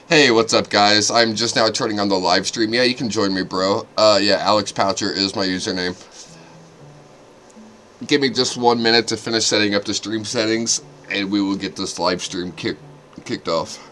Hey, what's up, guys? I'm just now turning on the live stream. Yeah, you can join me, bro. Yeah, Alex Poucher is my username. Give me just 1 minute to finish setting up the stream settings, and we will get this live stream kicked off.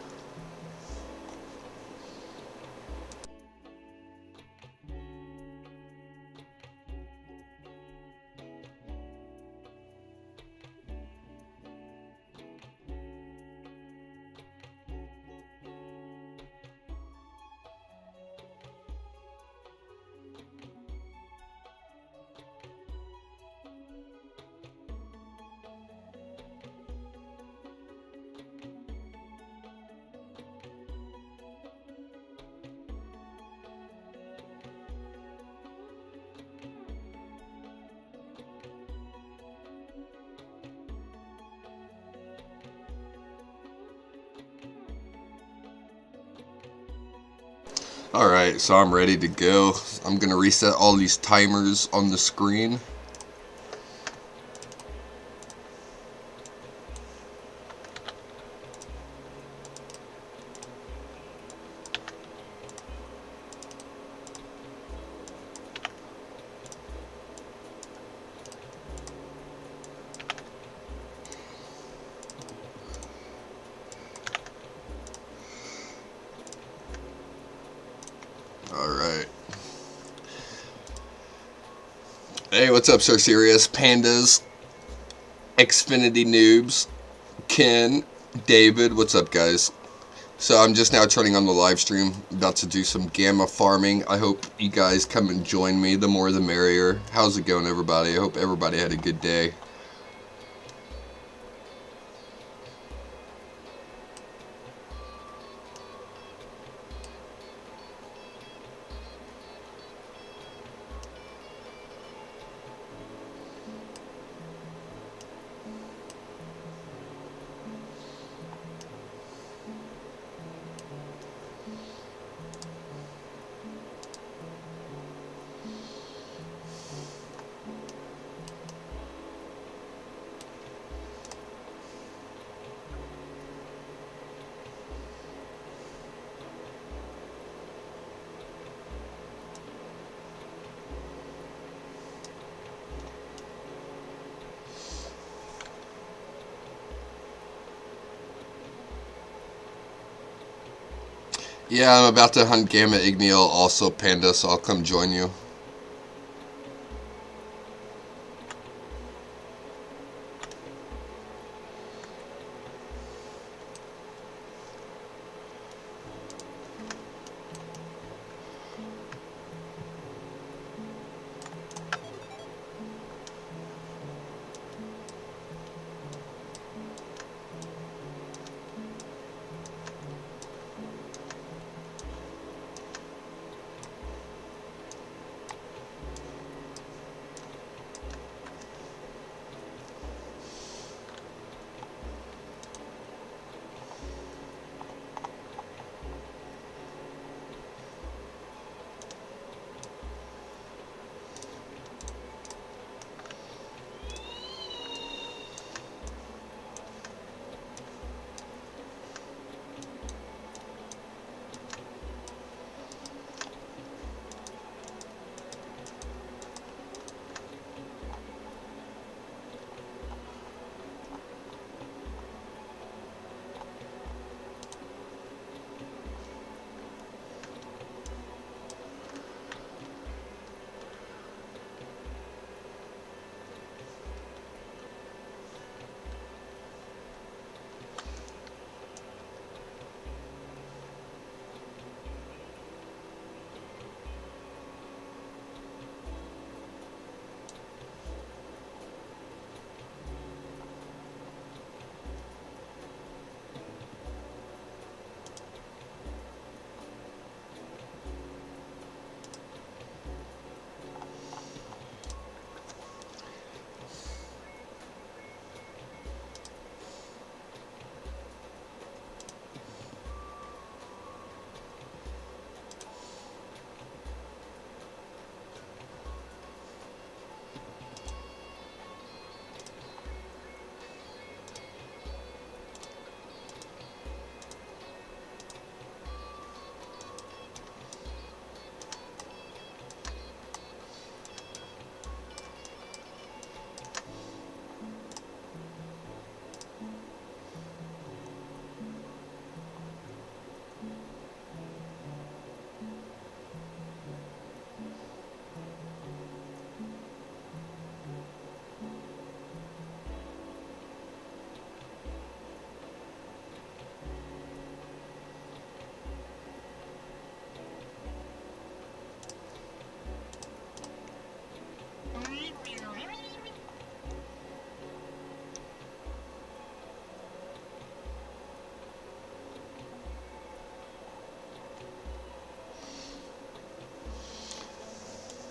Alright, so I'm ready to go. I'm going to reset all these timers on the screen. Alright. Hey, what's up, Sir Serious? Pandas, Xfinity Noobs, Ken, David, what's up, guys? So I'm just now turning on the live stream, about to do some gamma farming. I hope you guys come and join me. The more the merrier. How's it going, everybody? I hope everybody had a good day. Yeah, I'm about to hunt Gamma Igneal, also Panda, so I'll come join you.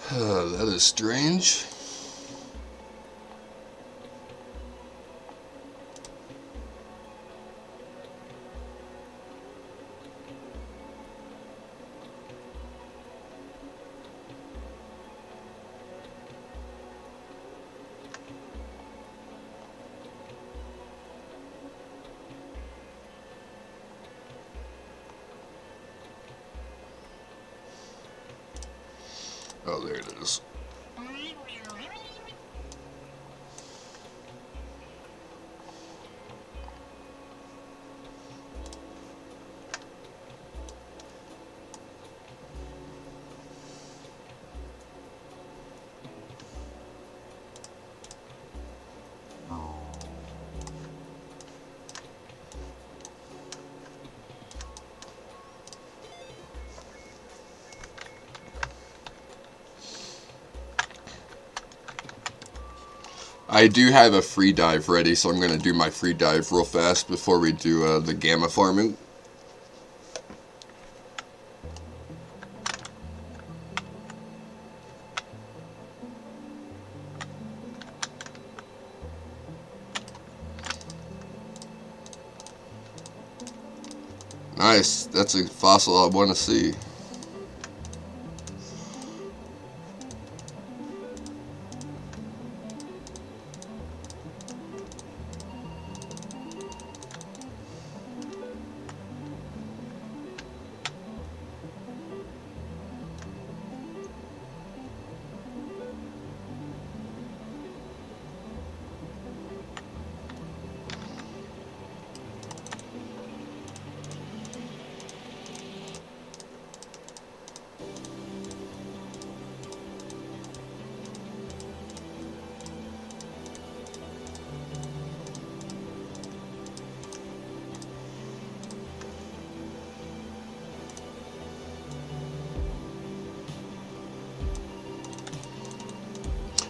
That is strange. Oh, there it is. I do have a free dive ready, so I'm going to do my free dive real fast before we do the gamma farming. Nice, that's a fossil I want to see.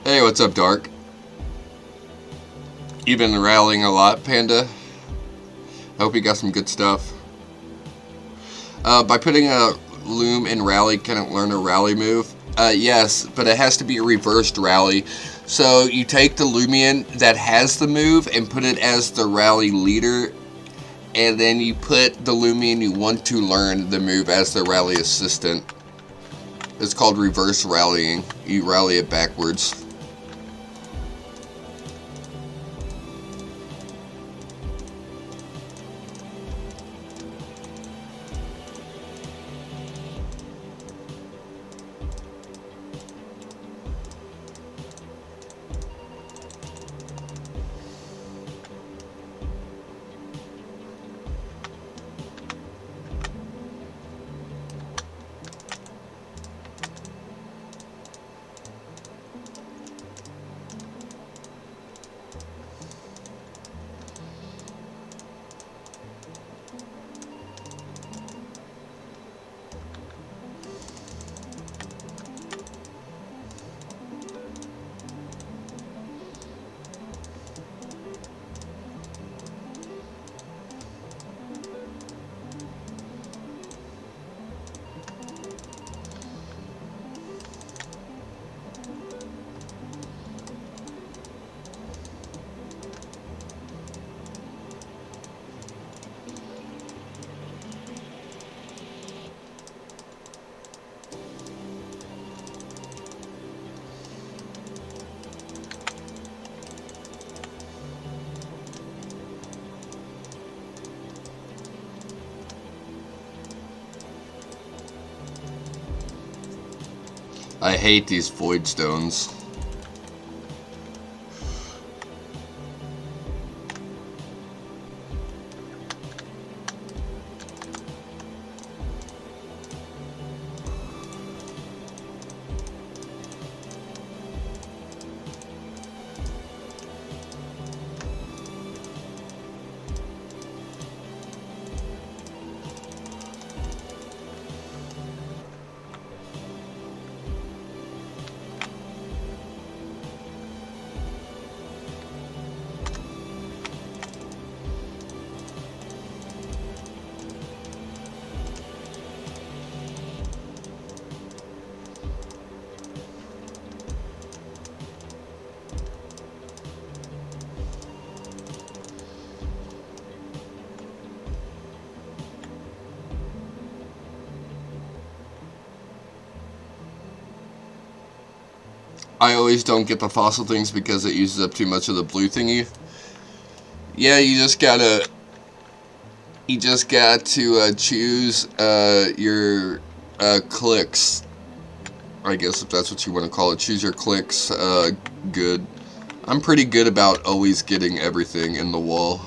Hey, what's up, Dark? You've been rallying a lot, Panda. I hope you got some good stuff. By putting a loom in rally, can it learn a rally move? Yes, but it has to be a reversed rally. So you take the Loomian that has the move and put it as the rally leader, and then you put the Loomian you want to learn the move as the rally assistant. It's called reverse rallying. You rally it backwards. I hate these void stones. I always don't get the fossil things because it uses up too much of the blue thingy. Yeah, you just got to choose your clicks. I guess if that's what you want to call it. Choose your clicks. Good. I'm pretty good about always getting everything in the wall.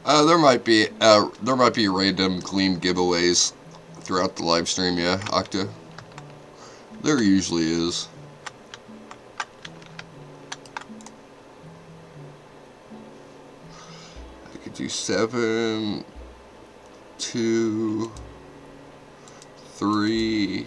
There might be random Gleam giveaways throughout the live stream. Yeah, Octa. There usually is. I could do 7, 2, 3.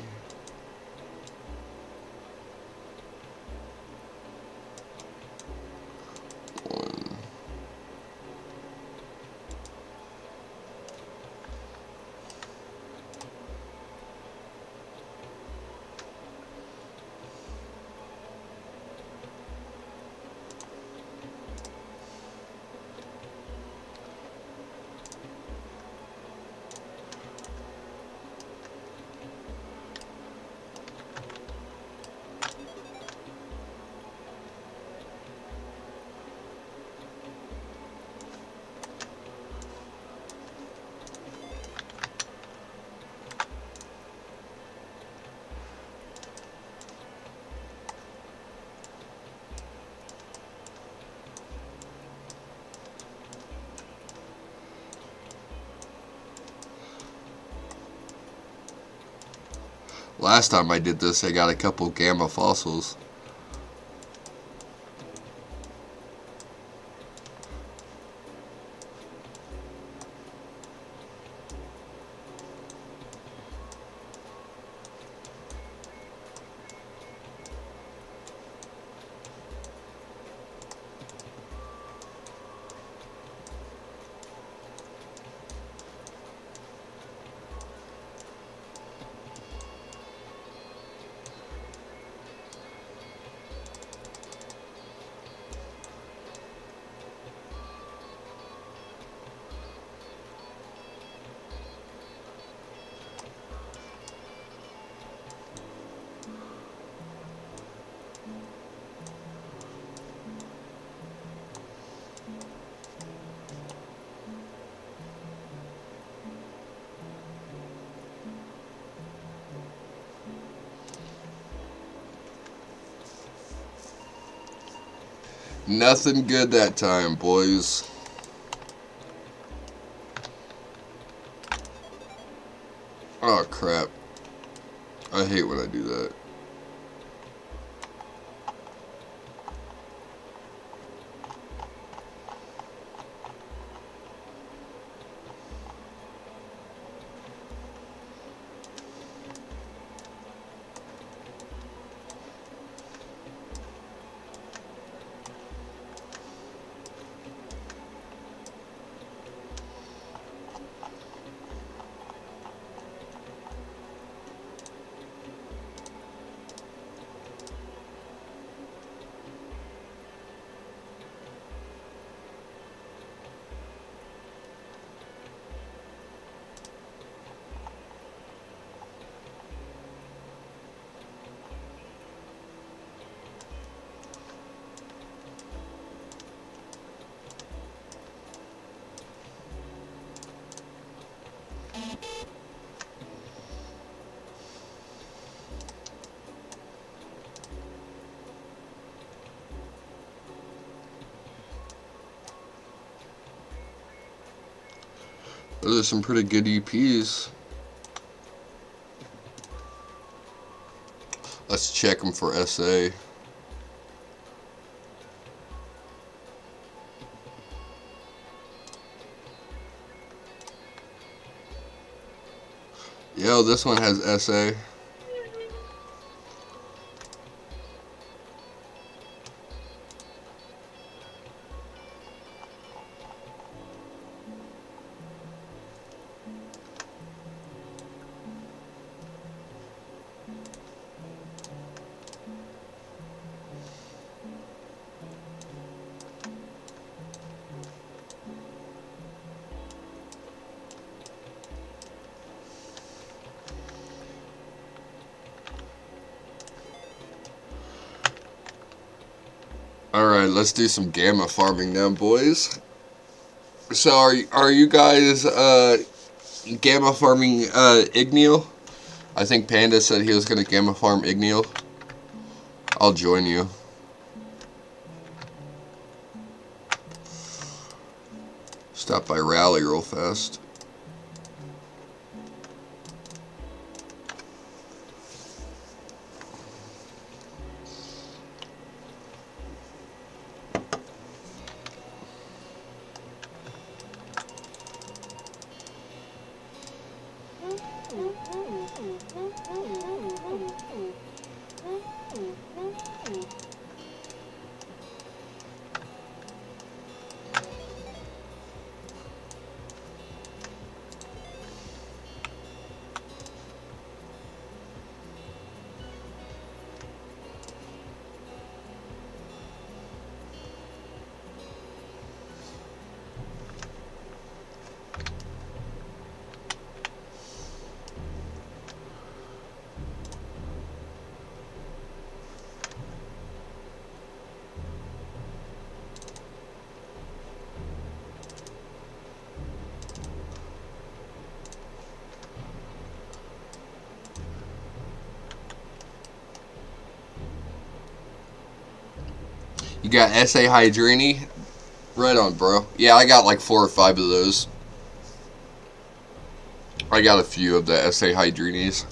Last time I did this, I got a couple gamma fossils. Nothing good that time, boys. Oh, crap. I hate when I do that. Those are some pretty good EPs. Let's check them for SA. Yo, this one has SA. Alright, let's do some gamma farming now, boys. So, are you guys gamma farming Igneal? I think Panda said he was going to gamma farm Igneal. I'll join you. Stop by Rally real fast. You got SA Hydrini? Right on, bro. Yeah, I got like 4 or 5 of those. I got a few of the SA Hydrinis.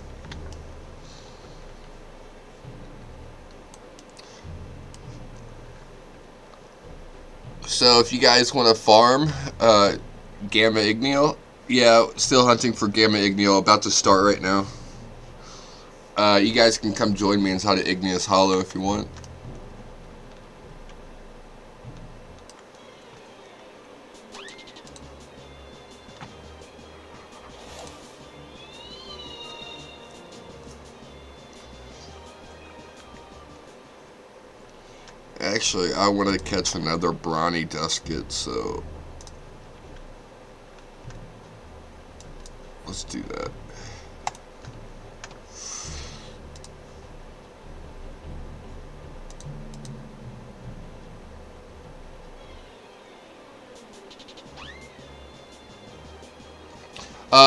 So if you guys want to farm Gamma Igneal, yeah, still hunting for Gamma Igneal. About to start right now. You guys can come join me inside of Igneous Hollow if you want. Actually, I want to catch another brawny dusket, so let's do that.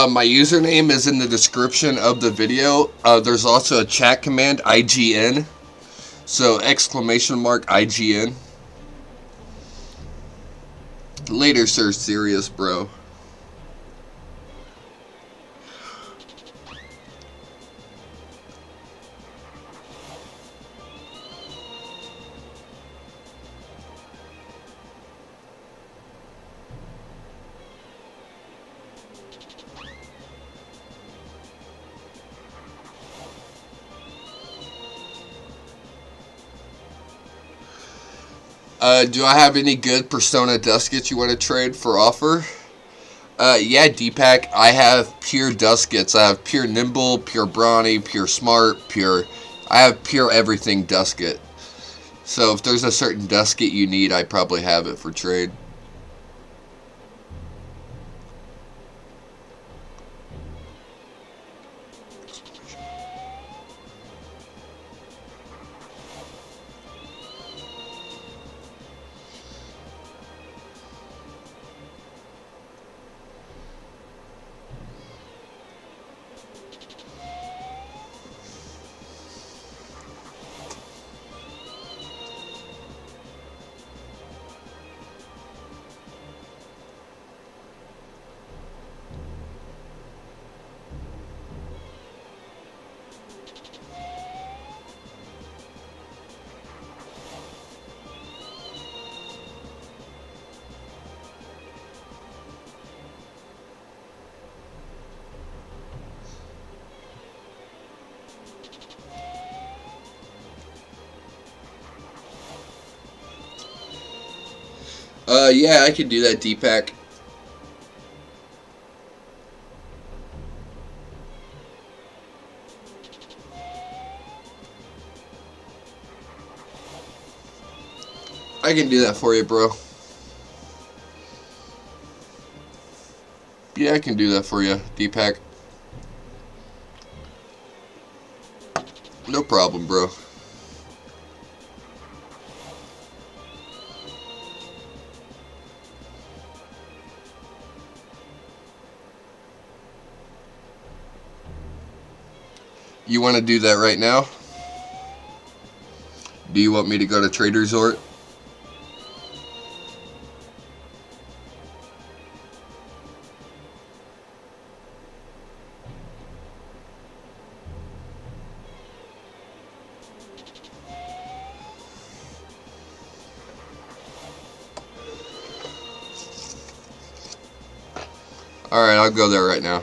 My username is in the description of the video. There's also a chat command, IGN. So, exclamation mark IGN. Later, sir, serious, bro. Do I have any good Persona Duskets you want to trade for offer? Yeah, Deepak, I have pure Duskets. I have pure Nimble, pure Brawny, pure Smart, pure... I have pure everything Dusket. So if there's a certain Dusket you need, I probably have it for trade. Yeah, I can do that, Deepak. I can do that for you, bro. Yeah, I can do that for you, Deepak. No problem, bro. You want to do that right now? Do you want me to go to Trade Resort? Alright, I'll go there right now.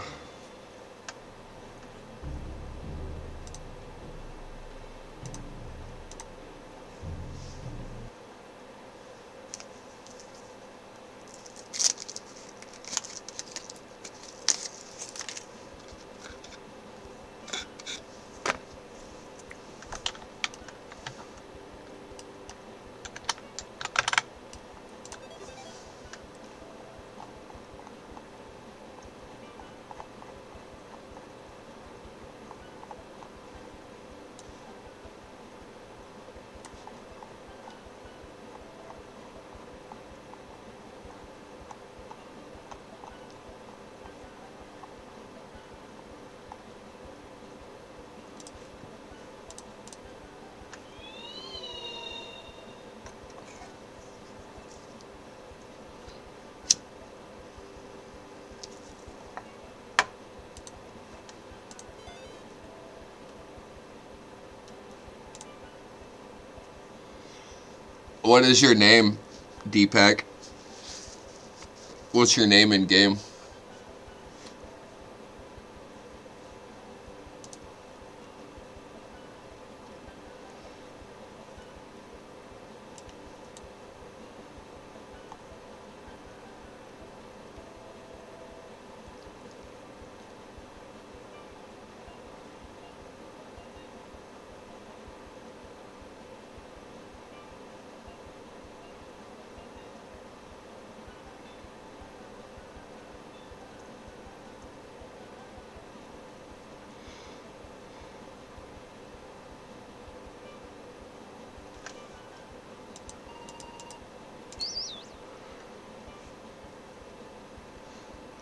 What is your name, Deepak? What's your name in game?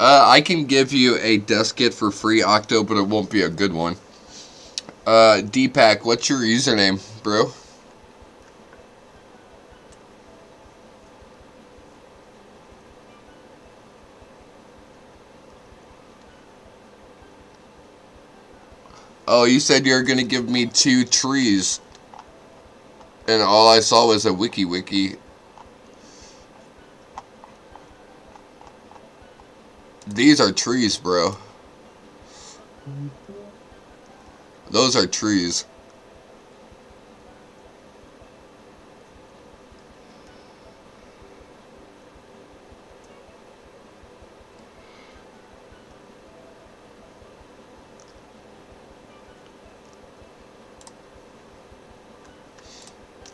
I can give you a desk kit for free, Octo, but it won't be a good one. Deepak, what's your username, bro? Oh, you said you were gonna give me 2 trees. And all I saw was a wiki. These are trees, bro. Those are trees.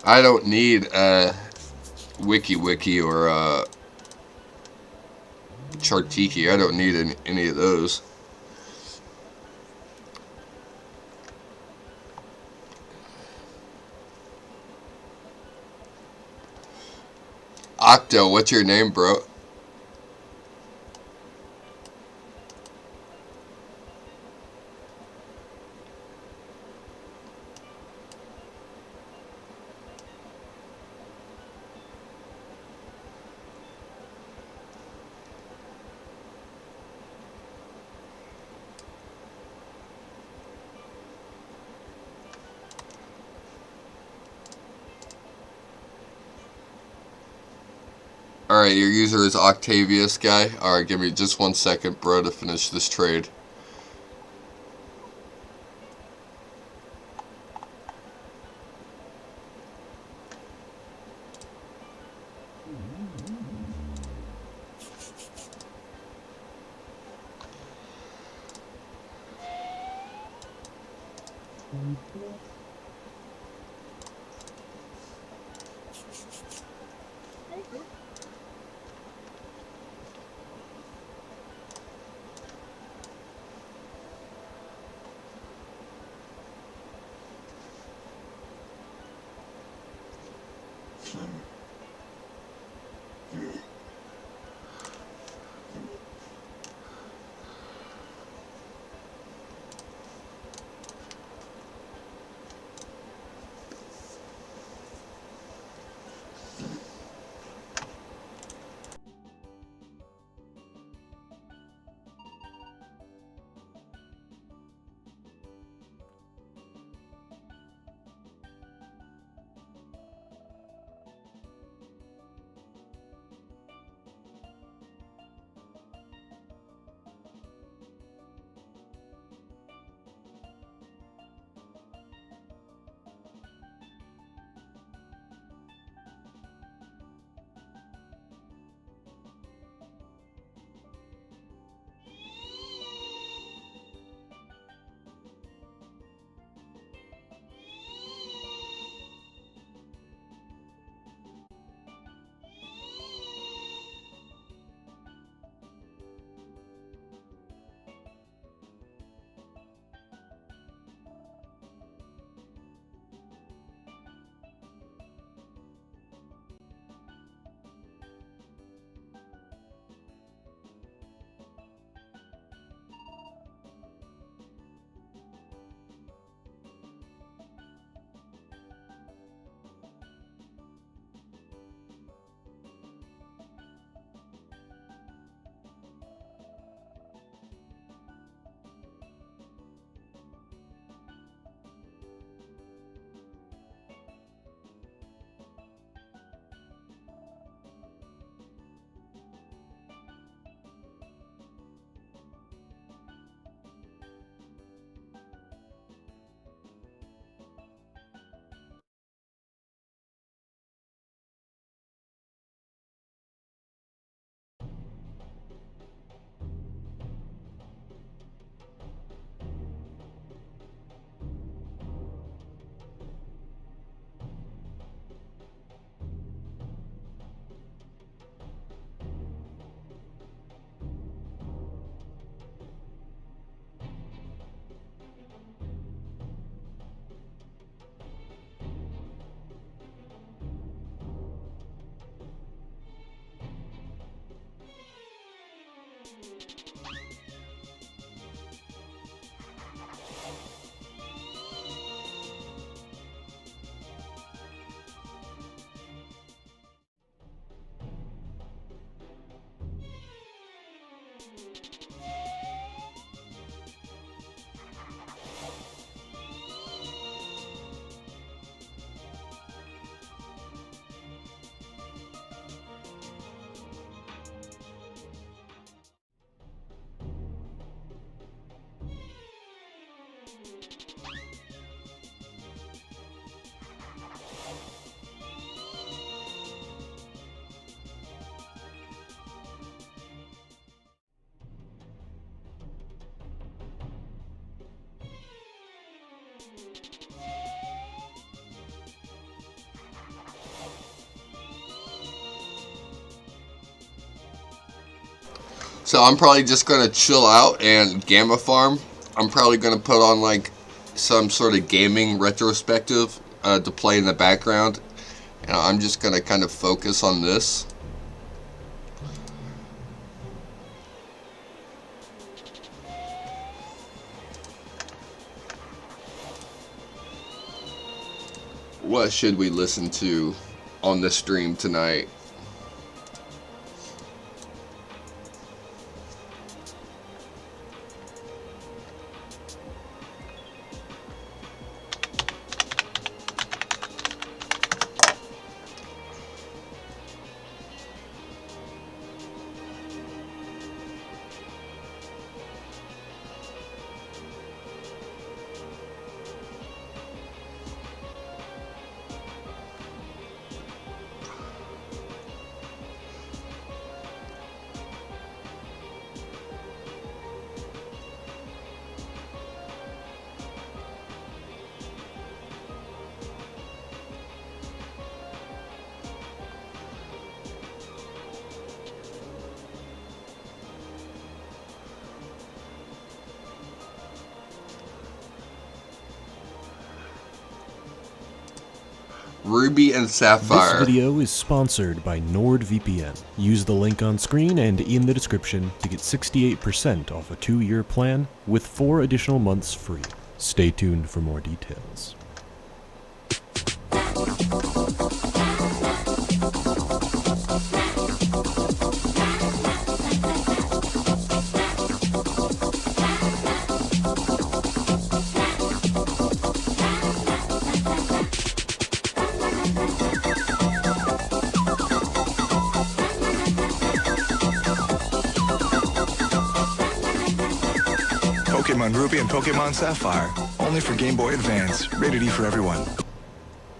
I don't need a wiki or a chartiki. I don't need any of those. Octo, what's your name, bro? Alright, your user is Octavius guy. Alright, give me just 1 second, bro, to finish this trade. So I'm probably just going to chill out and gamma farm. I'm probably going to put on like some sort of gaming retrospective to play in the background. And I'm just going to kind of focus on this. What should we listen to on the stream tonight? Ruby and Sapphire. This video is sponsored by NordVPN. Use the link on screen and in the description to get 68% off a 2-year plan with 4 additional months free. Stay tuned for more details. Pokemon Ruby and Pokemon Sapphire, only for Game Boy Advance, rated E for everyone.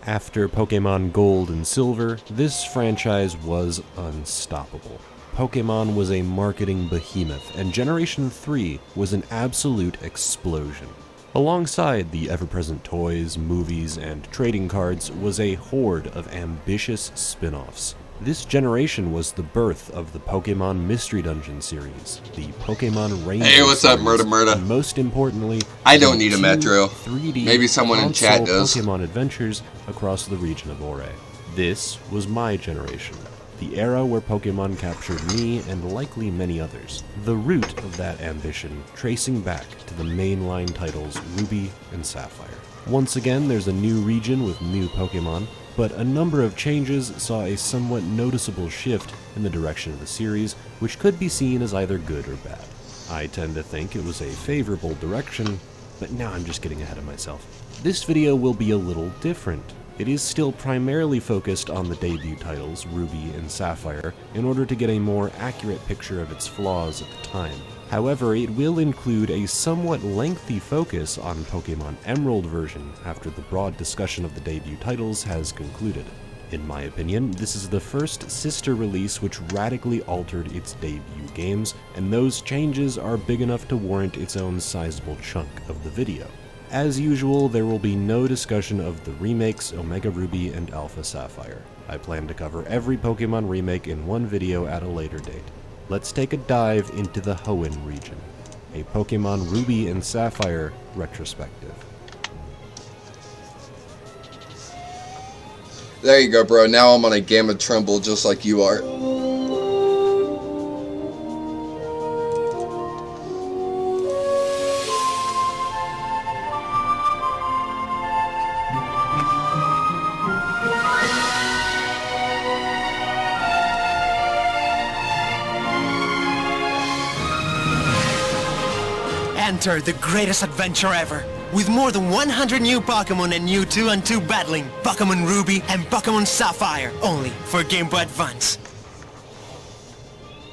After Pokemon Gold and Silver, this franchise was unstoppable. Pokemon was a marketing behemoth, and Generation 3 was an absolute explosion. Alongside the ever-present toys, movies, and trading cards was a horde of ambitious spin-offs. This generation was the birth of the Pokemon Mystery Dungeon series, the Pokemon Rainbow Hey, what's up, series, Murda? and most importantly, I don't need a Metro. 3D Maybe someone in chat console does. Pokemon adventures across the region of Ore. This was my generation, the era where Pokemon captured me and likely many others. The root of that ambition tracing back to the mainline titles Ruby and Sapphire. Once again, there's a new region with new Pokemon, but a number of changes saw a somewhat noticeable shift in the direction of the series, which could be seen as either good or bad. I tend to think it was a favorable direction, but now I'm just getting ahead of myself. This video will be a little different. It is still primarily focused on the debut titles, Ruby and Sapphire, in order to get a more accurate picture of its flaws at the time. However, it will include a somewhat lengthy focus on Pokemon Emerald version after the broad discussion of the debut titles has concluded. In my opinion, this is the first sister release which radically altered its debut games, and those changes are big enough to warrant its own sizable chunk of the video. As usual, there will be no discussion of the remakes Omega Ruby and Alpha Sapphire. I plan to cover every Pokemon remake in one video at a later date. Let's take a dive into the Hoenn region, a Pokemon Ruby and Sapphire retrospective. There you go, bro. Now I'm on a Gamma Tremble just like you are. Enter the greatest adventure ever. With more than 100 new Pokemon and new 2-on-2 battling, Pokemon Ruby and Pokemon Sapphire, only for Game Boy Advance.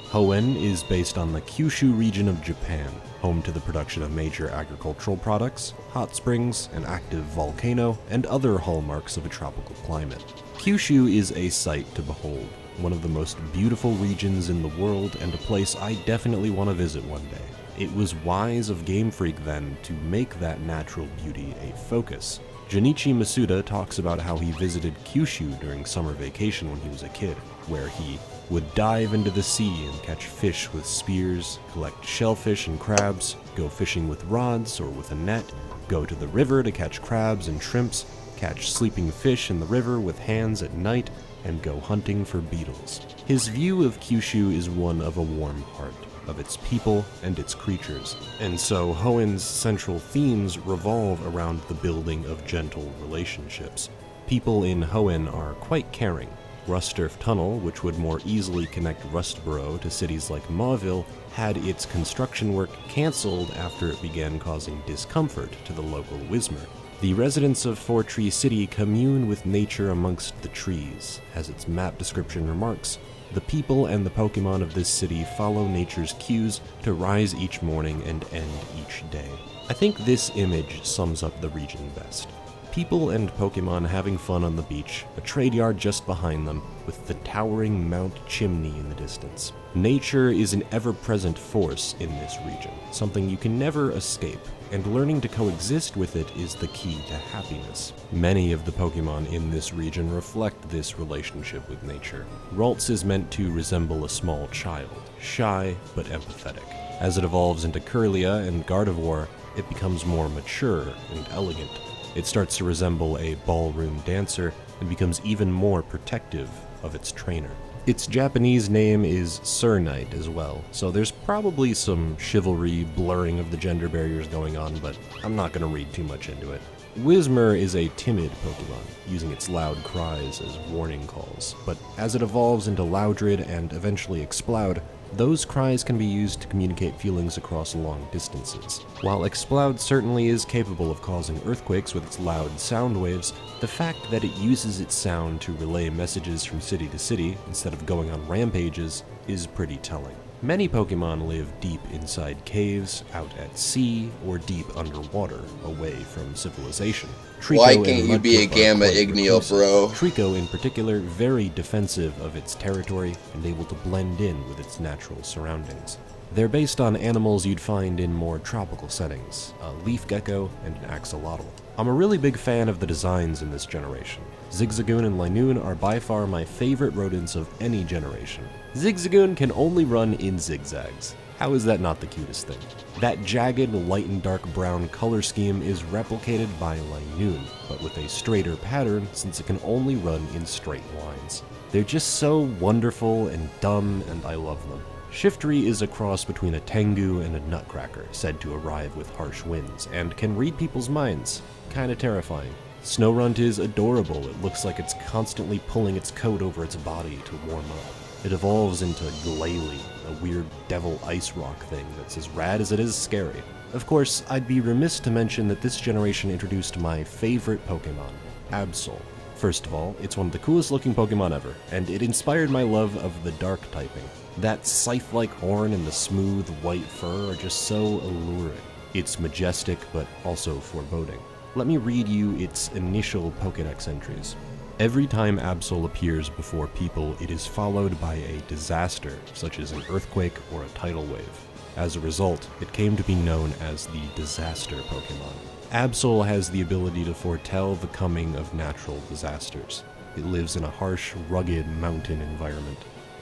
Hoenn is based on the Kyushu region of Japan, home to the production of major agricultural products, hot springs, an active volcano, and other hallmarks of a tropical climate. Kyushu is a sight to behold, one of the most beautiful regions in the world and a place I definitely want to visit one day. It was wise of Game Freak then to make that natural beauty a focus. Junichi Masuda talks about how he visited Kyushu during summer vacation when he was a kid, where he would dive into the sea and catch fish with spears, collect shellfish and crabs, go fishing with rods or with a net, go to the river to catch crabs and shrimps, catch sleeping fish in the river with hands at night, and go hunting for beetles. His view of Kyushu is one of a warm heart, of its people and its creatures, and so Hoenn's central themes revolve around the building of gentle relationships. People in Hoenn are quite caring. Rusturf Tunnel, which would more easily connect Rustboro to cities like Mauville, had its construction work cancelled after it began causing discomfort to the local Whismur. The residents of Four Tree City commune with nature amongst the trees. As its map description remarks, the people and the Pokemon of this city follow nature's cues to rise each morning and end each day. I think this image sums up the region best. People and Pokemon having fun on the beach, a trade yard just behind them, with the towering Mount Chimney in the distance. Nature is an ever-present force in this region, something you can never escape, and learning to coexist with it is the key to happiness. Many of the Pokemon in this region reflect this relationship with nature. Ralts is meant to resemble a small child, shy but empathetic. As it evolves into Kirlia and Gardevoir, it becomes more mature and elegant. It starts to resemble a ballroom dancer, and becomes even more protective of its trainer. Its Japanese name is Sir Knight as well, so there's probably some chivalry blurring of the gender barriers going on, but I'm not going to read too much into it. Whismur is a timid Pokemon, using its loud cries as warning calls, but as it evolves into Loudred and eventually Exploud, those cries can be used to communicate feelings across long distances. While Exploud certainly is capable of causing earthquakes with its loud sound waves, the fact that it uses its sound to relay messages from city to city instead of going on rampages is pretty telling. Many Pokemon live deep inside caves, out at sea, or deep underwater, away from civilization. Why can't you be a Gamma Igneo, bro? Trico, in particular, very defensive of its territory and able to blend in with its natural surroundings. They're based on animals you'd find in more tropical settings, a leaf gecko and an axolotl. I'm a really big fan of the designs in this generation. Zigzagoon and Linoon are by far my favorite rodents of any generation. Zigzagoon can only run in zigzags. How is that not the cutest thing? That jagged light and dark brown color scheme is replicated by Linoon, but with a straighter pattern since it can only run in straight lines. They're just so wonderful and dumb, and I love them. Shiftry is a cross between a Tengu and a Nutcracker, said to arrive with harsh winds, and can read people's minds. Kinda terrifying. Snorunt is adorable. It looks like it's constantly pulling its coat over its body to warm up. It evolves into Glalie, a weird devil ice rock thing that's as rad as it is scary. Of course, I'd be remiss to mention that this generation introduced my favorite Pokemon, Absol. First of all, it's one of the coolest looking Pokemon ever, and it inspired my love of the dark typing. That scythe-like horn and the smooth white fur are just so alluring. It's majestic, but also foreboding. Let me read you its initial Pokédex entries. Every time Absol appears before people, it is followed by a disaster, such as an earthquake or a tidal wave. As a result, it came to be known as the Disaster Pokemon. Absol has the ability to foretell the coming of natural disasters. It lives in a harsh, rugged mountain environment.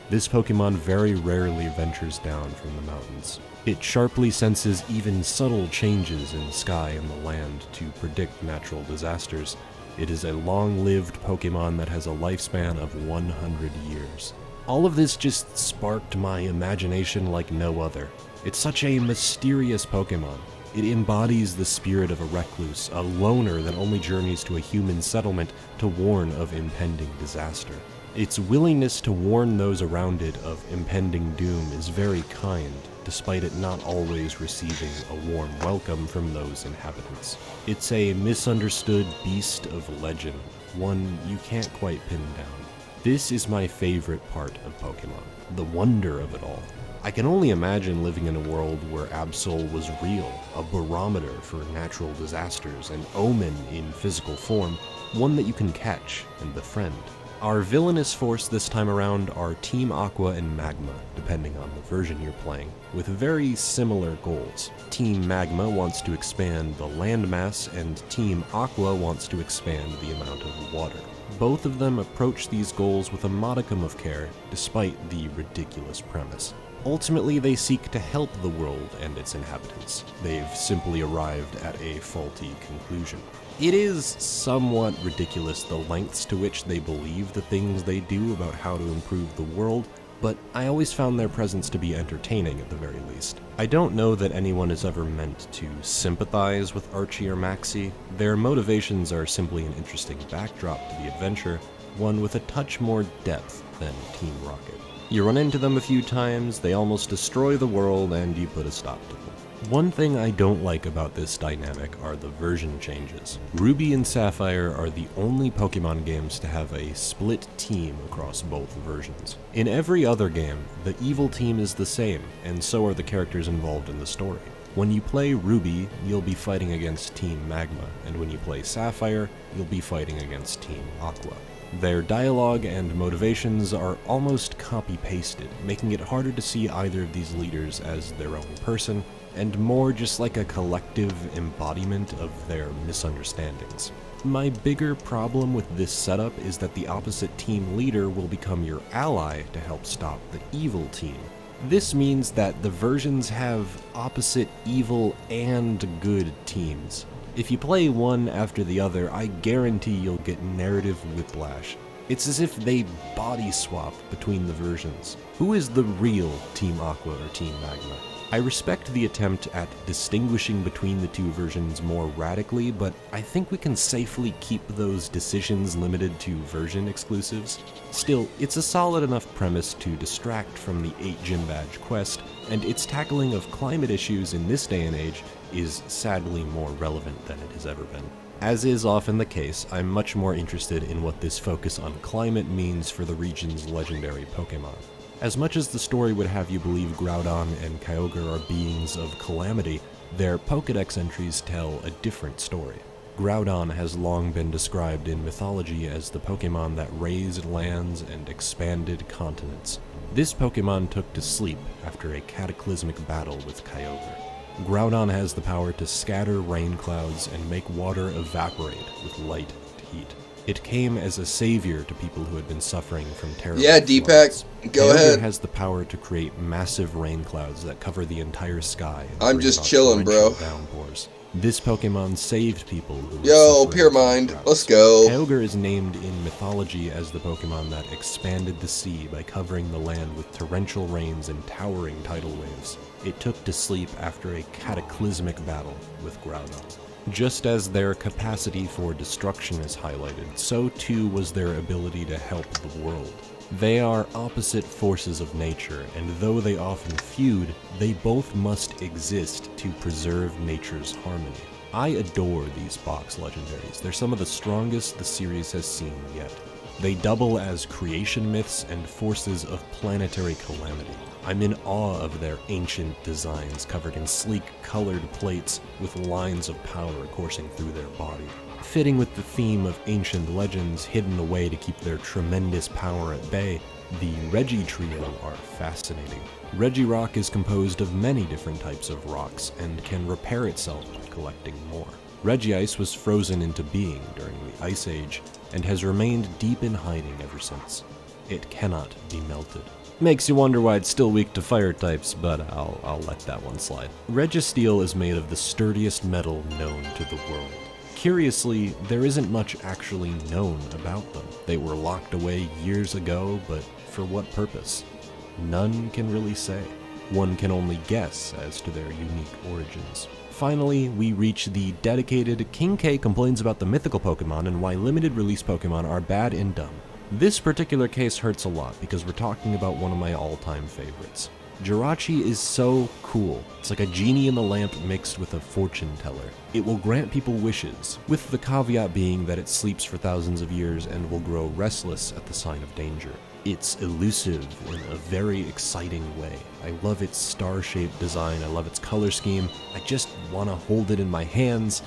This Pokemon very rarely ventures down from the mountains. It sharply senses even subtle changes in the sky and the land to predict natural disasters. It is a long-lived Pokemon that has a lifespan of 100 years. All of this just sparked my imagination like no other. It's such a mysterious Pokemon. It embodies the spirit of a recluse, a loner that only journeys to a human settlement to warn of impending disaster. Its willingness to warn those around it of impending doom is very kind, despite it not always receiving a warm welcome from those inhabitants. It's a misunderstood beast of legend, one you can't quite pin down. This is my favorite part of Pokemon, the wonder of it all. I can only imagine living in a world where Absol was real, a barometer for natural disasters, an omen in physical form, one that you can catch and befriend. Our villainous force this time around are Team Aqua and Magma, depending on the version you're playing, with very similar goals. Team Magma wants to expand the landmass, and Team Aqua wants to expand the amount of water. Both of them approach these goals with a modicum of care, despite the ridiculous premise. Ultimately, they seek to help the world and its inhabitants. They've simply arrived at a faulty conclusion. It is somewhat ridiculous the lengths to which they believe the things they do about how to improve the world, but I always found their presence to be entertaining at the very least. I don't know that anyone is ever meant to sympathize with Archie or Maxie. Their motivations are simply an interesting backdrop to the adventure, one with a touch more depth than Team Rocket. You run into them a few times, they almost destroy the world, and you put a stop to them. One thing I don't like about this dynamic are the version changes. Ruby and Sapphire are the only Pokemon games to have a split team across both versions. In every other game, the evil team is the same, and so are the characters involved in the story. When you play Ruby, you'll be fighting against Team Magma, and when you play Sapphire, you'll be fighting against Team Aqua. Their dialogue and motivations are almost copy-pasted, making it harder to see either of these leaders as their own person, and more just like a collective embodiment of their misunderstandings. My bigger problem with this setup is that the opposite team leader will become your ally to help stop the evil team. This means that the versions have opposite evil and good teams. If you play one after the other, I guarantee you'll get narrative whiplash. It's as if they body swapped between the versions. Who is the real Team Aqua or Team Magma? I respect the attempt at distinguishing between the two versions more radically, but I think we can safely keep those decisions limited to version exclusives. Still, it's a solid enough premise to distract from the 8 gym badge quest, and its tackling of climate issues in this day and age is sadly more relevant than it has ever been. As is often the case, I'm much more interested in what this focus on climate means for the region's legendary Pokémon. As much as the story would have you believe Groudon and Kyogre are beings of calamity, their Pokédex entries tell a different story. Groudon has long been described in mythology as the Pokémon that raised lands and expanded continents. This Pokémon took to sleep after a cataclysmic battle with Kyogre. Groudon has the power to scatter rain clouds and make water evaporate with light and heat. It came as a savior to people who had been suffering from terrible Deepak, floods. go ahead. Kyogre has the power to create massive rain clouds that cover the entire sky. And I'm bring just about chilling, bro. torrential downpours. This Pokemon saved people who were Yo, suffering Pure from Mind, droughts. let's go. Kyogre is named in mythology as the Pokemon that expanded the sea by covering the land with torrential rains and towering tidal waves. It took to sleep after a cataclysmic battle with Groudon. Just as their capacity for destruction is highlighted, so too was their ability to help the world. They are opposite forces of nature, and though they often feud, they both must exist to preserve nature's harmony. I adore these box legendaries. They're some of the strongest the series has seen yet. They double as creation myths and forces of planetary calamity. I'm in awe of their ancient designs covered in sleek, colored plates with lines of power coursing through their body. Fitting with the theme of ancient legends hidden away to keep their tremendous power at bay, the Regi trio are fascinating. Regirock is composed of many different types of rocks and can repair itself by collecting more. Regice was frozen into being during the Ice Age and has remained deep in hiding ever since. It cannot be melted. Makes you wonder why it's still weak to fire types, but I'll let that one slide. Registeel is made of the sturdiest metal known to the world. Curiously, there isn't much actually known about them. They were locked away years ago, but for what purpose? None can really say. One can only guess as to their unique origins. Finally, we reach the dedicated King K complains about the mythical Pokemon and why limited release Pokemon are bad and dumb. This particular case hurts a lot because we're talking about one of my all-time favorites. Shawchi is so cool. It's like a genie in the lamp mixed with a fortune teller. It will grant people wishes, with the caveat being that it sleeps for thousands of years and will grow restless at the sign of danger. It's elusive in a very exciting way. I love its star-shaped design, I love its color scheme, I just want to hold it in my hands,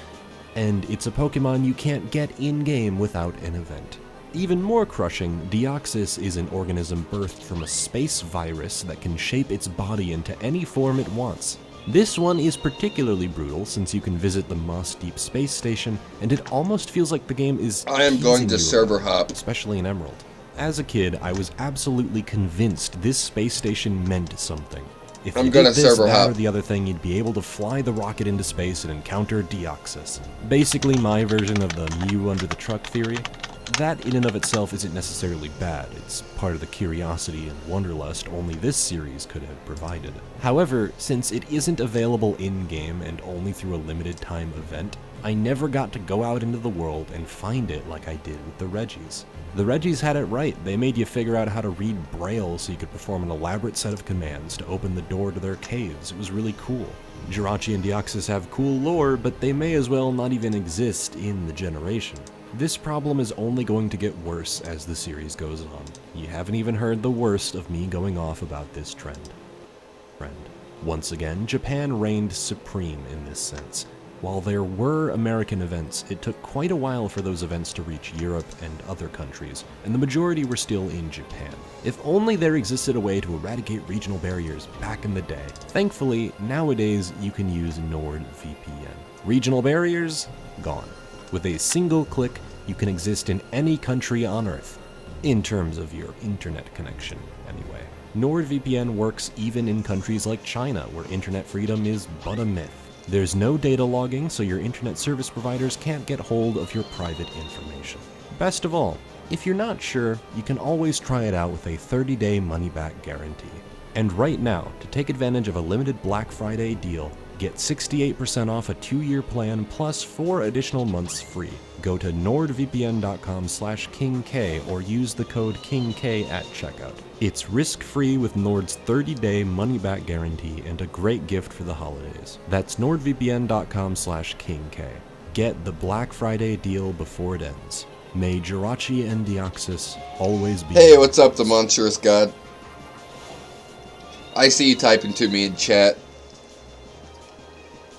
and it's a Pokemon you can't get in-game without an event. Even more crushing, Deoxys is an organism birthed from a space virus that can shape its body into any form it wants. This one is particularly brutal since you can visit the Moss Deep space station, and it almost feels like the game is I am going teasing to you server about it, hop. especially in Emerald. As a kid, I was absolutely convinced this space station meant something. If I'm you gonna did this, server that, hop. or the other thing, you'd be able to fly the rocket into space and encounter Deoxys. Basically my version of the Mew under the truck theory. That in and of itself isn't necessarily bad, it's part of the curiosity and wanderlust only this series could have provided. However, since it isn't available in-game and only through a limited time event, I never got to go out into the world and find it like I did with the Regis. The Regis had it right, they made you figure out how to read Braille so you could perform an elaborate set of commands to open the door to their caves. It was really cool. Shawchi and Deoxys have cool lore, but they may as well not even exist in the generation. This problem is only going to get worse as the series goes on. You haven't even heard the worst of me going off about this trend. Once again, Japan reigned supreme in this sense. While there were American events, it took quite a while for those events to reach Europe and other countries, and the majority were still in Japan. If only there existed a way to eradicate regional barriers back in the day. Thankfully, nowadays you can use NordVPN. Regional barriers? Gone. With a single click, you can exist in any country on Earth. In terms of your internet connection, anyway. NordVPN works even in countries like China, where internet freedom is but a myth. There's no data logging, so your internet service providers can't get hold of your private information. Best of all, if you're not sure, you can always try it out with a 30-day money-back guarantee. And right now, to take advantage of a limited Black Friday deal, get 68% off a 2-year plan plus 4 additional months free. Go to nordvpn.com/KingK or use the code KingK at checkout. It's risk-free with Nord's 30-day money-back guarantee and a great gift for the holidays. That's nordvpn.com/KingK. Get the Black Friday deal before it ends. May Shawchi and Deoxys always be... Hey, what's up, the monstrous god? I see you typing to me in chat.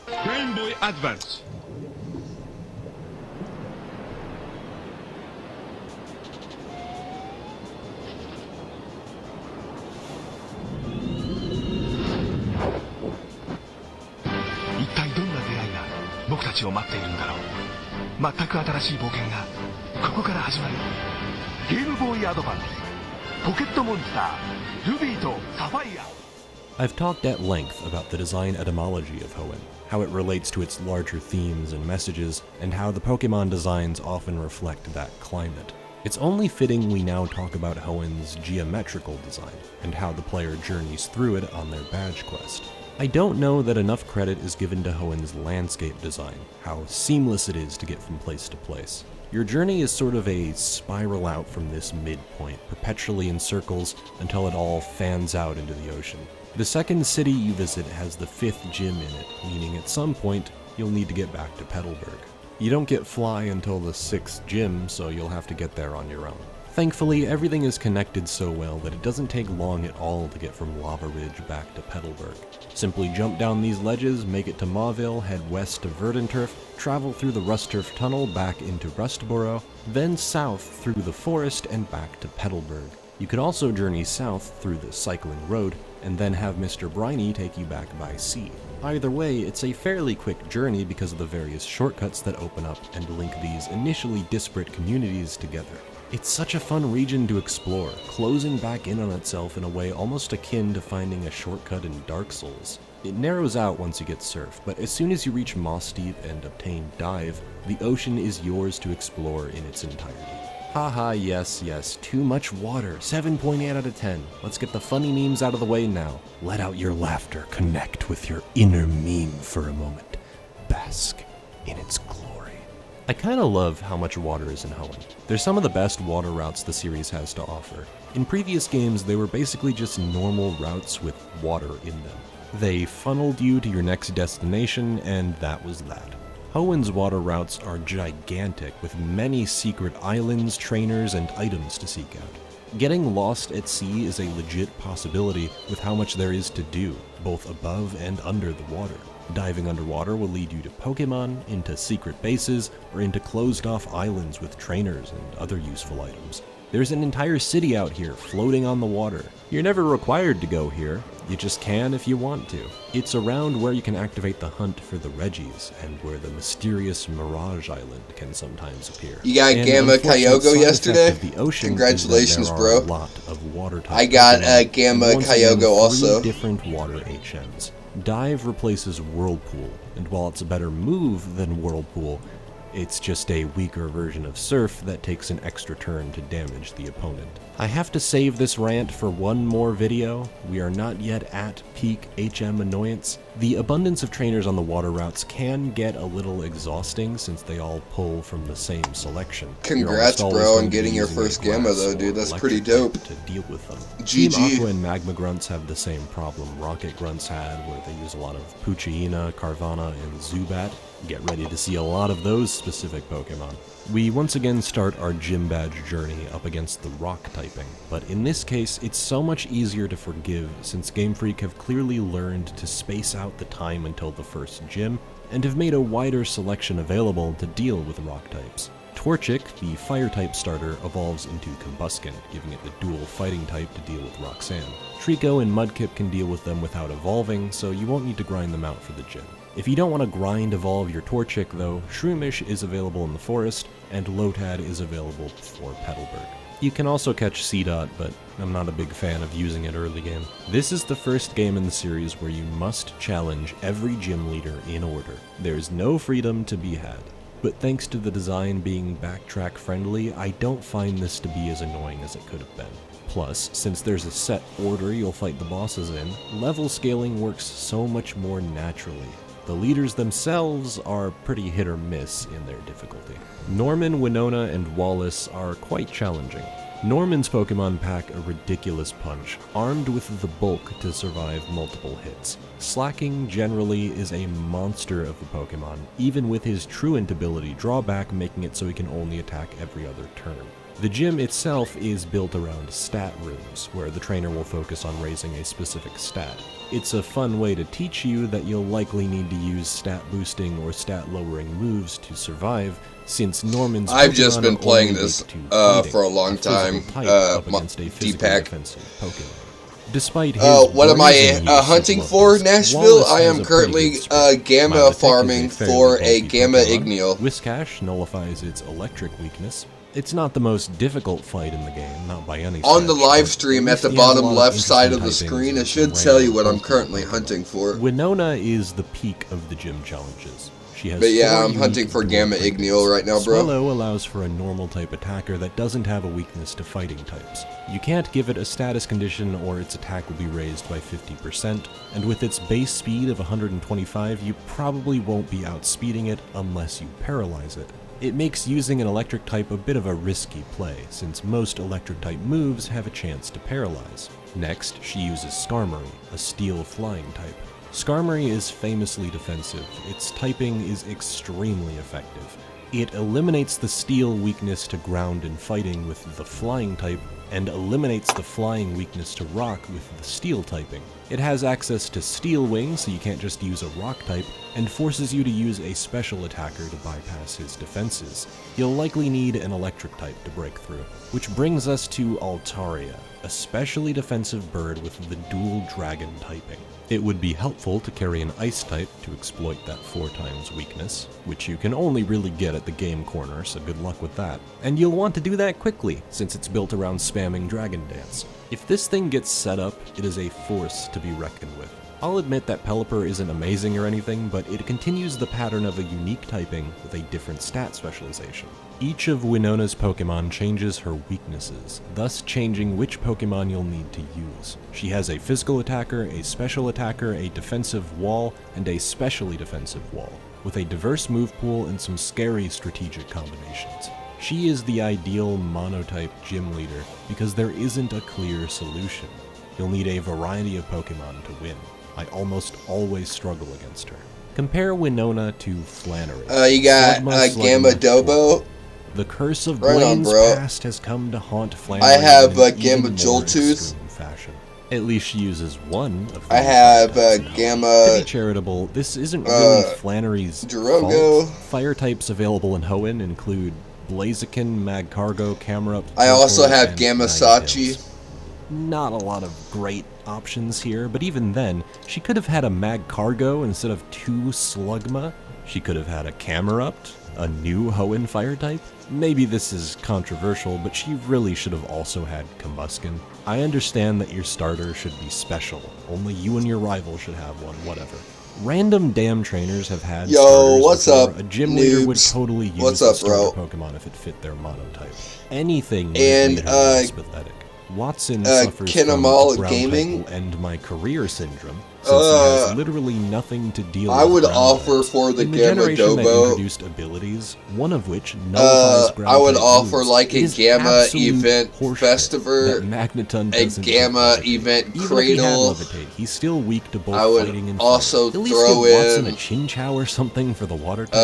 Game Boy Advance. Game Boy Advance. Pocket Monster. Ruby to Sapphire. I've talked at length about the design etymology of Hoenn, how it relates to its larger themes and messages, and how the Pokemon designs often reflect that climate. It's only fitting we now talk about Hoenn's geometrical design, and how the player journeys through it on their badge quest. I don't know that enough credit is given to Hoenn's landscape design, how seamless it is to get from place to place. Your journey is sort of a spiral out from this midpoint, perpetually in circles until it all fans out into the ocean. The second city you visit has the 5th gym in it, meaning at some point, you'll need to get back to Petalburg. You don't get Fly until the 6th gym, so you'll have to get there on your own. Thankfully, everything is connected so well that it doesn't take long at all to get from Lava Ridge back to Petalburg. Simply jump down these ledges, make it to Mauville, head west to Verdanturf, travel through the Rustturf Tunnel back into Rustboro, then south through the forest and back to Petalburg. You could also journey south through the cycling road, and then have Mr. Briny take you back by sea. Either way, it's a fairly quick journey because of the various shortcuts that open up and link these initially disparate communities together. It's such a fun region to explore, closing back in on itself in a way almost akin to finding a shortcut in Dark Souls. It narrows out once you get Surf, but as soon as you reach Moss Deep and obtain Dive, the ocean is yours to explore in its entirety. Haha, yes, too much water, 7.8 out of 10. Let's get the funny memes out of the way now. Let out your laughter, connect with your inner meme for a moment. Bask in its glory. I kinda love how much water is in Hoenn. They're some of the best water routes the series has to offer. In previous games, they were basically just normal routes with water in them. They funneled you to your next destination, and that was that. Hoenn's water routes are gigantic, with many secret islands, trainers, and items to seek out. Getting lost at sea is a legit possibility with how much there is to do, both above and under the water. Diving underwater will lead you to Pokemon, into secret bases, or into closed-off islands with trainers and other useful items. There's an entire city out here floating on the water. You're never required to go here, you just can if you want to. It's around where you can activate the hunt for the Reggies, and where the mysterious Mirage Island can sometimes appear. You got Gamma Kyogre yesterday? Congratulations, bro. A lot of water I got Gamma Kyogre also. 3 different water HMs. Dive replaces Whirlpool, and while it's a better move than Whirlpool, it's just a weaker version of Surf that takes an extra turn to damage the opponent. I have to save this rant for one more video. We are not yet at peak HM annoyance. The abundance of trainers on the water routes can get a little exhausting since they all pull from the same selection. Congrats, bro, on getting your first Gamma though, dude. That's pretty dope. To deal with them. GG. Team Aqua and Magma Grunts have the same problem Rocket Grunts had, where they use a lot of Poochyena, Carvanha, and Zubat. Get ready to see a lot of those specific Pokemon. We once again start our gym badge journey up against the rock typing, but in this case it's so much easier to forgive since Game Freak have clearly learned to space out the time until the first gym, and have made a wider selection available to deal with rock types. Torchic, the fire-type starter, evolves into Combusken, giving it the dual fighting type to deal with Roxanne. Trico and Mudkip can deal with them without evolving, so you won't need to grind them out for the gym. If you don't want to grind evolve your Torchic though, Shroomish is available in the forest, and Lotad is available for Petalburg. You can also catch C-Dot, but I'm not a big fan of using it early game. This is the first game in the series where you must challenge every gym leader in order. There's no freedom to be had. But thanks to the design being backtrack friendly, I don't find this to be as annoying as it could have been. Plus, since there's a set order you'll fight the bosses in, level scaling works so much more naturally. The leaders themselves are pretty hit or miss in their difficulty. Norman, Winona, and Wallace are quite challenging. Norman's Pokemon pack a ridiculous punch, armed with the bulk to survive multiple hits. Slacking generally is a monster of a Pokemon, even with his Truant ability drawback making it so he can only attack every other turn. The gym itself is built around stat rooms, where the trainer will focus on raising a specific stat. It's a fun way to teach you that you'll likely need to use stat boosting or stat lowering moves to survive, since Norman's I've Pokemon just been are playing only this weak to fighting, for a long a physical time. type up against a physically D-Pack. defensive Pokemon. Despite his What am I brazen use of hunting for, Lotus, Nashville? Wallace I has am a pretty currently good spread. Gamma Milotic is farming fairly for a bulky Gamma Pokemon. Igneel. Whiscash nullifies its electric weakness. It's not the most difficult fight in the game, not by any On the stretch, live but stream at least the he has a bottom lot of left side of the interesting screen, typings it should and tell you what random I'm currently Pokemon. hunting for. Winona is the peak of the gym challenges. She has But yeah, 4 I'm hunting unique for dual Gamma typings. Igneel right now, bro. Swellow allows for a normal type attacker that doesn't have a weakness to fighting types. You can't give it a status condition or its attack will be raised by 50%, and with its base speed of 125, you probably won't be outspeeding it unless you paralyze it. It makes using an electric type a bit of a risky play, since most electric type moves have a chance to paralyze. Next, she uses Skarmory, a steel flying type. Skarmory is famously defensive. Its typing is extremely effective. It eliminates the steel weakness to ground and fighting with the flying type, and eliminates the flying weakness to rock with the steel typing. It has access to Steel Wing, so you can't just use a rock type, and forces you to use a special attacker to bypass his defenses. You'll likely need an electric type to break through. Which brings us to Altaria, a specially defensive bird with the dual dragon typing. It would be helpful to carry an ice type to exploit that 4x weakness, which you can only really get at the game corner, so good luck with that. And you'll want to do that quickly, since it's built around spamming Dragon Dance. If this thing gets set up, it is a force to be reckoned with. I'll admit that Pelipper isn't amazing or anything, but it continues the pattern of a unique typing with a different stat specialization. Each of Winona's Pokemon changes her weaknesses, thus changing which Pokemon you'll need to use. She has a physical attacker, a special attacker, a defensive wall, and a specially defensive wall, with a diverse move pool and some scary strategic combinations. She is the ideal monotype gym leader because there isn't a clear solution. You'll need a variety of Pokemon to win. I almost always struggle against her. Compare Winona to Flannery. You got Slugma, Gamma Slugma, Dobo. The curse of Right on, Blaine's bro. past has come to haunt Flannery. I have in an Gamma even more Joltooth. extreme fashion. At least she uses one of I these have types in her. To Gamma be charitable, this isn't really Flannery's Drogo. fault. Fire types available in Hoenn include Blaziken, Magcargo, Camerupt. I also Turtle, have and Gamma Ninetales. Shawchi. Not a lot of great options here, but even then, she could have had a Magcargo instead of 2 Slugma. She could have had a Camerupt, a new Hoenn fire type. Maybe this is controversial, but she really should have also had Combusken. I understand that your starter should be special. Only you and your rival should have one, whatever. Random damn trainers have had Yo, starters what's before. up, A gym leader would noobs? totally use What's a up, starter bro? Pokemon if it fit their monotype. Anything would And, have made her less pathetic. Watson suffers Kinemol from Gaming? ground type will end my career syndrome, since he has literally nothing to deal I with would ground offer types. for the In the Gamma generation that Dobo. introduced abilities, one of which nullifies ground I would type offer moves, like it a is Gamma absolute event horseshit festival, that Magneton a doesn't Gamma levitate. event Even cradle. if he had levitate, he's still weak to both I would fighting and also fighting. At least throw give Watson in, a Chinchou or something for the water type.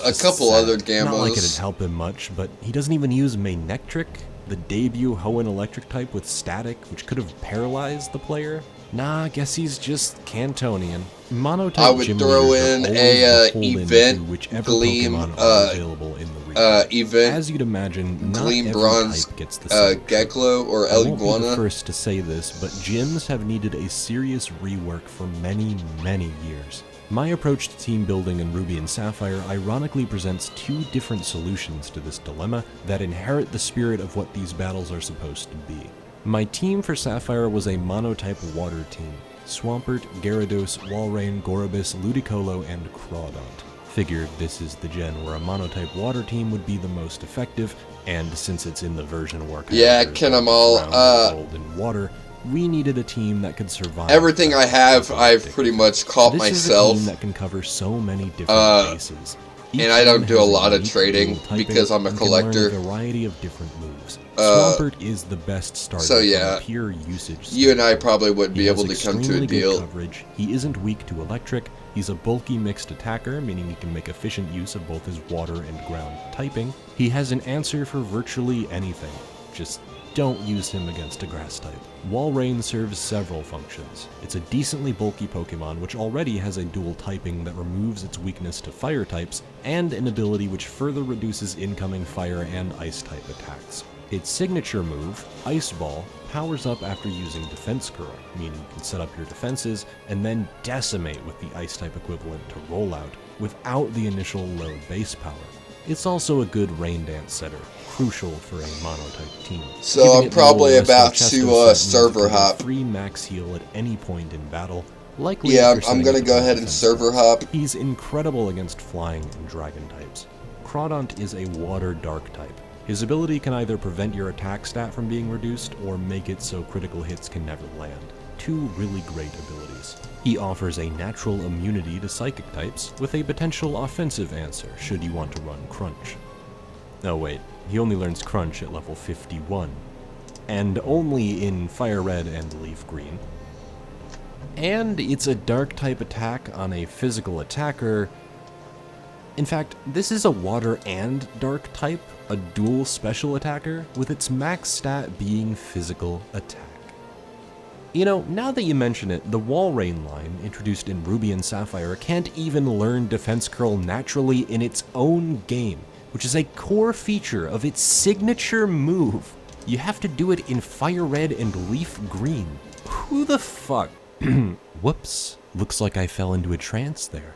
a couple other Not like Gammas. it'd help him much, but he doesn't even use Manectric, the debut Hoenn electric type with static, which could have paralyzed the player. Nah, I guess he's just Cantonian. Monotype I would gym throw leaders are in always a beholden event to whichever Gleam, Pokemon are available in the region. event. As you'd imagine, not Gleam every Bronze, type gets the same. Geklo or I won't be the Eliguana. first to say this, but gyms have needed a serious rework for many, many years. My approach to team building in Ruby and Sapphire ironically presents two different solutions to this dilemma that inherit the spirit of what these battles are supposed to be. My team for Sapphire was a monotype water team: Swampert, Gyarados, Walrein, Gorobus, Ludicolo, and Crawdont. Figured this is the gen where a monotype water team would be the most effective, and since it's in the version where Yeah, characters can are them all, drowned in water, we needed a team that could survive. Everything I have, I've pretty much caught this myself. is a team that can cover so many different bases. And I don't do a lot of trading because I'm a collector. A variety of different moves. Swampert is the best starter so yeah, from pure usage. You and I probably wouldn't He be has able to come to a extremely deal. good coverage. He isn't weak to electric. He's a bulky mixed attacker, meaning he can make efficient use of both his water and ground typing. He has an answer for virtually anything. Just don't use him against a grass type. Walrein serves several functions. It's a decently bulky Pokemon which already has a dual typing that removes its weakness to fire types, and an ability which further reduces incoming fire and ice type attacks. Its signature move, Ice Ball, powers up after using Defense Curl, meaning you can set up your defenses and then decimate with the ice type equivalent to Rollout without the initial low base power. It's also a good Rain Dance setter, crucial for a monotype team. So Giving I'm it probably the about Chesto to set means server you can hop. free max heal at any point in battle. Likely Yeah, if you're I'm setting gonna up go a ahead and defense server curl. hop. He's incredible against flying and dragon types. Crawdont is a water dark type. His ability can either prevent your attack stat from being reduced or make it so critical hits can never land. Two really great abilities. He offers a natural immunity to psychic types with a potential offensive answer should you want to run Crunch. Oh wait, he only learns Crunch at level 51, and only in Fire Red and Leaf Green. And it's a dark type attack on a physical attacker. In fact, this is a water and dark type, a dual special attacker, with its max stat being physical attack. You know, now that you mention it, the Walrein line, introduced in Ruby and Sapphire, can't even learn Defense Curl naturally in its own game, which is a core feature of its signature move. You have to do it in Fire Red and Leaf Green. Who the fuck? Whoops, looks like I fell into a trance there.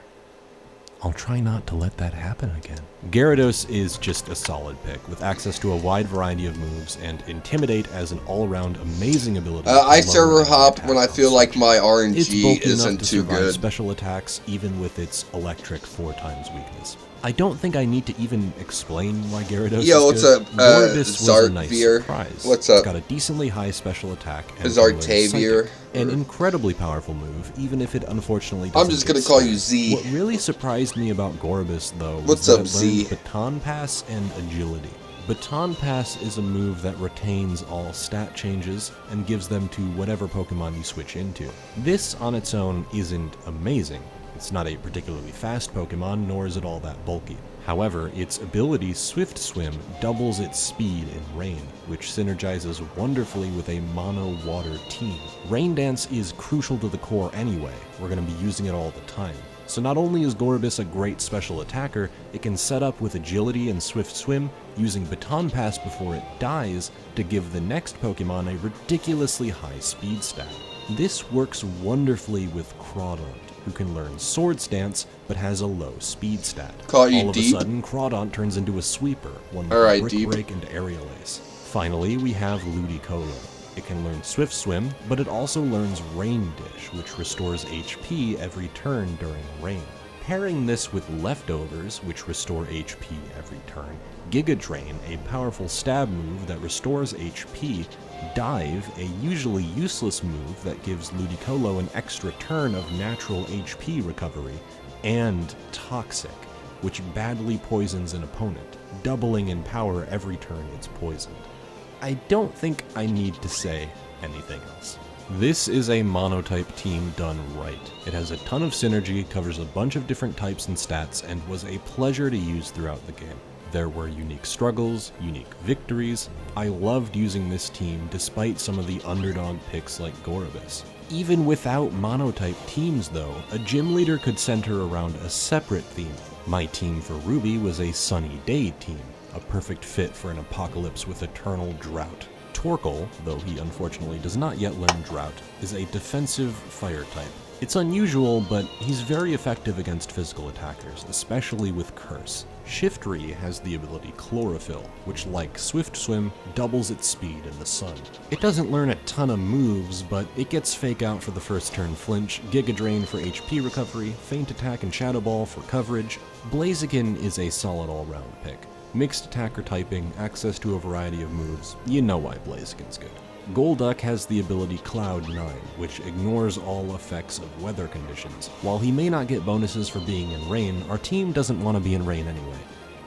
I'll try not to let that happen again. Gyarados is just a solid pick, with access to a wide variety of moves, and Intimidate as an all-around amazing ability. I server hop when I feel like my It's RNG bulky enough isn't to too survive good. special attacks, even with its electric 4x weakness. I don't think I need to even explain why Gyarados Yo, is what's good. up, Gyarados was a nice Zartveer? surprise. What's It's up? got a decently high special attack and Zartveer? an incredibly powerful move, even if it unfortunately I'm doesn't just get gonna call you spared. Z. What really surprised me about Gorobus, though, was What's that up, it Z? learned Baton Pass and Agility. Baton Pass is a move that retains all stat changes and gives them to whatever Pokemon you switch into. This on its own isn't amazing. It's not a particularly fast Pokemon, nor is it all that bulky. However, its ability Swift Swim doubles its speed in Rain, which synergizes wonderfully with a mono water team. Rain Dance is crucial to the core anyway, we're going to be using it all the time. So not only is Gorobus a great special attacker, it can set up with Agility and Swift Swim, using Baton Pass before it dies to give the next Pokemon a ridiculously high speed stat. This works wonderfully with Crawdont, who can learn Swords Dance but has a low speed stat. Call you All of deep? a sudden, Crawdont turns into a sweeper, one with Alright, Brick deep. Break and Aerial Ace. Finally, we have Ludicolo. It can learn Swift Swim, but it also learns Rain Dish, which restores HP every turn during rain. Pairing this with Leftovers, which restore HP every turn, Giga Drain, a powerful stab move that restores HP, Dive, a usually useless move that gives Ludicolo an extra turn of natural HP recovery, and Toxic, which badly poisons an opponent, doubling in power every turn it's poisoned. I don't think I need to say anything else. This is a monotype team done right. It has a ton of synergy, covers a bunch of different types and stats, and was a pleasure to use throughout the game. There were unique struggles, unique victories. I loved using this team despite some of the underdog picks like Gorobus. Even without monotype teams though, a gym leader could center around a separate theme, My team for Ruby was a sunny day team, a perfect fit for an apocalypse with eternal drought. Torkoal, though he unfortunately does not yet learn Drought, is a defensive fire type. It's unusual, but he's very effective against physical attackers, especially with Curse. Shiftry has the ability Chlorophyll, which, like Swift Swim, doubles its speed in the sun. It doesn't learn a ton of moves, but it gets Fake Out for the first turn flinch, Giga Drain for HP recovery, Feint Attack and Shadow Ball for coverage. Blaziken is a solid all-round pick. Mixed attacker typing, access to a variety of moves, you know why Blaziken's good. Golduck has the ability Cloud9, which ignores all effects of weather conditions. While he may not get bonuses for being in rain, our team doesn't want to be in rain anyway.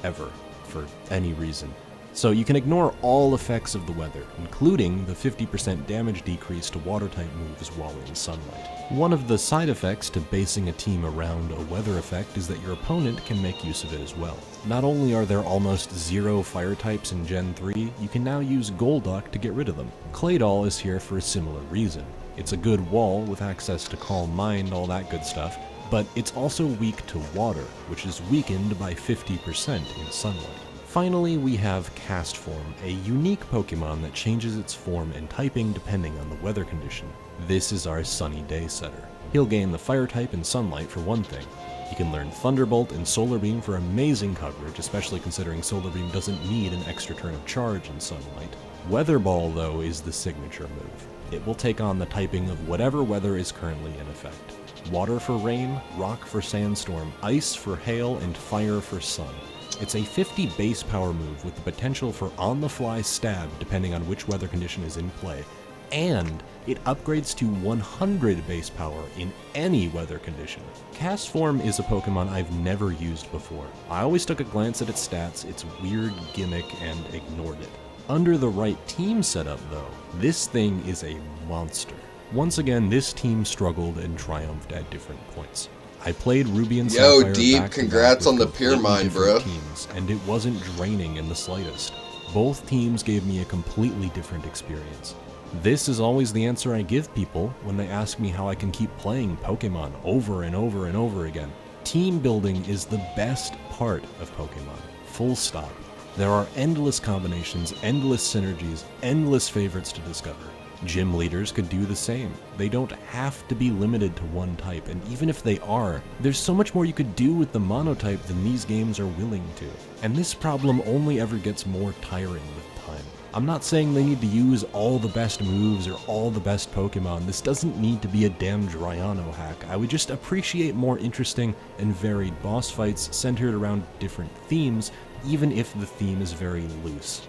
Ever. For any reason. So you can ignore all effects of the weather, including the 50% damage decrease to water-type moves while in sunlight. One of the side effects to basing a team around a weather effect is that your opponent can make use of it as well. Not only are there almost zero fire types in Gen 3, you can now use Golduck to get rid of them. Claydol is here for a similar reason. It's a good wall with access to Calm Mind, all that good stuff, but it's also weak to water, which is weakened by 50% in sunlight. Finally, we have Castform, a unique Pokemon that changes its form and typing depending on the weather condition. This is our Sunny Day setter. He'll gain the Fire type in sunlight for one thing. He can learn Thunderbolt and Solar Beam for amazing coverage, especially considering Solar Beam doesn't need an extra turn of charge in sunlight. Weather Ball, though, is the signature move. It will take on the typing of whatever weather is currently in effect. Water for rain, rock for sandstorm, ice for hail, and fire for sun. It's a 50 base power move with the potential for on-the-fly stab depending on which weather condition is in play, and it upgrades to 100 base power in any weather condition. Castform is a Pokemon I've never used before. I always took a glance at its stats, its weird gimmick, and ignored it. Under the right team setup, though, this thing is a monster. Once again, this team struggled and triumphed at different points. I played Ruby and Sapphire Deep, congrats on the Pyrmine, bro. Teams, and it wasn't draining in the slightest. Both teams gave me a completely different experience. This is always the answer I give people when they ask me how I can keep playing Pokemon over and over and over again. Team building is the best part of Pokemon. Full stop. There are endless combinations, endless synergies, endless favorites to discover. Gym leaders could do the same. They don't have to be limited to one type, and even if they are, there's so much more you could do with the monotype than these games are willing to. And this problem only ever gets more tiring with time. I'm not saying they need to use all the best moves or all the best Pokemon. This doesn't need to be a damn Draiano hack. I would just appreciate more interesting and varied boss fights centered around different themes, even if the theme is very loose.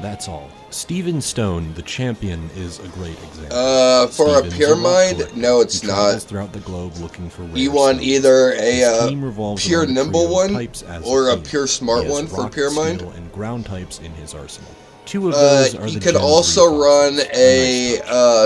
That's all. Steven Stone, the champion, is a great example. For a Pyrmine? No, it's not. Throughout the globe looking for you want either a pure nimble one or a pure smart one for Pyrmine? And ground types in his arsenal. Two of those are you could also run a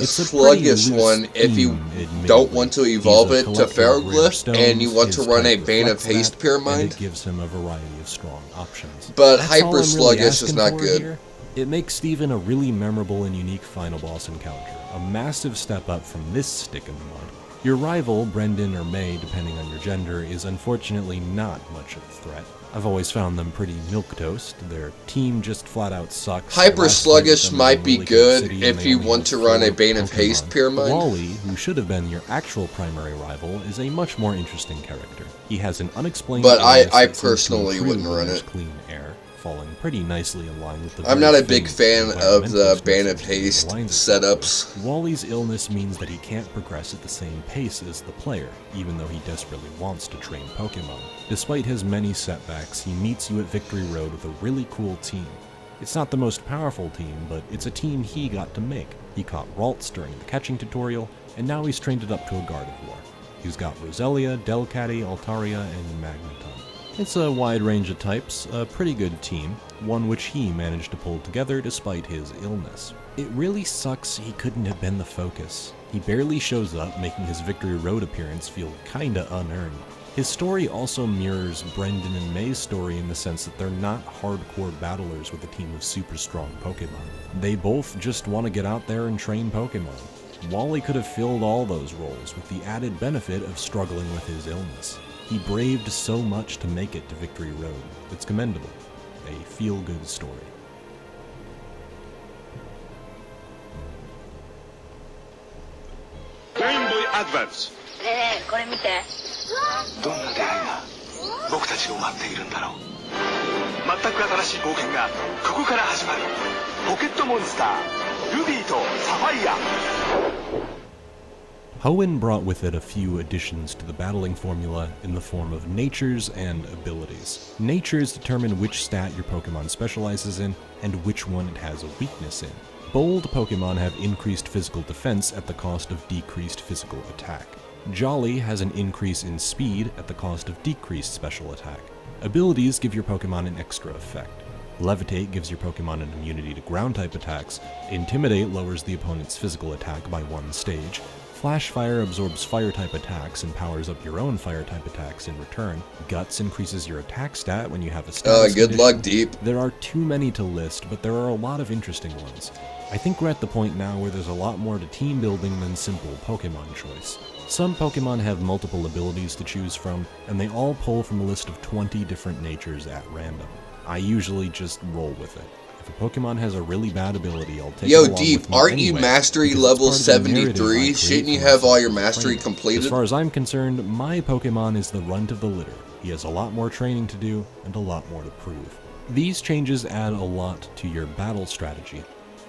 sluggish one if you don't want to evolve it to Ferroglyph and you want to run a Bane of Haste Pyrmine. It gives him a variety of strong options. But Hyper Sluggish is not good. It makes Steven a really memorable and unique final boss encounter, a massive step up from this stick in the mud. Your rival, Brendan or May, depending on your gender, is unfortunately not much of a threat. I've always found them pretty milquetoast. Their team just flat out sucks. Hyper Sluggish might be good if you want to run a Bane of Haste Pyrmine. Wally, who should have been your actual primary rival, is a much more interesting character. He has an unexplained... But I personally wouldn't run it. Clean air, falling pretty nicely in line with the... I'm not a big fan of the Bane of Haste setups. Wally's illness means that he can't progress at the same pace as the player, even though he desperately wants to train Pokemon. Despite his many setbacks, he meets you at Victory Road with a really cool team. It's not the most powerful team, but it's a team he got to make. He caught Ralts during the catching tutorial, and now he's trained it up to a Gardevoir. He's got Roselia, Delcatty, Altaria, and Magneton. It's a wide range of types, a pretty good team, one which he managed to pull together despite his illness. It really sucks he couldn't have been the focus. He barely shows up, making his Victory Road appearance feel kinda unearned. His story also mirrors Brendan and May's story in the sense that they're not hardcore battlers with a team of super strong Pokemon. They both just want to get out there and train Pokemon. Wally could have filled all those roles with the added benefit of struggling with his illness. He braved so much to make it to Victory Road. It's commendable. A feel-good story. Game Boy Advance ねえねえこれ見てどんな出会いが僕たちを待っているんだろう全く新しい冒険がここから始まるポケットモンスタールビーとサファイア Hoenn brought with it a few additions to the battling formula in the form of natures and abilities. Natures determine which stat your Pokemon specializes in and which one it has a weakness in. Bold Pokemon have increased physical defense at the cost of decreased physical attack. Jolly has an increase in speed at the cost of decreased special attack. Abilities give your Pokemon an extra effect. Levitate gives your Pokemon an immunity to ground-type attacks. Intimidate lowers the opponent's physical attack by 1 stage. Flash Fire absorbs Fire-type attacks and powers up your own Fire-type attacks in return. Guts increases your attack stat when you have a status Good condition. luck, Deep. There are too many to list, but there are a lot of interesting ones. I think we're at the point now where there's a lot more to team building than simple Pokemon choice. Some Pokemon have multiple abilities to choose from, and they all pull from a list of 20 different natures at random. I usually just roll with it. If a Pokemon has a really bad ability, I'll take it along Deep, with me aren't you anyway, mastery because level it's part of the narrative I 73? create Shouldn't you for have all myself your as a mastery trainer. completed? As far as I'm concerned, my Pokemon is the runt of the litter. He has a lot more training to do, and a lot more to prove. These changes add a lot to your battle strategy.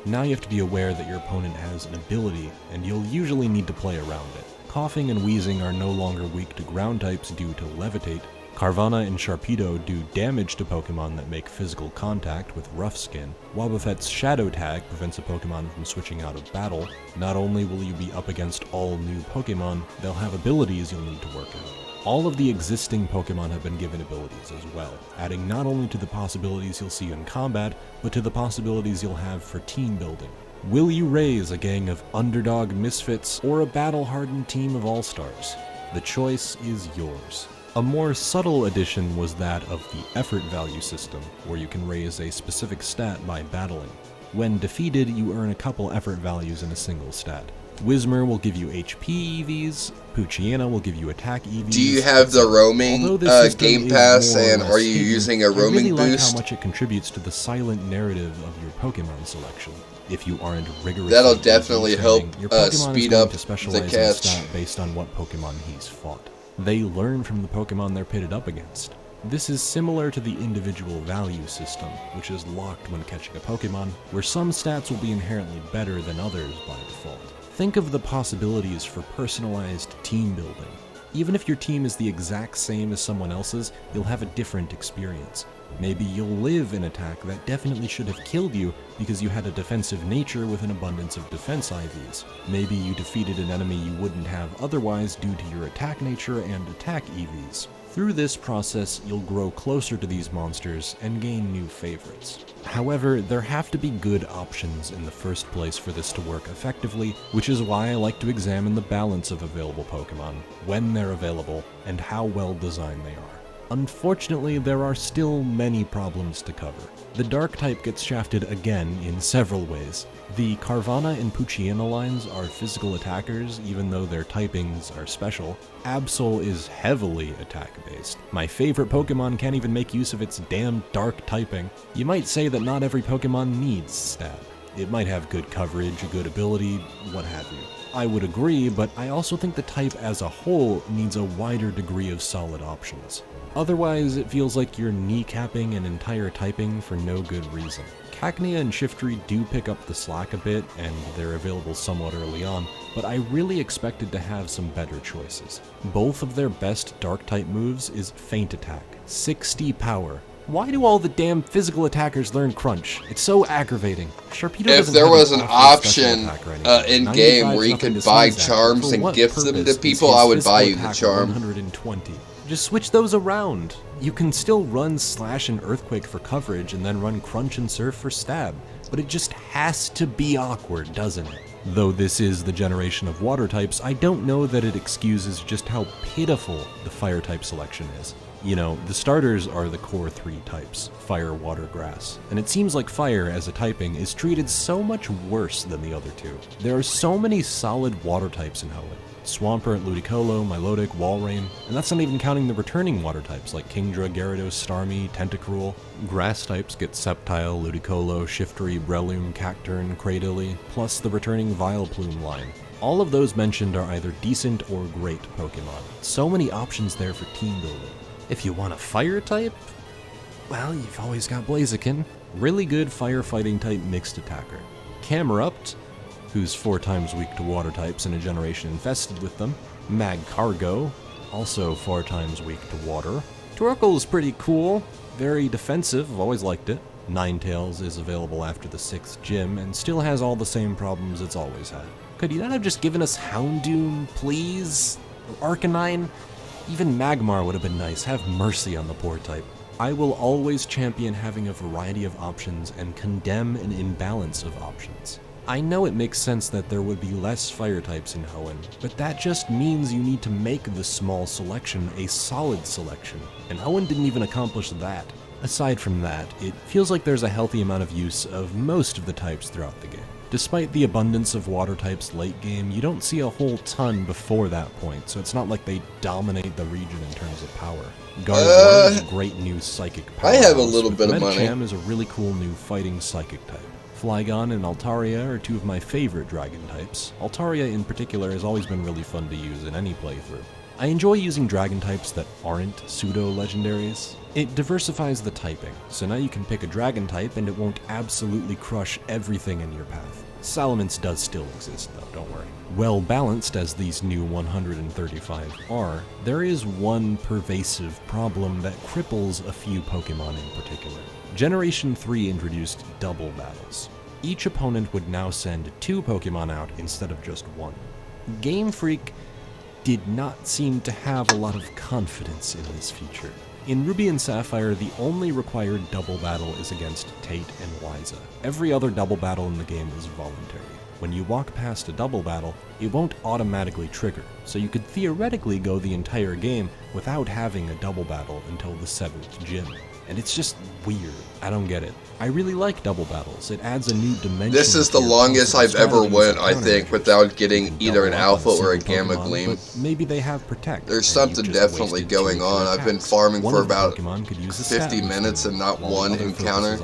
Now you have to be aware that your opponent has an ability, and you'll usually need to play around it. Coughing and wheezing are no longer weak to ground types due to Levitate. Carvanha and Sharpedo do damage to Pokemon that make physical contact with Rough Skin. Wobbuffet's Shadow Tag prevents a Pokemon from switching out of battle. Not only will you be up against all new Pokemon, they'll have abilities you'll need to work out. All of the existing Pokemon have been given abilities as well, adding not only to the possibilities you'll see in combat, but to the possibilities you'll have for team building. Will you raise a gang of underdog misfits or a battle-hardened team of all-stars? The choice is yours. A more subtle addition was that of the effort value system, where you can raise a specific stat by battling. When defeated, you earn a couple effort values in a single stat. Whismur will give you HP EVs, Poochyena will give you attack EVs. Do you have the roaming Although this system Game is Pass, more or and less are you hidden, using a I really roaming like boost? how much it contributes to the silent narrative of your Pokemon selection. If you aren't rigorously That'll EV definitely training, help your Pokemon speed is going up to the specialize in catch. stat based on what Pokemon he's fought. They learn from the Pokemon they're pitted up against. This is similar to the individual value system, which is locked when catching a Pokemon, where some stats will be inherently better than others by default. Think of the possibilities for personalized team building. Even if your team is the exact same as someone else's, you'll have a different experience. Maybe you'll live an attack that definitely should have killed you because you had a defensive nature with an abundance of defense IVs. Maybe you defeated an enemy you wouldn't have otherwise due to your attack nature and attack EVs. Through this process, you'll grow closer to these monsters and gain new favorites. However, there have to be good options in the first place for this to work effectively, which is why I like to examine the balance of available Pokemon, when they're available, and how well designed they are. Unfortunately, there are still many problems to cover. The Dark type gets shafted again in several ways. The Carvanha and Poochyena lines are physical attackers, even though their typings are special. Absol is heavily attack-based. My favorite Pokemon can't even make use of its damn Dark typing. You might say that not every Pokemon needs Stab. It might have good coverage, a good ability, what have you. I would agree, but I also think the type as a whole needs a wider degree of solid options. Otherwise, it feels like you're kneecapping an entire typing for no good reason. Cacnea and Shiftry do pick up the slack a bit, and they're available somewhat early on, but I really expected to have some better choices. Both of their best Dark-type moves is Feint Attack, 60 power. Why do all the damn physical attackers learn Crunch? It's so aggravating. Sharpedo If doesn't there have was an awful special option attack or anything. in game 95's where you nothing could to buy sneeze at, charms but for and what gift them to purpose is people, his I would buy physical you the attack charm. 120. Just switch those around. You can still run Slash and Earthquake for coverage and then run Crunch and Surf for stab, but it just has to be awkward, doesn't it? Though this is the generation of water types, I don't know that it excuses just how pitiful the fire type selection is. You know, the starters are the core 3 types, fire, water, grass, and it seems like fire as a typing is treated so much worse than the other two. There are so many solid water types in Hoenn, Swampert, Ludicolo, Milotic, Walrein, and that's not even counting the returning water types like Kingdra, Gyarados, Starmie, Tentacruel. Grass types get Sceptile, Ludicolo, Shiftry, Breloom, Cacturne, Cradily, plus the returning Vileplume line. All of those mentioned are either decent or great Pokemon. So many options there for team building. If you want a fire type, well, you've always got Blaziken. Really good firefighting type mixed attacker. Camerupt, who's 4 times weak to water types in a generation infested with them. Magcargo, also 4 times weak to water. Torkoal's pretty cool, very defensive, I've always liked it. Ninetales is available after the 6th gym and still has all the same problems it's always had. Could you not have just given us Houndoom, please? Or Arcanine? Even Magmar would have been nice, have mercy on the poor type. I will always champion having a variety of options and condemn an imbalance of options. I know it makes sense that there would be less fire types in Hoenn, but that just means you need to make the small selection a solid selection, and Hoenn didn't even accomplish that. Aside from that, it feels like there's a healthy amount of use of most of the types throughout the game. Despite the abundance of water types late game, you don't see a whole ton before that point, so it's not like they dominate the region in terms of power. Gardevoir is a great new psychic power. I have a little bit of money. Medicham is a really cool new fighting psychic type. Flygon and Altaria are 2 of my favorite dragon types. Altaria in particular has always been really fun to use in any playthrough. I enjoy using dragon types that aren't pseudo-legendaries. It diversifies the typing, so now you can pick a dragon type and it won't absolutely crush everything in your path. Salamence does still exist though, don't worry. Well balanced as these new 135 are, there is one pervasive problem that cripples a few Pokemon in particular. Generation 3 introduced double battles. Each opponent would now send 2 Pokemon out instead of just 1. Game Freak did not seem to have a lot of confidence in this feature. In Ruby and Sapphire, the only required double battle is against Tate and Liza. Every other double battle in the game is voluntary. When you walk past a double battle, it won't automatically trigger, so you could theoretically go the entire game without having a double battle until the 7th gym. And it's just weird. I don't get it. I really like double battles. It adds a new dimension. This is the longest I've ever went, I think, without getting either an alpha or a gamma gleam. Maybe they have protect. There's something definitely going on. I've been farming for about 50 minutes and not one encounter.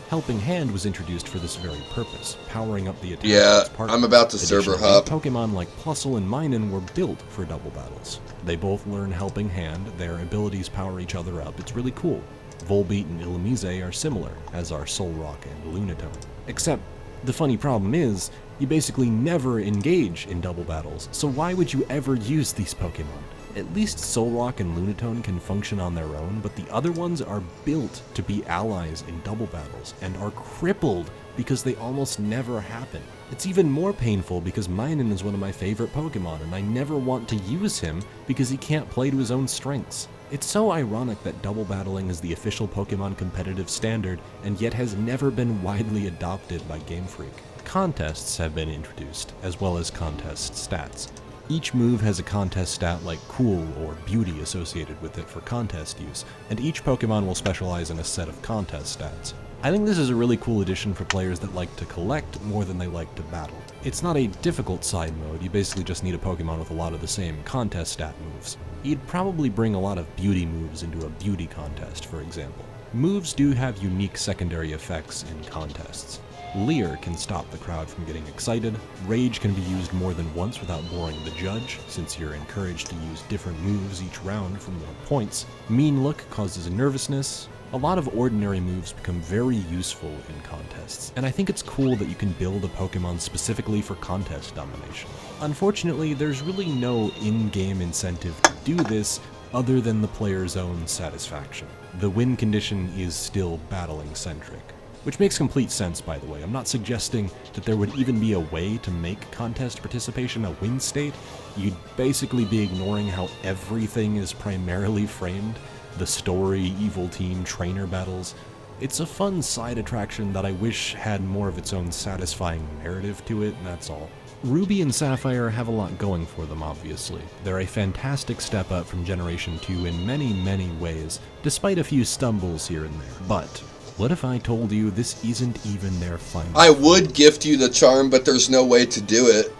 Helping Hand was introduced for this very purpose, powering up the attack. Yeah, I'm about to server hop. Pokemon like Plusle and Minun were built for double battles. They both learn Helping Hand, their abilities power each other up, it's really cool. Volbeat and Illumise are similar, as are Solrock and Lunatone. Except, the funny problem is, you basically never engage in double battles, so why would you ever use these Pokemon? At least Solrock and Lunatone can function on their own, but the other ones are built to be allies in double battles, and are crippled because they almost never happen. It's even more painful because Minun is one of my favorite Pokemon, and I never want to use him because he can't play to his own strengths. It's so ironic that double battling is the official Pokemon competitive standard, and yet has never been widely adopted by Game Freak. Contests have been introduced, as well as contest stats. Each move has a contest stat like Cool or Beauty associated with it for contest use, and each Pokemon will specialize in a set of contest stats. I think this is a really cool addition for players that like to collect more than they like to battle. It's not a difficult side mode, you basically just need a Pokemon with a lot of the same contest stat moves. You'd probably bring a lot of beauty moves into a beauty contest, for example. Moves do have unique secondary effects in contests. Leer can stop the crowd from getting excited, Rage can be used more than once without boring the judge, since you're encouraged to use different moves each round for more points, Mean Look causes nervousness. A lot of ordinary moves become very useful in contests, and I think it's cool that you can build a Pokemon specifically for contest domination. Unfortunately, there's really no in-game incentive to do this other than the player's own satisfaction. The win condition is still battling-centric. Which makes complete sense, by the way. I'm not suggesting that there would even be a way to make contest participation a win state. You'd basically be ignoring how everything is primarily framed. The story, evil team, trainer battles. It's a fun side attraction that I wish had more of its own satisfying narrative to it, and that's all. Ruby and Sapphire have a lot going for them, obviously. They're a fantastic step up from Generation 2 in many, many ways, despite a few stumbles here and there. But what if I told you this isn't even their final? I would gift you the charm, but there's no way to do it.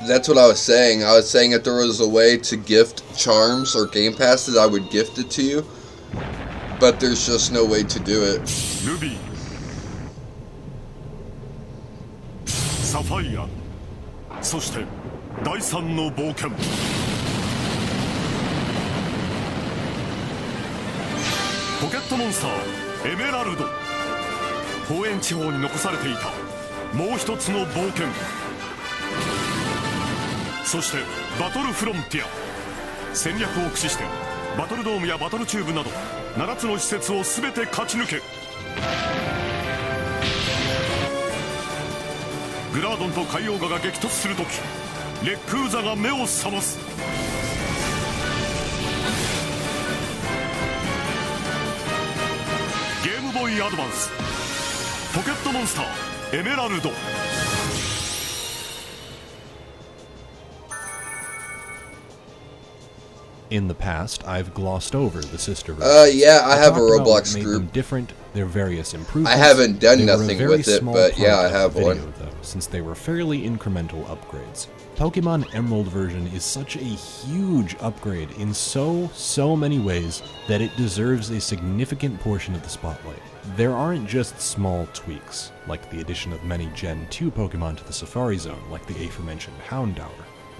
That's what I was saying. I was saying if there was a way to gift charms or game passes, I would gift it to you. But there's just no way to do it. ルビーサファイアそして第三の冒険ポケットモンスターエメラルド公園地方に残されていたもう一つの冒険そしてバトルフロンティア戦略を駆使してバトルドームやバトルチューブなど7つの施設を全て勝ち抜けグラードンと海王ガが激突するときレックウザが目を覚ますゲームボーイアドバンスポケットモンスターエメラルドIn the past, I've glossed over the sister yeah, I have a talked about Roblox what made group. them different, their various improvements. I haven't done They were a nothing very with it, small but yeah, part I of the have video, one. though, since they were fairly incremental upgrades. Pokemon Emerald version is such a huge upgrade in so many ways that it deserves a significant portion of the spotlight. There aren't just small tweaks, like the addition of many Gen 2 Pokemon to the Safari Zone, like the aforementioned Houndour.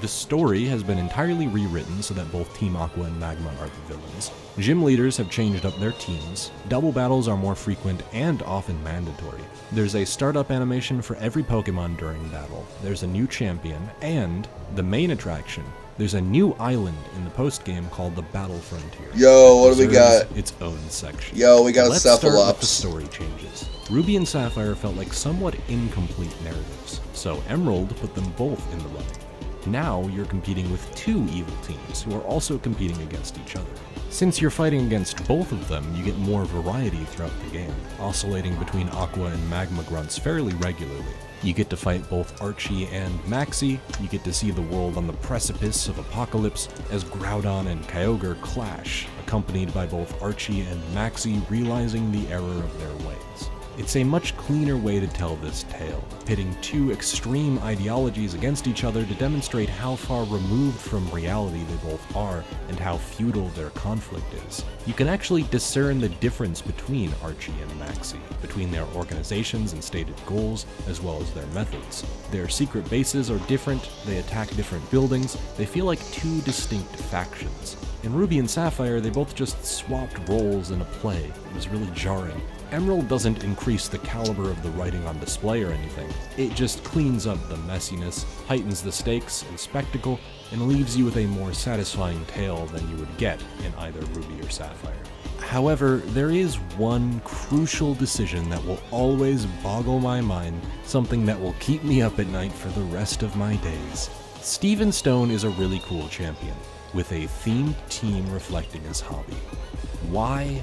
The story has been entirely rewritten so that both Team Aqua and Magma are the villains. Gym leaders have changed up their teams, double battles are more frequent and often mandatory. There's a startup animation for every Pokemon during battle, there's a new champion, and, the main attraction, there's a new island in the post-game called the Battle Frontier. Yo, what do we got? Its own section. Yo, we got Let's start with the Cephalops. story changes. Ruby and Sapphire felt like somewhat incomplete narratives, so Emerald put them both in the running. Now you're competing with two evil teams who are also competing against each other. Since you're fighting against both of them, you get more variety throughout the game, oscillating between Aqua and Magma grunts fairly regularly. You get to fight both Archie and Maxie, you get to see the world on the precipice of apocalypse as Groudon and Kyogre clash, accompanied by both Archie and Maxie realizing the error of their ways. It's a much cleaner way to tell this tale, pitting two extreme ideologies against each other to demonstrate how far removed from reality they both are and how futile their conflict is. You can actually discern the difference between Archie and Maxie, between their organizations and stated goals, as well as their methods. Their secret bases are different, they attack different buildings, they feel like two distinct factions. In Ruby and Sapphire, they both just swapped roles in a play. It was really jarring. Emerald doesn't increase the caliber of the writing on display or anything. It just cleans up the messiness, heightens the stakes and spectacle, and leaves you with a more satisfying tale than you would get in either Ruby or Sapphire. However, there is one crucial decision that will always boggle my mind, something that will keep me up at night for the rest of my days. Steven Stone is a really cool champion, with a themed team reflecting his hobby. Why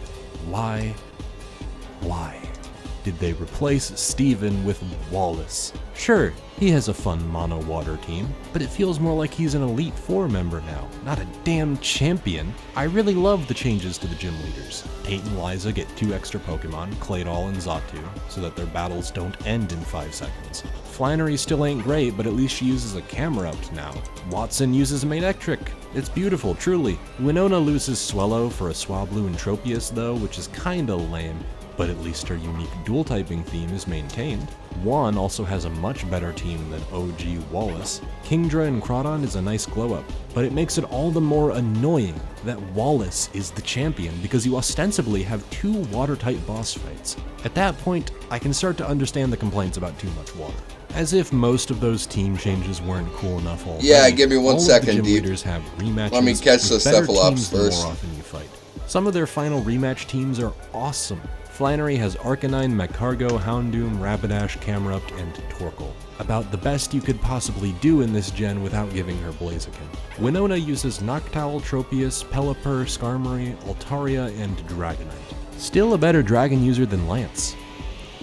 did they replace Steven with Wallace? Sure, he has a fun mono water team, but it feels more like he's an Elite Four member now, not a damn champion. I really love the changes to the gym leaders. Tate and Liza get 2 extra Pokemon, Claydol and Xatu, so that their battles don't end in 5 seconds. Flannery still ain't great, but at least she uses a camera up to now. Watson uses a Manectric. It's beautiful, truly. Winona loses Swellow for a Swablu and Tropius though, which is kinda lame, but at least her unique dual-typing theme is maintained. Juan also has a much better team than OG Wallace. Kingdra and Crawdon is a nice glow-up, but it makes it all the more annoying that Wallace is the champion because you ostensibly have 2 watertight boss fights. At that point, I can start to understand the complaints about too much water. As if most of those team changes weren't cool enough already. Yeah, give me 1 all second, of the gym dude. leaders have rematches. Let me catch the with better Cephalops teams the first. more often you fight. Some of their final rematch teams are awesome. Flannery has Arcanine, Magcargo, Houndoom, Rapidash, Camerupt, and Torkoal. About the best you could possibly do in this gen without giving her Blaziken. Winona uses Noctowl, Tropius, Pelipper, Skarmory, Altaria, and Dragonite. Still a better dragon user than Lance.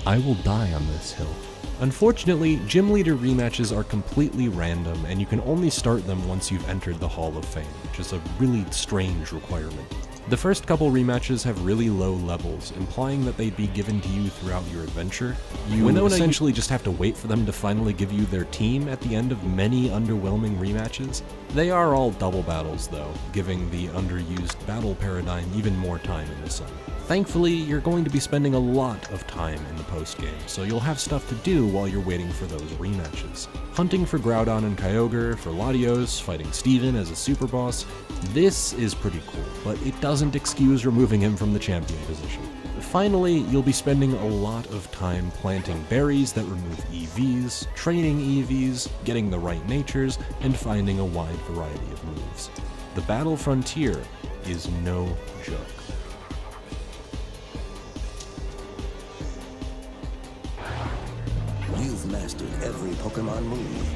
I will die on this hill. Unfortunately, gym leader rematches are completely random, and you can only start them once you've entered the Hall of Fame, which is a really strange requirement. The first couple rematches have really low levels, implying that they'd be given to you throughout your adventure. You essentially just have to wait for them to finally give you their team at the end of many underwhelming rematches. They are all double battles though, giving the underused battle paradigm even more time in the sun. Thankfully, you're going to be spending a lot of time in the post-game, so you'll have stuff to do while you're waiting for those rematches. Hunting for Groudon and Kyogre, for Latios, fighting Steven as a super boss. This is pretty cool, but it doesn't excuse removing him from the champion position. Finally, you'll be spending a lot of time planting berries that remove EVs, training EVs, getting the right natures, and finding a wide variety of moves. The battle frontier is no joke. You've mastered every Pokemon move.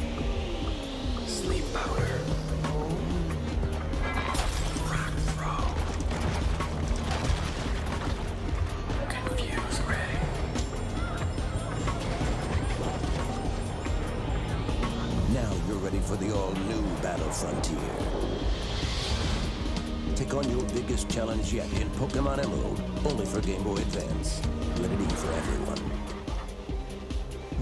Sleep powder. Rock throw. Confuse ray. Now you're ready for the all-new Battle Frontier. Take on your biggest challenge yet in Pokemon Emerald, only for Game Boy Advance. Rated E for everyone.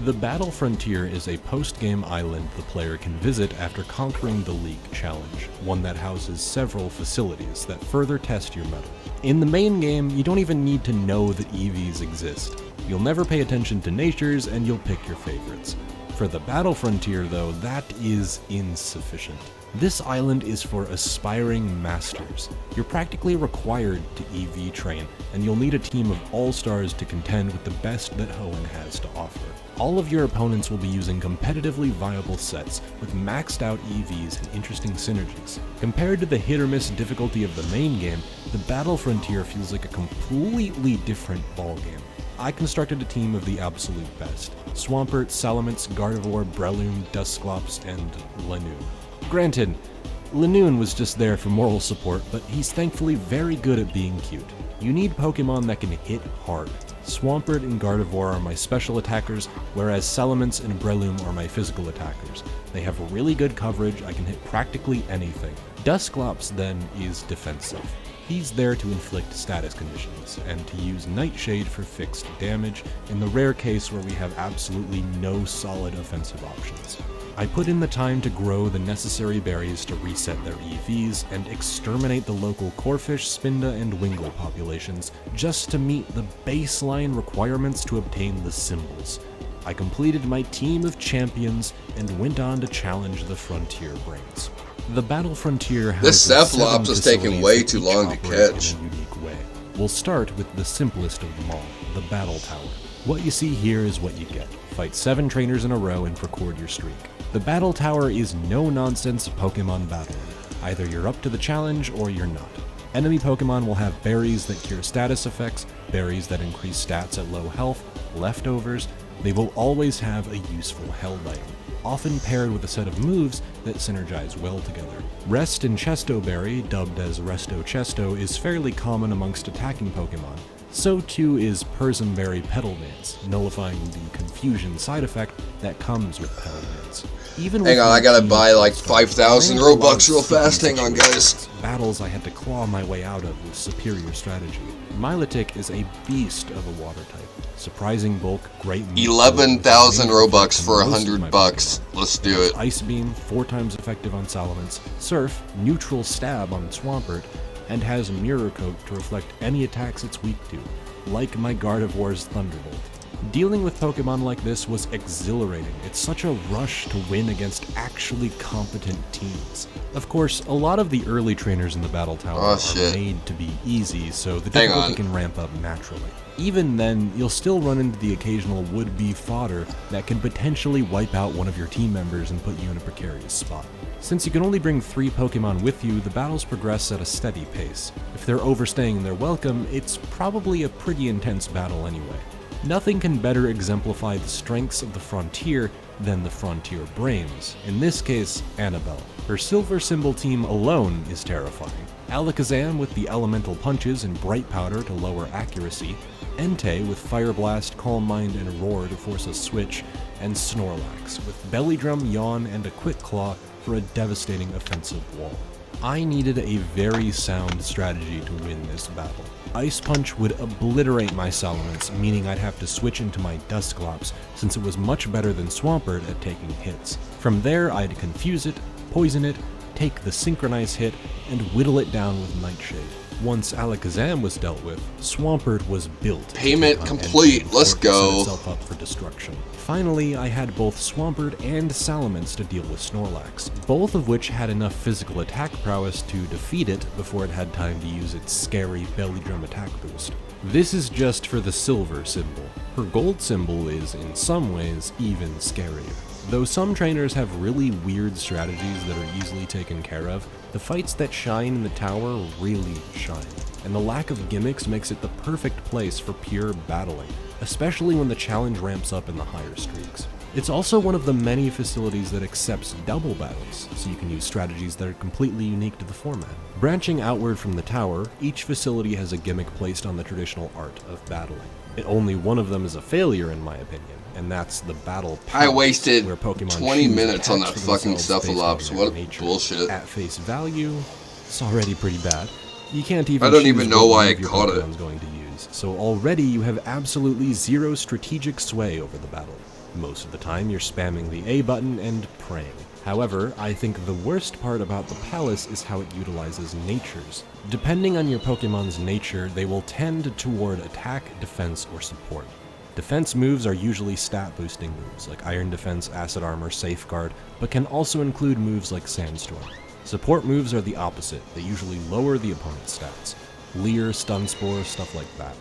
The Battle Frontier is a post-game island the player can visit after conquering the League Challenge, one that houses several facilities that further test your mettle. In the main game, you don't even need to know that EVs exist. You'll never pay attention to natures, and you'll pick your favorites. For the Battle Frontier, though, that is insufficient. This island is for aspiring masters. You're practically required to EV train, and you'll need a team of all-stars to contend with the best that Hoenn has to offer. All of your opponents will be using competitively viable sets with maxed out EVs and interesting synergies. Compared to the hit-or-miss difficulty of the main game, the Battle Frontier feels like a completely different ballgame. I constructed a team of the absolute best: Swampert, Salamence, Gardevoir, Breloom, Dusclops, and Lanoon. Granted, Lanoon was just there for moral support, but he's thankfully very good at being cute. You need Pokemon that can hit hard. Swampert and Gardevoir are my special attackers, whereas Salamence and Breloom are my physical attackers. They have really good coverage, I can hit practically anything. Dusclops then is defensive. He's there to inflict status conditions, and to use Nightshade for fixed damage in the rare case where we have absolutely no solid offensive options. I put in the time to grow the necessary berries to reset their EVs and exterminate the local Corphish, Spinda, and Wingull populations just to meet the baseline requirements to obtain the symbols. I completed my team of champions and went on to challenge the Frontier Brains. The Battle Frontier has This Cephalops is taking way too long to catch. In a unique way. We'll start with the simplest of them all, the Battle Tower. What you see here is what you get. Fight 7 trainers in a row and record your streak. The Battle Tower is no-nonsense Pokemon battling. Either you're up to the challenge or you're not. Enemy Pokemon will have berries that cure status effects, berries that increase stats at low health, leftovers. They will always have a useful held item, often paired with a set of moves that synergize well together. Rest and Chesto Berry, dubbed as Resto Chesto, is fairly common amongst attacking Pokemon. So too is Persimberry Petal Dance, nullifying the confusion side effect that comes with Petal Dance. Hang on, I gotta buy like 5,000 Robux real fast. Hang on, guys. Battles I had to claw my way out of with superior strategy. Milotic is a beast of a water type. Surprising bulk, great move. 11,000 Robux for $100. Let's do it. Ice Beam, 4 times effective on Salamence. Surf, neutral stab on Swampert, and has Mirror Coat to reflect any attacks it's weak to, like my Gardevoir's Thunderbolt. Dealing with Pokemon like this was exhilarating. It's such a rush to win against actually competent teams. Of course, a lot of the early trainers in the Battle Tower are made to be easy, so the difficulty can ramp up naturally. Even then, you'll still run into the occasional would-be fodder that can potentially wipe out one of your team members and put you in a precarious spot. Since you can only bring 3 Pokemon with you, the battles progress at a steady pace. If they're overstaying their welcome, it's probably a pretty intense battle anyway. Nothing can better exemplify the strengths of the Frontier than the Frontier Brains, in this case, Annabelle. Her Silver Symbol team alone is terrifying. Alakazam with the Elemental Punches and Bright Powder to lower accuracy, Entei with Fire Blast, Calm Mind, and Roar to force a switch, and Snorlax with Belly Drum, Yawn, and a Quick Claw for a devastating offensive wall. I needed a very sound strategy to win this battle. Ice Punch would obliterate my Salamence, meaning I'd have to switch into my Dusclops, since it was much better than Swampert at taking hits. From there, I'd confuse it, poison it, take the Synchronize hit, and whittle it down with Nightshade. Once Alakazam was dealt with, Swampert was built. Payment complete, let's go. Set itself up for destruction. Finally, I had both Swampert and Salamence to deal with Snorlax, both of which had enough physical attack prowess to defeat it before it had time to use its scary belly drum attack boost. This is just for the silver symbol. Her gold symbol is, in some ways, even scarier. Though some trainers have really weird strategies that are easily taken care of, the fights that shine in the tower really shine, and the lack of gimmicks makes it the perfect place for pure battling, especially when the challenge ramps up in the higher streaks. It's also one of the many facilities that accepts double battles, so you can use strategies that are completely unique to the format. Branching outward from the tower, each facility has a gimmick placed on the traditional art of battling. Only one of them is a failure in my opinion, and that's the battle palace, I wasted where Pokemon 20 choose minutes on that attacks for fucking themselves based on Cephalops. their What nature. bullshit. At face value, it's already pretty bad. You can't even I don't choose even know what why I move your caught it. Pokemon's going to use, so already you have absolutely zero strategic sway over the battle. Most of the time you're spamming the A button and praying. However, I think the worst part about the palace is how it utilizes natures. Depending on your Pokemon's nature, they will tend toward attack, defense, or support. Defense moves are usually stat boosting moves like Iron Defense, Acid Armor, Safeguard, but can also include moves like Sandstorm. Support moves are the opposite, they usually lower the opponent's stats. Leer, Stun Spore, stuff like that.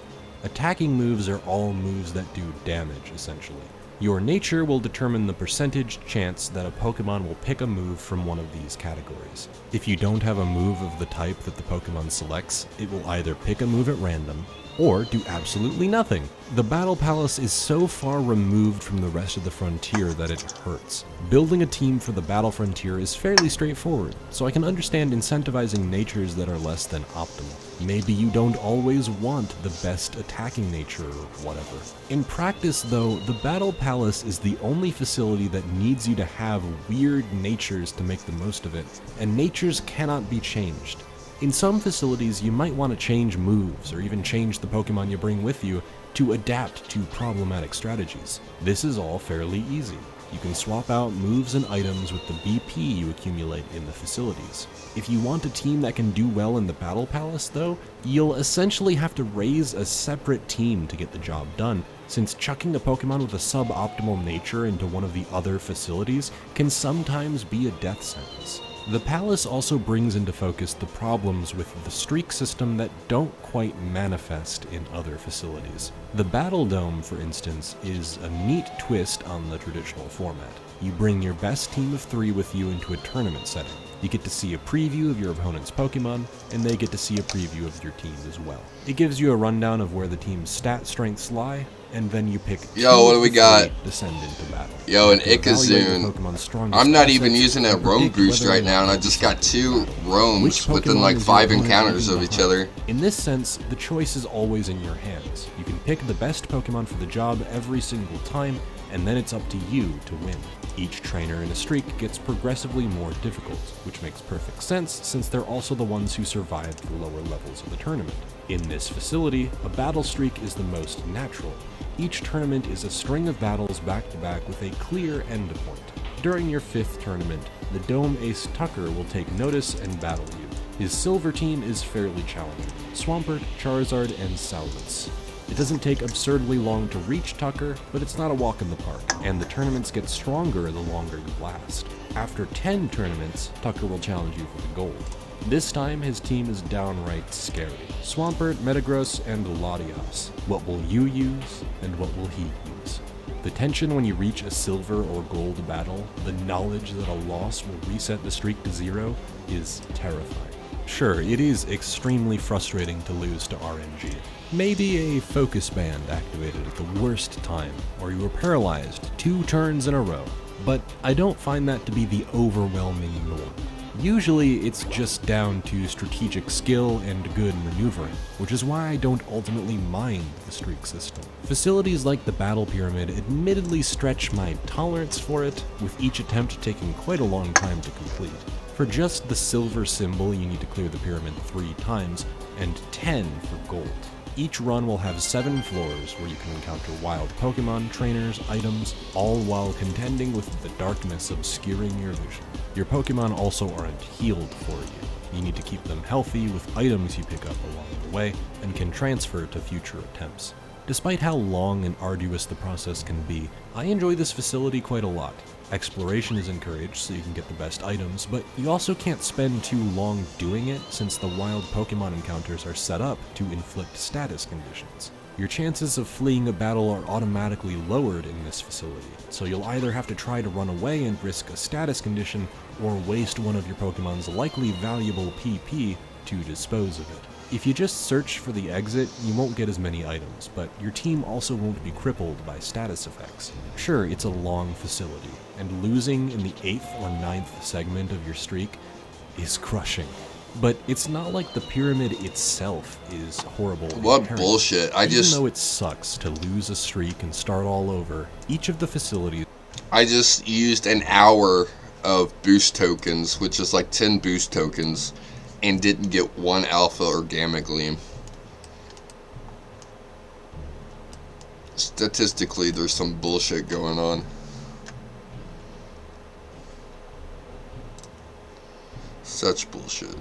Attacking moves are all moves that do damage, essentially. Your nature will determine the percentage chance that a Pokemon will pick a move from one of these categories. If you don't have a move of the type that the Pokemon selects, it will either pick a move at random, or do absolutely nothing. The Battle Palace is so far removed from the rest of the frontier that it hurts. Building a team for the Battle Frontier is fairly straightforward, so I can understand incentivizing natures that are less than optimal. Maybe you don't always want the best attacking nature or whatever. In practice though, the Battle Palace is the only facility that needs you to have weird natures to make the most of it, and natures cannot be changed. In some facilities, you might want to change moves, or even change the Pokemon you bring with you to adapt to problematic strategies. This is all fairly easy. You can swap out moves and items with the BP you accumulate in the facilities. If you want a team that can do well in the Battle Palace, though, you'll essentially have to raise a separate team to get the job done, since chucking a Pokemon with a suboptimal nature into one of the other facilities can sometimes be a death sentence. The Palace also brings into focus the problems with the streak system that don't quite manifest in other facilities. The Battle Dome, for instance, is a neat twist on the traditional format. You bring your best team of 3 with you into a tournament setting. You get to see a preview of your opponent's Pokemon, and they get to see a preview of your team as well. It gives you a rundown of where the team's stat strengths lie, and then you pick Yo, what do we got? to send into battle. Yo, an You evaluate your Ikazoon. Pokemon's strongest I'm not even assets using that and Roam predict boost whether or right now, and not I just got 2 Which Roams within Pokemon like is 5 your opponent encounters of leaving each behind? other. In this sense, the choice is always in your hands. You can pick the best Pokemon for the job every single time, and then it's up to you to win. Each trainer in a streak gets progressively more difficult, which makes perfect sense since they're also the ones who survived the lower levels of the tournament. In this facility, a battle streak is the most natural. Each tournament is a string of battles back-to-back with a clear endpoint. During your 5th tournament, the Dome Ace Tucker will take notice and battle you. His silver team is fairly challenging: Swampert, Charizard, and Salamence. It doesn't take absurdly long to reach Tucker, but it's not a walk in the park, and the tournaments get stronger the longer you last. After 10 tournaments, Tucker will challenge you for the gold. This time, his team is downright scary: Swampert, Metagross, and Latias. What will you use, and what will he use? The tension when you reach a silver or gold battle, the knowledge that a loss will reset the streak to 0, is terrifying. Sure, it is extremely frustrating to lose to RNG. Maybe a focus band activated at the worst time, or you were paralyzed 2 turns in a row, but I don't find that to be the overwhelming norm. Usually it's just down to strategic skill and good maneuvering, which is why I don't ultimately mind the streak system. Facilities like the Battle Pyramid admittedly stretch my tolerance for it, with each attempt taking quite a long time to complete. For just the silver symbol, you need to clear the pyramid 3 times, and 10 for gold. Each run will have 7 floors where you can encounter wild Pokemon, trainers, items, all while contending with the darkness obscuring your vision. Your Pokemon also aren't healed for you. You need to keep them healthy with items you pick up along the way, and can transfer to future attempts. Despite how long and arduous the process can be, I enjoy this facility quite a lot. Exploration is encouraged so you can get the best items, but you also can't spend too long doing it since the wild Pokemon encounters are set up to inflict status conditions. Your chances of fleeing a battle are automatically lowered in this facility, so you'll either have to try to run away and risk a status condition, or waste one of your Pokemon's likely valuable PP to dispose of it. If you just search for the exit, you won't get as many items, but your team also won't be crippled by status effects. Sure, it's a long facility, and losing in the 8th or 9th segment of your streak is crushing. But it's not like the pyramid itself is horrible. What bullshit. Even though it sucks to lose a streak and start all over, each of the facilities... I just used an hour of boost tokens, which is like 10 boost tokens, and didn't get 1 alpha or gamma gleam. Statistically, there's some bullshit going on. Such bullshit.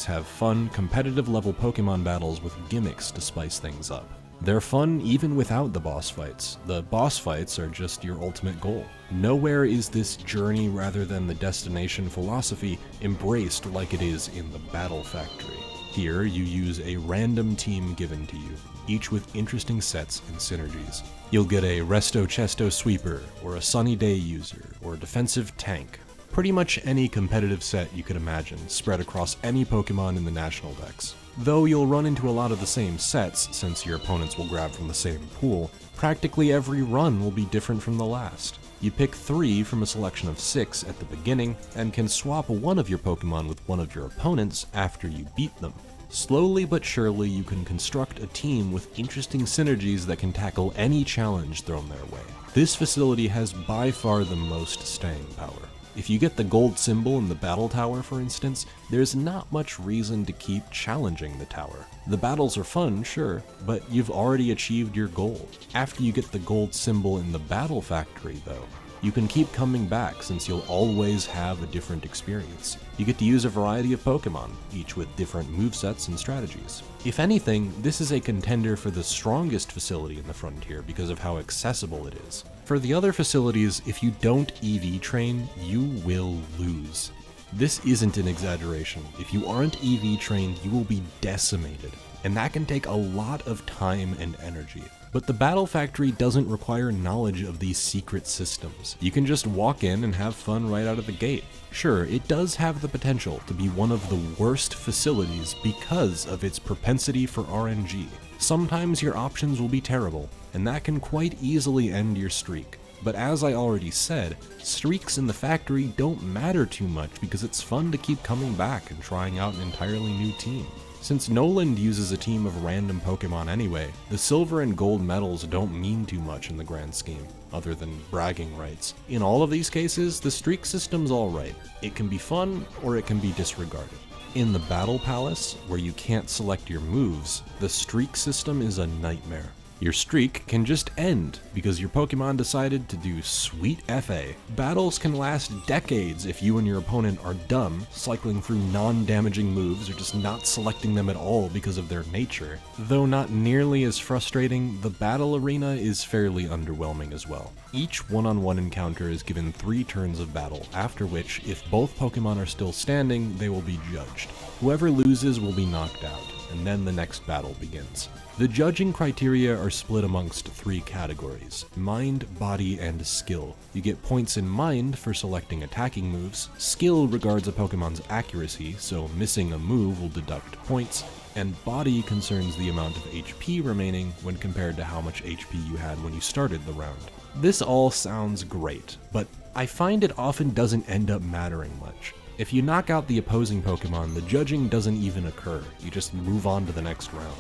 Have fun, competitive level Pokemon battles with gimmicks to spice things up. They're fun even without the boss fights. The boss fights are just your ultimate goal. Nowhere is this journey rather than the destination philosophy embraced like it is in the Battle Factory. Here, you use a random team given to you, each with interesting sets and synergies. You'll get a Resto Chesto Sweeper, or a Sunny Day user, or a defensive tank. Pretty much any competitive set you could imagine, spread across any Pokemon in the National Dex. Though you'll run into a lot of the same sets, since your opponents will grab from the same pool, practically every run will be different from the last. You pick 3 from a selection of 6 at the beginning, and can swap one of your Pokemon with one of your opponents after you beat them. Slowly but surely you can construct a team with interesting synergies that can tackle any challenge thrown their way. This facility has by far the most staying power. If you get the gold symbol in the battle tower, for instance, there's not much reason to keep challenging the tower. The battles are fun, sure, but you've already achieved your goal. After you get the gold symbol in the battle factory, though, you can keep coming back since you'll always have a different experience. You get to use a variety of Pokemon, each with different movesets and strategies. If anything, this is a contender for the strongest facility in the Frontier because of how accessible it is. For the other facilities, if you don't EV train, you will lose. This isn't an exaggeration. If you aren't EV trained, you will be decimated, and that can take a lot of time and energy. But the Battle Factory doesn't require knowledge of these secret systems. You can just walk in and have fun right out of the gate. Sure, it does have the potential to be one of the worst facilities because of its propensity for RNG. Sometimes your options will be terrible, and that can quite easily end your streak. But as I already said, streaks in the factory don't matter too much because it's fun to keep coming back and trying out an entirely new team. Since Noland uses a team of random Pokemon anyway, the silver and gold medals don't mean too much in the grand scheme, other than bragging rights. In all of these cases, the streak system's alright. It can be fun, or it can be disregarded. In the Battle Palace, where you can't select your moves, the streak system is a nightmare. Your streak can just end because your Pokemon decided to do sweet FA. Battles can last decades if you and your opponent are dumb, cycling through non-damaging moves or just not selecting them at all because of their nature. Though not nearly as frustrating, the battle arena is fairly underwhelming as well. Each one-on-one encounter is given 3 turns of battle, after which, if both Pokemon are still standing, they will be judged. Whoever loses will be knocked out, and then the next battle begins. The judging criteria are split amongst 3 categories: mind, body, and skill. You get points in mind for selecting attacking moves, skill regards a Pokemon's accuracy, so missing a move will deduct points, and body concerns the amount of HP remaining when compared to how much HP you had when you started the round. This all sounds great, but I find it often doesn't end up mattering much. If you knock out the opposing Pokemon, the judging doesn't even occur, you just move on to the next round.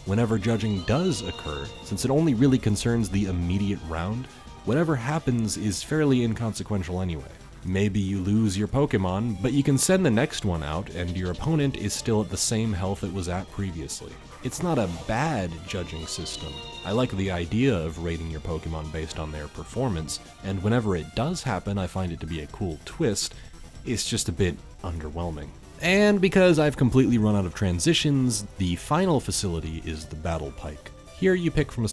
Whenever judging does occur, since it only really concerns the immediate round, whatever happens is fairly inconsequential anyway. Maybe you lose your Pokemon, but you can send the next one out and your opponent is still at the same health it was at previously. It's not a bad judging system. I like the idea of rating your Pokemon based on their performance, and whenever it does happen I find it to be a cool twist. It's just a bit underwhelming. And because I've completely run out of transitions, the final facility is the Battle Pike. Here you pick from a...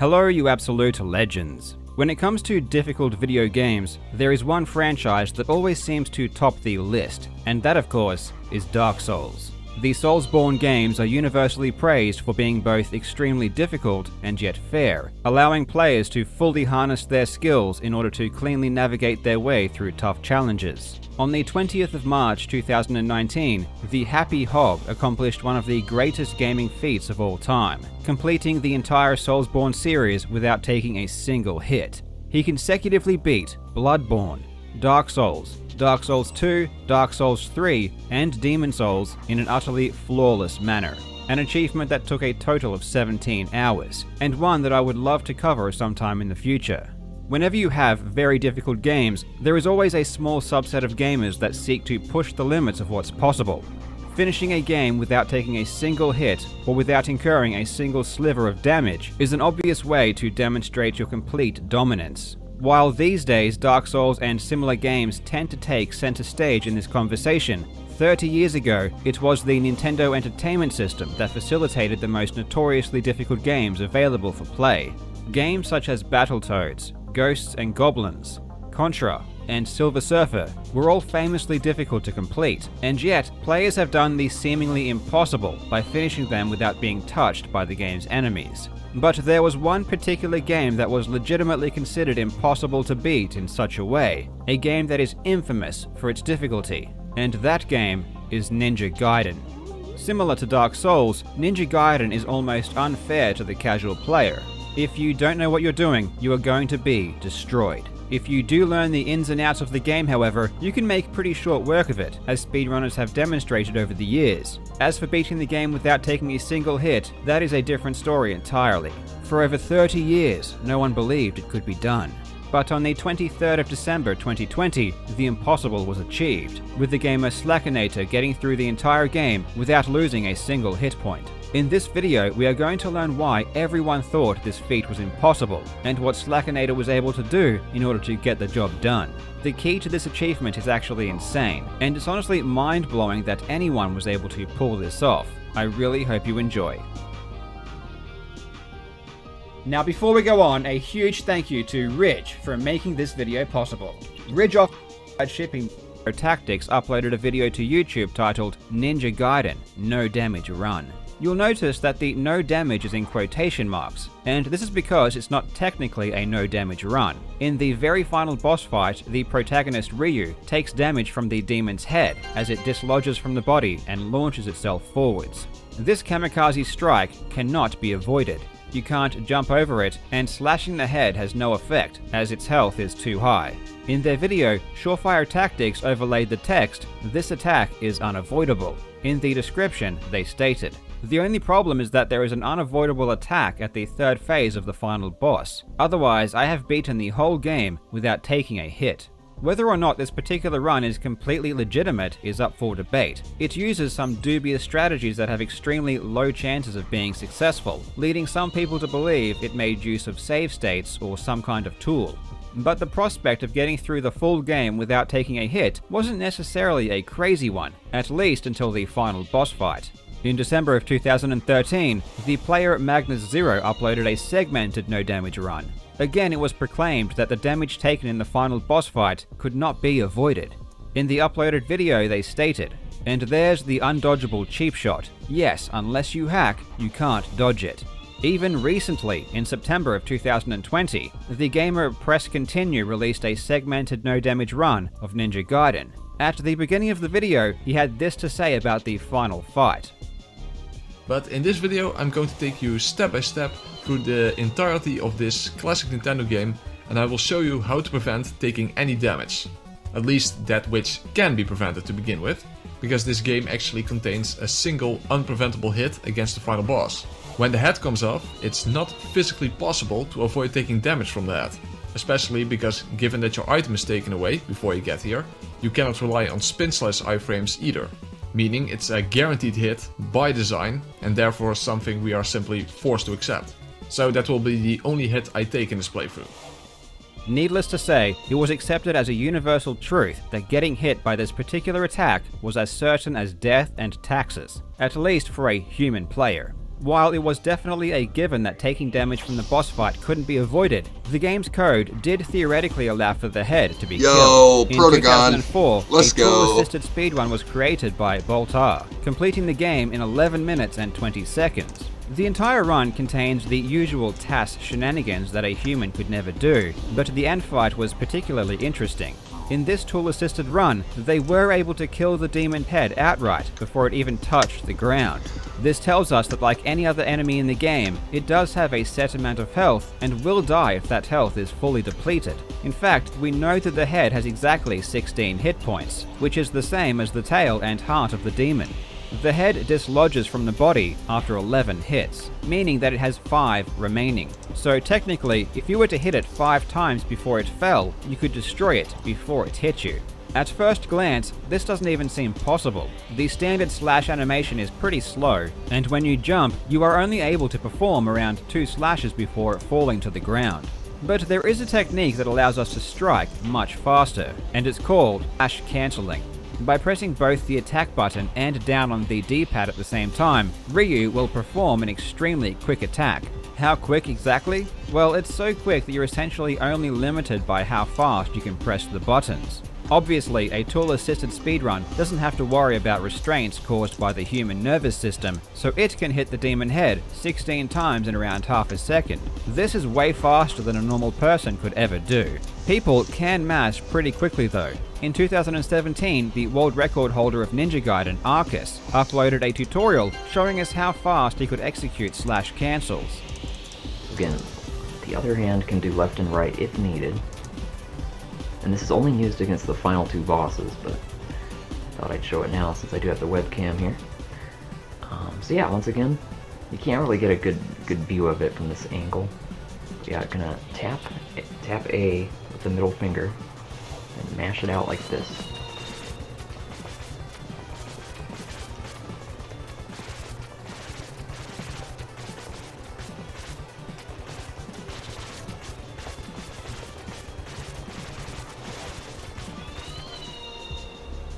Hello, you absolute legends. When it comes to difficult video games, there is one franchise that always seems to top the list, and that of course is Dark Souls. The Soulsborne games are universally praised for being both extremely difficult and yet fair, allowing players to fully harness their skills in order to cleanly navigate their way through tough challenges. On the 20th of March 2019, the Happy Hog accomplished one of the greatest gaming feats of all time, completing the entire Soulsborne series without taking a single hit. He consecutively beat Bloodborne, Dark Souls, Dark Souls 2, Dark Souls 3, and Demon Souls in an utterly flawless manner. An achievement that took a total of 17 hours, and one that I would love to cover sometime in the future. Whenever you have very difficult games, there is always a small subset of gamers that seek to push the limits of what's possible. Finishing a game without taking a single hit, or without incurring a single sliver of damage, is an obvious way to demonstrate your complete dominance. While these days Dark Souls and similar games tend to take center stage in this conversation, 30 years ago it was the Nintendo Entertainment System that facilitated the most notoriously difficult games available for play. Games such as Battletoads, Ghosts and Goblins, Contra, and Silver Surfer were all famously difficult to complete, and yet players have done the seemingly impossible by finishing them without being touched by the game's enemies. But there was one particular game that was legitimately considered impossible to beat in such a way, a game that is infamous for its difficulty, and that game is Ninja Gaiden. Similar to Dark Souls, Ninja Gaiden is almost unfair to the casual player. If you don't know what you're doing, you are going to be destroyed. If you do learn the ins and outs of the game, however, you can make pretty short work of it, as speedrunners have demonstrated over the years. As for beating the game without taking a single hit, that is a different story entirely. For over 30 years, no one believed it could be done. But on the 23rd of December 2020, the impossible was achieved, with the gamer Slackinator getting through the entire game without losing a single hit point. In this video, we are going to learn why everyone thought this feat was impossible, and what Slackinator was able to do in order to get the job done. The key to this achievement is actually insane, and it's honestly mind-blowing that anyone was able to pull this off. I really hope you enjoy. Now before we go on, a huge thank you to Ridge for making this video possible. Ridge off shipping tactics uploaded a video to YouTube titled Ninja Gaiden No Damage Run. You'll notice that the no damage is in quotation marks, and this is because it's not technically a no damage run. In the very final boss fight, the protagonist Ryu takes damage from the demon's head as it dislodges from the body and launches itself forwards. This kamikaze strike cannot be avoided. You can't jump over it, and slashing the head has no effect as its health is too high. In their video, Surefire Tactics overlaid the text, "This attack is unavoidable." In the description, they stated, "The only problem is that there is an unavoidable attack at the third phase of the final boss. Otherwise, I have beaten the whole game without taking a hit." Whether or not this particular run is completely legitimate is up for debate. It uses some dubious strategies that have extremely low chances of being successful, leading some people to believe it made use of save states or some kind of tool. But the prospect of getting through the full game without taking a hit wasn't necessarily a crazy one, at least until the final boss fight. In December of 2013, the player Magnus Zero uploaded a segmented no damage run. Again, it was proclaimed that the damage taken in the final boss fight could not be avoided. In the uploaded video they stated, "And there's the undodgeable cheap shot. Yes, unless you hack, you can't dodge it." Even recently, in September of 2020, the gamer Press Continue released a segmented no damage run of Ninja Gaiden. At the beginning of the video, he had this to say about the final fight. But in this video I'm going to take you step by step through the entirety of this classic Nintendo game, and I will show you how to prevent taking any damage. At least that which can be prevented to begin with, because this game actually contains a single unpreventable hit against the final boss. When the head comes off, it's not physically possible to avoid taking damage from the head. Especially because given that your item is taken away before you get here, you cannot rely on spin slash iframes either. Meaning it's a guaranteed hit by design, and therefore something we are simply forced to accept. So that will be the only hit I take in this playthrough. Needless to say, it was accepted as a universal truth that getting hit by this particular attack was as certain as death and taxes, at least for a human player. While it was definitely a given that taking damage from the boss fight couldn't be avoided, the game's code did theoretically allow for the head to be killed. In Protagon. 2004, Let's a go. tool-assisted speedrun was created by Boltar, completing the game in 11 minutes and 20 seconds. The entire run contains the usual TAS shenanigans that a human could never do, but the end fight was particularly interesting. In this tool-assisted run, they were able to kill the demon head outright before it even touched the ground. This tells us that like any other enemy in the game, it does have a set amount of health and will die if that health is fully depleted. In fact, we know that the head has exactly 16 hit points, which is the same as the tail and heart of the demon. The head dislodges from the body after 11 hits, meaning that it has 5 remaining. So technically, if you were to hit it 5 times before it fell, you could destroy it before it hit you. At first glance, this doesn't even seem possible. The standard slash animation is pretty slow, and when you jump, you are only able to perform around 2 slashes before falling to the ground. But there is a technique that allows us to strike much faster, and it's called slash cancelling. By pressing both the attack button and down on the D-pad at the same time, Ryu will perform an extremely quick attack. How quick exactly? Well, it's so quick that you're essentially only limited by how fast you can press the buttons. Obviously, a tool-assisted speedrun doesn't have to worry about restraints caused by the human nervous system, so it can hit the demon head 16 times in around half a second. This is way faster than a normal person could ever do. People can mash pretty quickly though. In 2017, the world record holder of Ninja Gaiden, Arcus, uploaded a tutorial showing us how fast he could execute slash cancels. Again, the other hand can do left and right if needed. And this is only used against the final 2 bosses, but I thought I'd show it now since I do have the webcam here. So yeah, once again, you can't really get a good view of it from this angle. Yeah, gonna tap A with the middle finger and mash it out like this.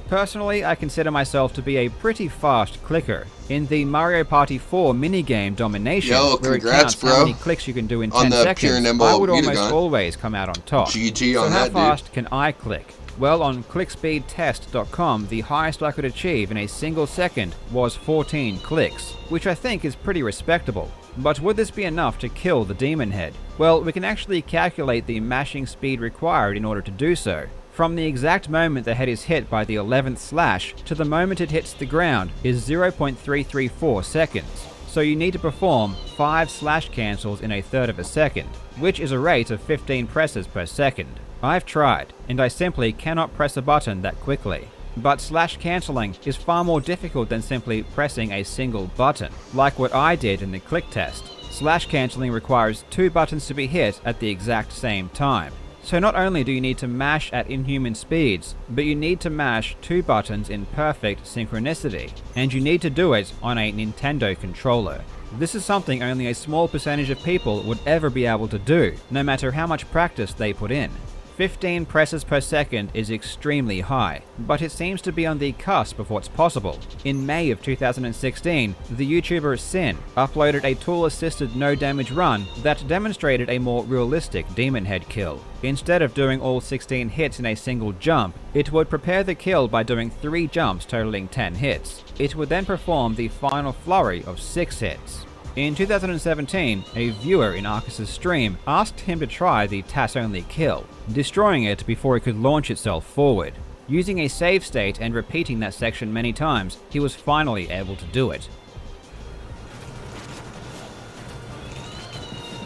Personally, I consider myself to be a pretty fast clicker. In the Mario Party 4 minigame Domination, where it counts how many clicks you can do in 10 seconds, I would almost always come out on top. GG so on how that, fast can I click? Well, on clickspeedtest.com, the highest I could achieve in a single second was 14 clicks, which I think is pretty respectable. But would this be enough to kill the demon head? Well, we can actually calculate the mashing speed required in order to do so. From the exact moment the head is hit by the 11th slash to the moment it hits the ground is 0.334 seconds. So you need to perform 5 slash cancels in a third of a second, which is a rate of 15 presses per second. I've tried, and I simply cannot press a button that quickly. But slash cancelling is far more difficult than simply pressing a single button, like what I did in the click test. Slash cancelling requires 2 buttons to be hit at the exact same time. So not only do you need to mash at inhuman speeds, but you need to mash 2 buttons in perfect synchronicity, and you need to do it on a Nintendo controller. This is something only a small percentage of people would ever be able to do, no matter how much practice they put in. 15 presses per second is extremely high, but it seems to be on the cusp of what's possible. In May of 2016, the YouTuber Sin uploaded a tool-assisted no-damage run that demonstrated a more realistic demon head kill. Instead of doing all 16 hits in a single jump, it would prepare the kill by doing 3 jumps totaling 10 hits. It would then perform the final flurry of 6 hits. In 2017, a viewer in Arcus's stream asked him to try the TAS-only kill, destroying it before it could launch itself forward. Using a save state and repeating that section many times, he was finally able to do it.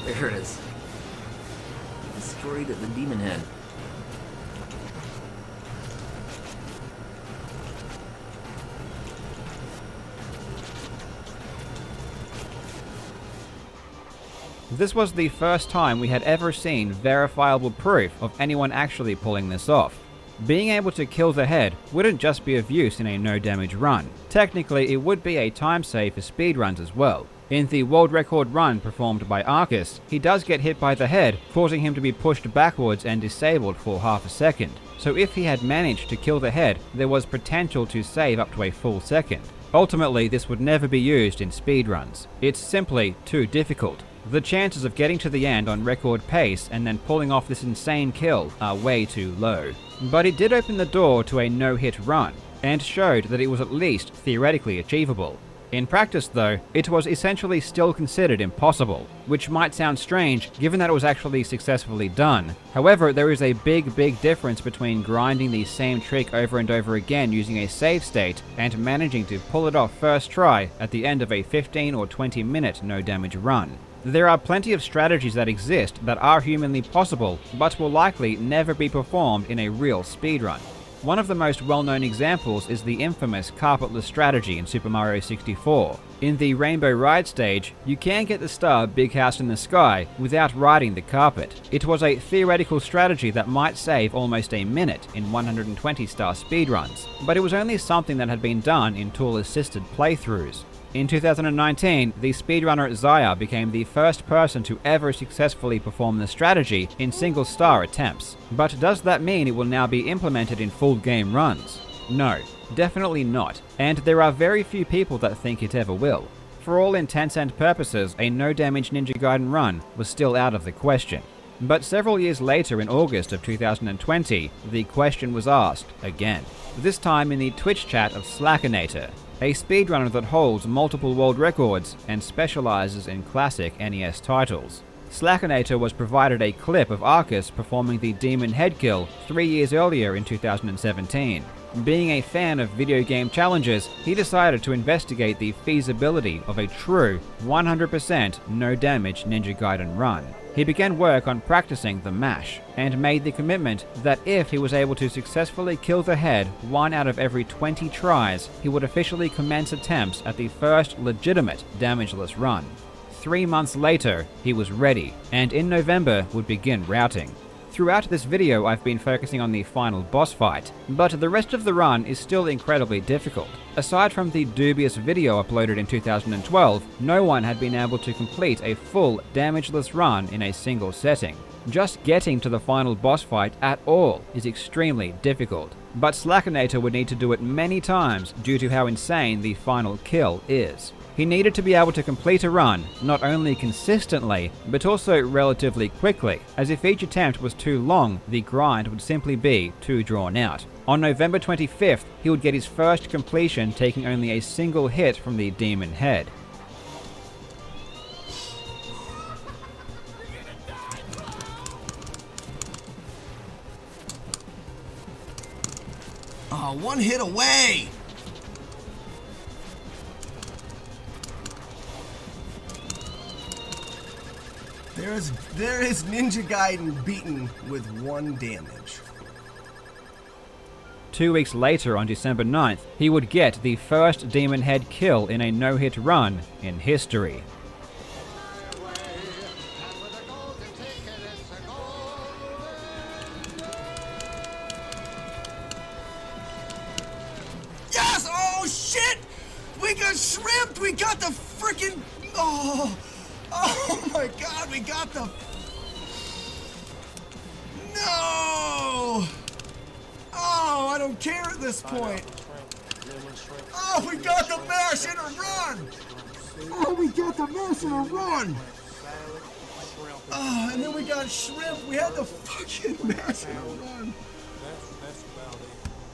There it is. Destroyed the demon head. This was the first time we had ever seen verifiable proof of anyone actually pulling this off. Being able to kill the head wouldn't just be of use in a no-damage run. Technically, it would be a time save for speedruns as well. In the world record run performed by Arcus, he does get hit by the head, causing him to be pushed backwards and disabled for half a second. So if he had managed to kill the head, there was potential to save up to a full second. Ultimately, this would never be used in speedruns. It's simply too difficult. The chances of getting to the end on record pace and then pulling off this insane kill are way too low. But it did open the door to a no-hit run, and showed that it was at least theoretically achievable. In practice though, it was essentially still considered impossible, which might sound strange given that it was actually successfully done. However, there is a big difference between grinding the same trick over and over again using a save state and managing to pull it off first try at the end of a 15 or 20 minute no damage run. There are plenty of strategies that exist that are humanly possible, but will likely never be performed in a real speedrun. One of the most well-known examples is the infamous carpetless strategy in Super Mario 64. In the Rainbow Ride stage, you can get the star Big House in the Sky without riding the carpet. It was a theoretical strategy that might save almost a minute in 120-star speedruns, but it was only something that had been done in tool-assisted playthroughs. In 2019, the speedrunner Zaya became the first person to ever successfully perform the strategy in single-star attempts. But does that mean it will now be implemented in full game runs? No, definitely not, and there are very few people that think it ever will. For all intents and purposes, a no-damage Ninja Gaiden run was still out of the question. But several years later, in August of 2020, the question was asked again. This time in the Twitch chat of Slackinator, a speedrunner that holds multiple world records and specializes in classic NES titles. Slackinator was provided a clip of Arcus performing the Demon Head kill 3 years earlier in 2017. Being a fan of video game challenges, he decided to investigate the feasibility of a true 100% no-damage Ninja Gaiden run. He began work on practicing the mash, and made the commitment that if he was able to successfully kill the head 1 out of every 20 tries, he would officially commence attempts at the first legitimate damageless run. 3 months later, he was ready, and in November would begin routing. Throughout this video, I've been focusing on the final boss fight, but the rest of the run is still incredibly difficult. Aside from the dubious video uploaded in 2012, no one had been able to complete a full damageless run in a single setting. Just getting to the final boss fight at all is extremely difficult, but Slackinator would need to do it many times due to how insane the final kill is. He needed to be able to complete a run, not only consistently, but also relatively quickly, as if each attempt was too long, the grind would simply be too drawn out. On November 25th, he would get his first completion, taking only a single hit from the Demon Head. Oh, 1 hit away! There is Ninja Gaiden beaten with 1 damage. 2 weeks later, on December 9th, he would get the first Demon Head kill in a no-hit run in history. Yes! Oh shit! We got shrimped! We got the freaking... Oh my god, we got the... No! Oh, I don't care at this point. Oh, we got the mash in a run! Oh, we got the mash in a run! Oh, and then we got shrimp. We had the fucking mash in a run.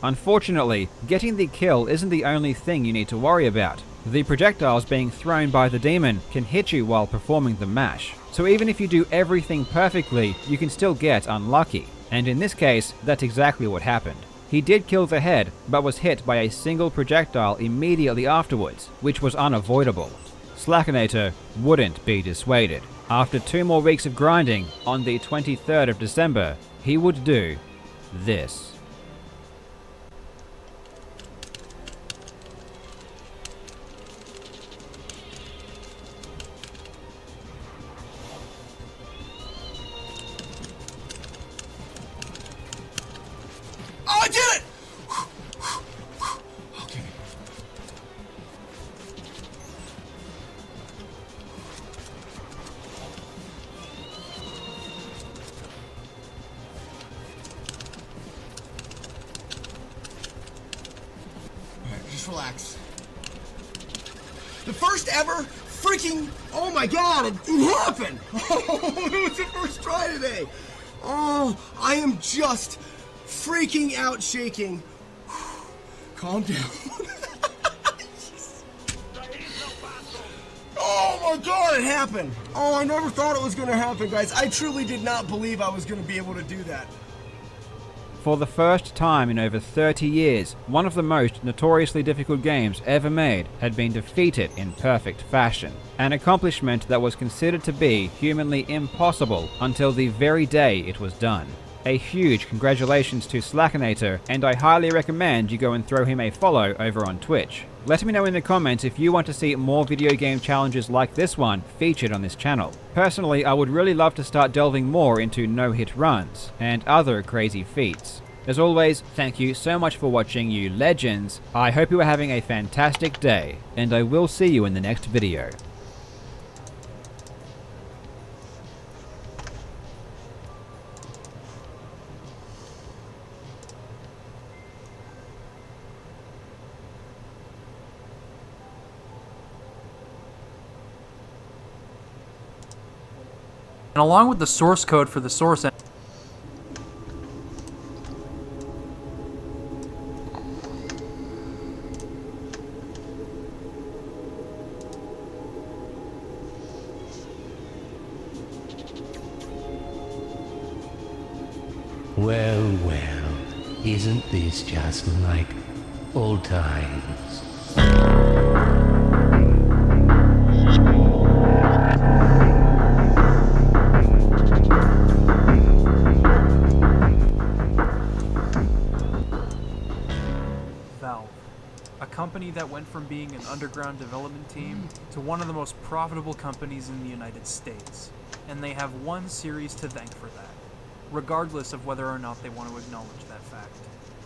Unfortunately, getting the kill isn't the only thing you need to worry about. The projectiles being thrown by the demon can hit you while performing the mash. So even if you do everything perfectly, you can still get unlucky. And in this case, that's exactly what happened. He did kill the head, but was hit by a single projectile immediately afterwards, which was unavoidable. Slackinator wouldn't be dissuaded. After 2 more weeks of grinding, on the 23rd of December, he would do this. Oh, I did it! Okay. Alright, just relax. The first ever freaking, oh my god, it happened! Oh, it was the first try today! Oh, I am just freaking out shaking. Calm down. Oh my god, it happened! Oh, I never thought it was gonna happen, guys. I truly did not believe I was gonna be able to do that. For the first time in over 30 years, one of the most notoriously difficult games ever made had been defeated in perfect fashion. An accomplishment that was considered to be humanly impossible until the very day it was done. A huge congratulations to Slackinator, and I highly recommend you go and throw him a follow over on Twitch. Let me know in the comments if you want to see more video game challenges like this one featured on this channel. Personally, I would really love to start delving more into no-hit runs and other crazy feats. As always, thank you so much for watching, you legends. I hope you are having a fantastic day, and I will see you in the next video. And along with the source code for the source engine, well, isn't this just like old times? Valve, a company that went from being an underground development team to one of the most profitable companies in the United States, and they have one series to thank for that, regardless of whether or not they want to acknowledge that fact.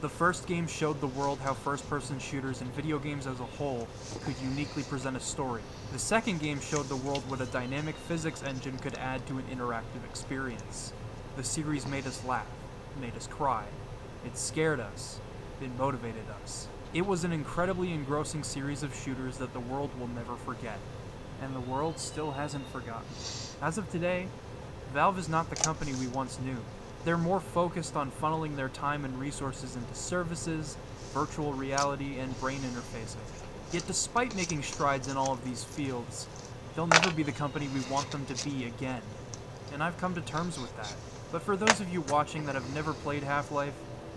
The first game showed the world how first-person shooters and video games as a whole could uniquely present a story. The second game showed the world what a dynamic physics engine could add to an interactive experience. The series made us laugh, made us cry, it scared us, it motivated us. It was an incredibly engrossing series of shooters that the world will never forget, and the world still hasn't forgotten. As of today, Valve is not the company we once knew. They're more focused on funneling their time and resources into services, virtual reality, and brain interfacing. Yet despite making strides in all of these fields, they'll never be the company we want them to be again. And I've come to terms with that. But for those of you watching that have never played Half-Life,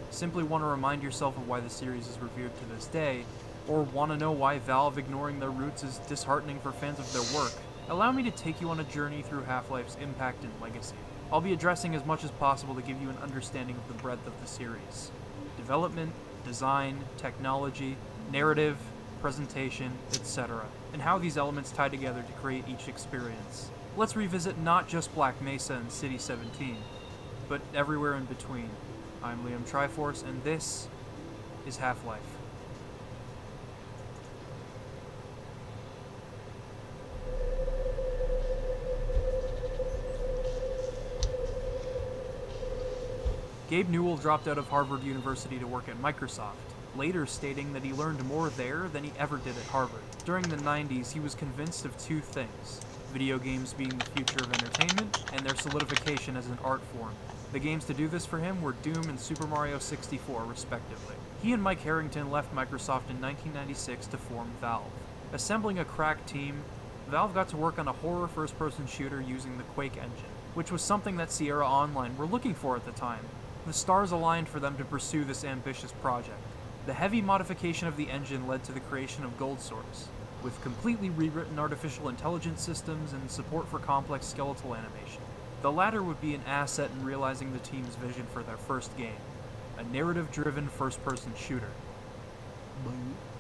simply want to remind yourself of why the series is revered to this day, or want to know why Valve ignoring their roots is disheartening for fans of their work, allow me to take you on a journey through Half-Life's impact and legacy. I'll be addressing as much as possible to give you an understanding of the breadth of the series. Development, design, technology, narrative, presentation, etc., and how these elements tie together to create each experience. Let's revisit not just Black Mesa and City 17, but everywhere in between. I'm Liam Triforce, and this is Half-Life. Gabe Newell dropped out of Harvard University to work at Microsoft, later stating that he learned more there than he ever did at Harvard. During the 90s, he was convinced of two things: video games being the future of entertainment, and their solidification as an art form. The games to do this for him were Doom and Super Mario 64, respectively. He and Mike Harrington left Microsoft in 1996 to form Valve. Assembling a crack team, Valve got to work on a horror first-person shooter using the Quake engine, which was something that Sierra Online were looking for at the time. The stars aligned for them to pursue this ambitious project. The heavy modification of the engine led to the creation of Gold Source, with completely rewritten artificial intelligence systems and support for complex skeletal animation. The latter would be an asset in realizing the team's vision for their first game, a narrative-driven first-person shooter.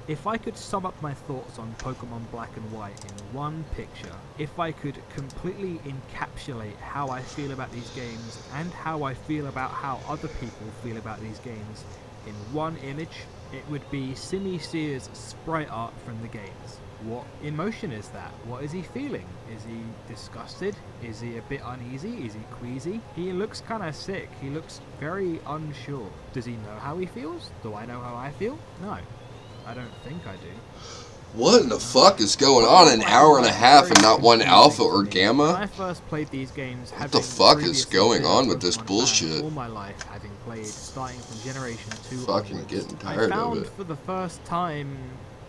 If I could sum up my thoughts on Pokemon Black and White in one picture, if I could completely encapsulate how I feel about these games and how I feel about how other people feel about these games in one image, it would be Simi Sears' sprite art from the games. What emotion is that? What is he feeling? Is he disgusted? Is he a bit uneasy? Is he queasy? He looks kind of sick. He looks very unsure. Does he know how he feels? Do I know how I feel? No. I don't think I do. What in the fuck is going on? An hour and a half and not one alpha or When gamma? I first played these games, What the fuck is going on with this bullshit? All my life, having played starting from Generation 2 Fucking onwards, getting I tired found of it. for the first time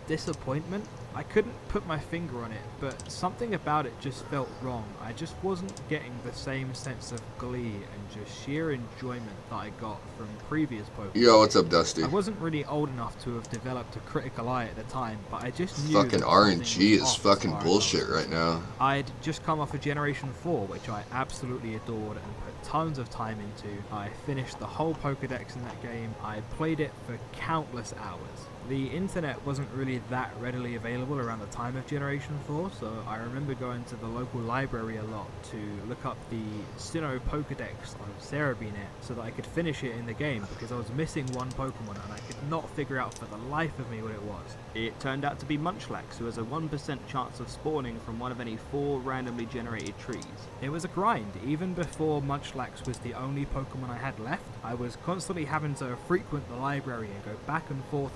disappointment. I couldn't put my finger on it, but something about it just felt wrong. I just wasn't getting the same sense of glee and just sheer enjoyment that I got from previous Pokemon. Yo, what's up, Dusty? I wasn't really old enough to have developed a critical eye at the time, but I just knew Fucking that RNG something is was off fucking as far as bullshit right now. I'd just come off of Generation 4, which I absolutely adored and put tons of time into. I finished the whole Pokedex in that game. I played it for countless hours. The internet wasn't really that readily available around the time of Generation 4, so I remember going to the local library a lot to look up the Sinnoh Pokedex on Cerebinet so that I could finish it in the game, because I was missing one Pokemon and I could not figure out for the life of me what it was. It turned out to be Munchlax, who has a 1% chance of spawning from one of any 4 randomly generated trees. It was a grind. Even before Munchlax was the only Pokemon I had left, I was constantly having to frequent the library and go back and forth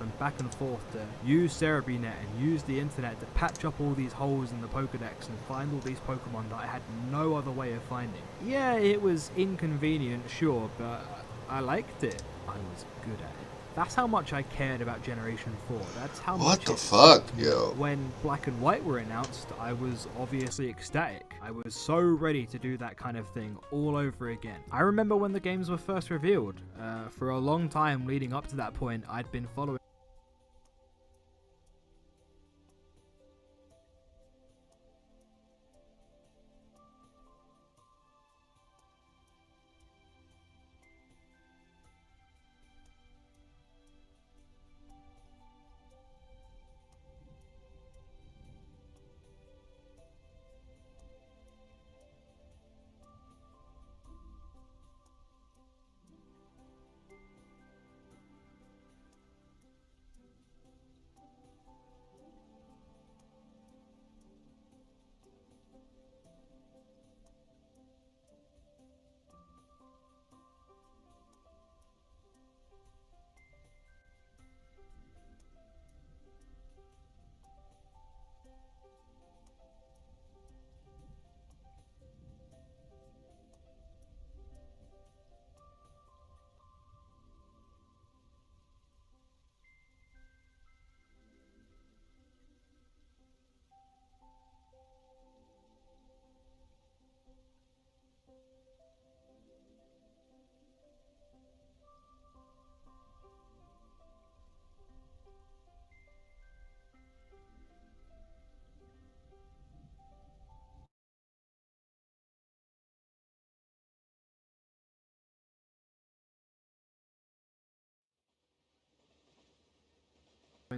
to use Cerebinet and use the internet to patch up all these holes in the Pokedex and find all these Pokemon that I had no other way of finding. Yeah, it was inconvenient, sure, but I liked it. I was good at it. That's how much I cared about Generation 4. That's how much. What the fuck, yo? When Black and White were announced, I was obviously ecstatic. I was so ready to do that kind of thing all over again. I remember when the games were first revealed. For a long time leading up to that point, I'd been following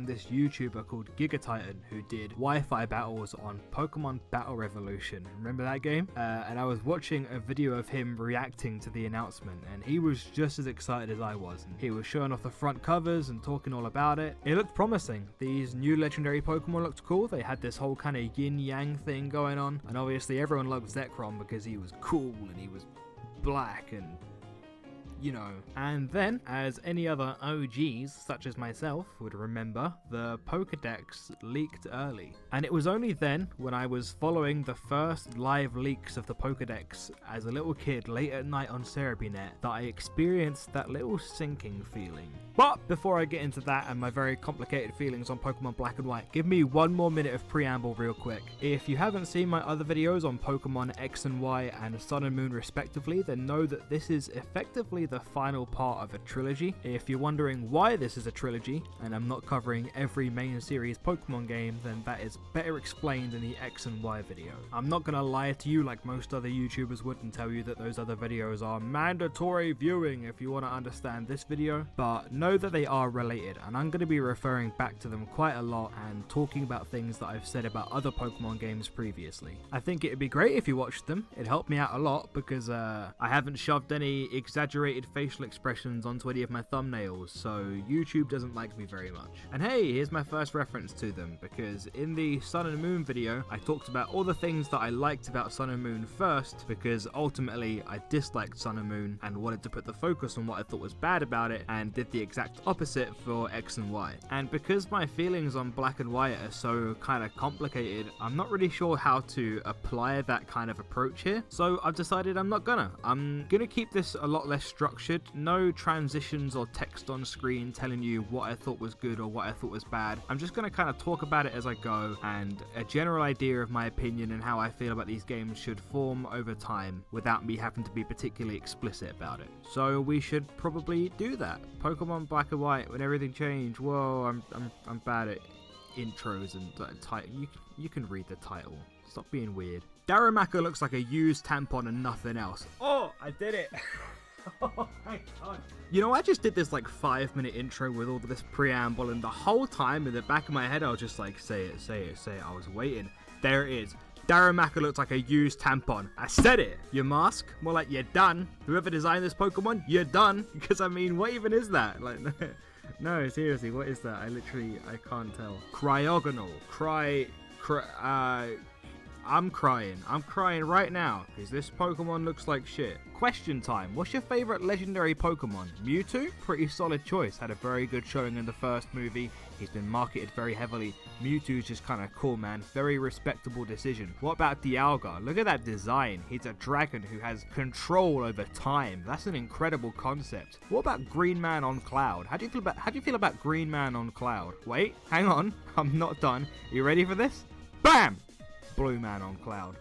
this YouTuber called Gigatitan who did Wi-Fi battles on Pokemon Battle Revolution. Remember that game? And I was watching a video of him reacting to the announcement, and he was just as excited as I was. And he was showing off the front covers and talking all about it. It looked promising. These new legendary Pokemon looked cool. They had this whole kind of yin-yang thing going on, and obviously everyone loved Zekrom because he was cool and he was black and you know. And then, as any other OGs, such as myself, would remember, the Pokedex leaked early. And it was only then, when I was following the first live leaks of the Pokedex as a little kid late at night on Cerebinet, that I experienced that little sinking feeling. But before I get into that and my very complicated feelings on Pokemon Black and White, give me one more minute of preamble real quick. If you haven't seen my other videos on Pokemon X and Y and Sun and Moon respectively, then know that this is effectively the final part of a trilogy. If you're wondering why this is a trilogy, and I'm not covering every main series Pokemon game, then that is better explained in the X and Y video. I'm not gonna lie to you like most other YouTubers would and tell you that those other videos are mandatory viewing if you want to understand this video, but know that they are related, and I'm going to be referring back to them quite a lot and talking about things that I've said about other Pokemon games previously. I think it would be great if you watched them. It helped me out a lot because I haven't shoved any exaggerated animated facial expressions onto any of my thumbnails, so YouTube doesn't like me very much. And hey, here's my first reference to them, because in the Sun and Moon video, I talked about all the things that I liked about Sun and Moon first, because ultimately I disliked Sun and Moon and wanted to put the focus on what I thought was bad about it, and did the exact opposite for X and Y. And because my feelings on Black and White are so kind of complicated, I'm not really sure how to apply that kind of approach here, so I've decided I'm gonna keep this a lot less structured. No transitions or text on screen telling you what I thought was good or what I thought was bad. I'm just gonna kind of talk about it as I go, and a general idea of my opinion and how I feel about these games should form over time without me having to be particularly explicit about it. So we should probably do that. Pokemon Black and White, when everything changed. Whoa, I'm bad at intros and title. You can read the title. Stop being weird. Darumaka looks like a used tampon and nothing else. Oh, I did it. Oh my god. You know, I just did this like 5-minute intro with all this preamble, and the whole time in the back of my head I was just like, say it, say it, say it. I was waiting. There it is. Darumaka looks like a used tampon. I said it. Your mask? More like you're done. Whoever designed this Pokemon, you're done. Because I mean, what even is that? Like, no, seriously, what is that? I can't tell. Cryogonal. I'm crying right now, because this Pokemon looks like shit. Question time, what's your favourite legendary Pokemon? Mewtwo? Pretty solid choice, had a very good showing in the first movie, he's been marketed very heavily. Mewtwo's just kinda cool, man, very respectable decision. What about Dialga? Look at that design, he's a dragon who has control over time, that's an incredible concept. What about Green Man on Cloud? How do you feel about Green Man on Cloud? Wait, hang on, I'm not done. You ready for this? BAM! Blue Man on Cloud.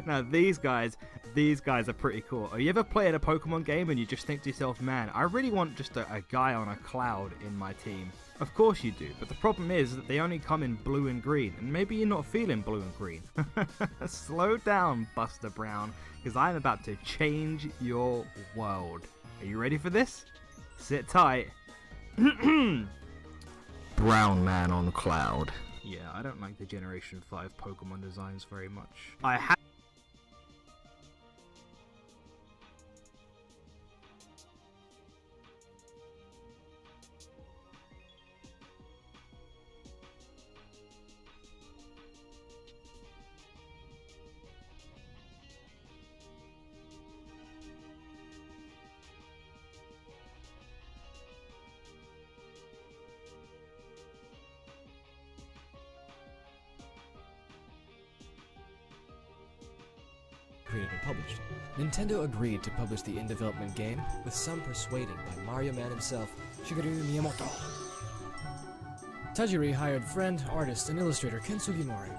Now these guys are pretty cool. Have you ever played a Pokemon game and you just think to yourself, man, I really want just a guy on a cloud in my team? Of course you do, but the problem is that they only come in blue and green, and maybe you're not feeling blue and green. Slow down, Buster Brown, because I'm about to change your world. Are you ready for this? Sit tight. Brown Man on Cloud. Yeah, I don't like the Generation 5 Pokemon designs very much. Created and published. Nintendo agreed to publish the in-development game, with some persuading by Mario Man himself, Shigeru Miyamoto. Tajiri hired friend, artist, and illustrator Ken Sugimori,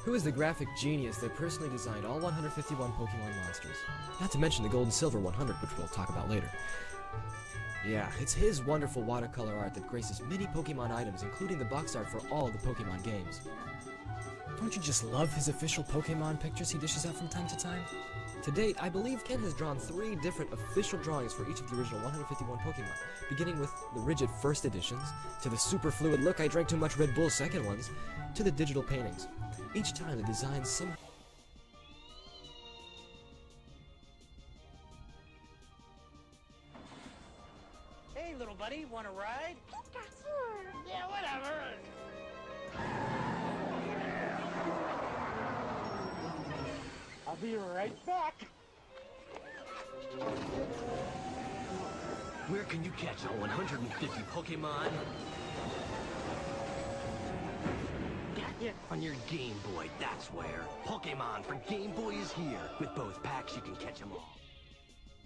who is the graphic genius that personally designed all 151 Pokemon monsters. Not to mention the Gold and Silver 100, which we'll talk about later. Yeah, it's his wonderful watercolor art that graces many Pokemon items, including the box art for all the Pokemon games. Don't you just love his official Pokemon pictures he dishes out from time to time? To date, I believe Ken has drawn 3 different official drawings for each of the original 151 Pokemon, beginning with the rigid first editions, to the super fluid look I drank too much Red Bull second ones, to the digital paintings. Each time the designs some... Hey, little buddy, want a ride? Yeah, whatever. I'll be right back. Where can you catch all 150 Pokemon? Gotcha. On your Game Boy, that's where. Pokemon for Game Boy is here. With both packs, you can catch them all.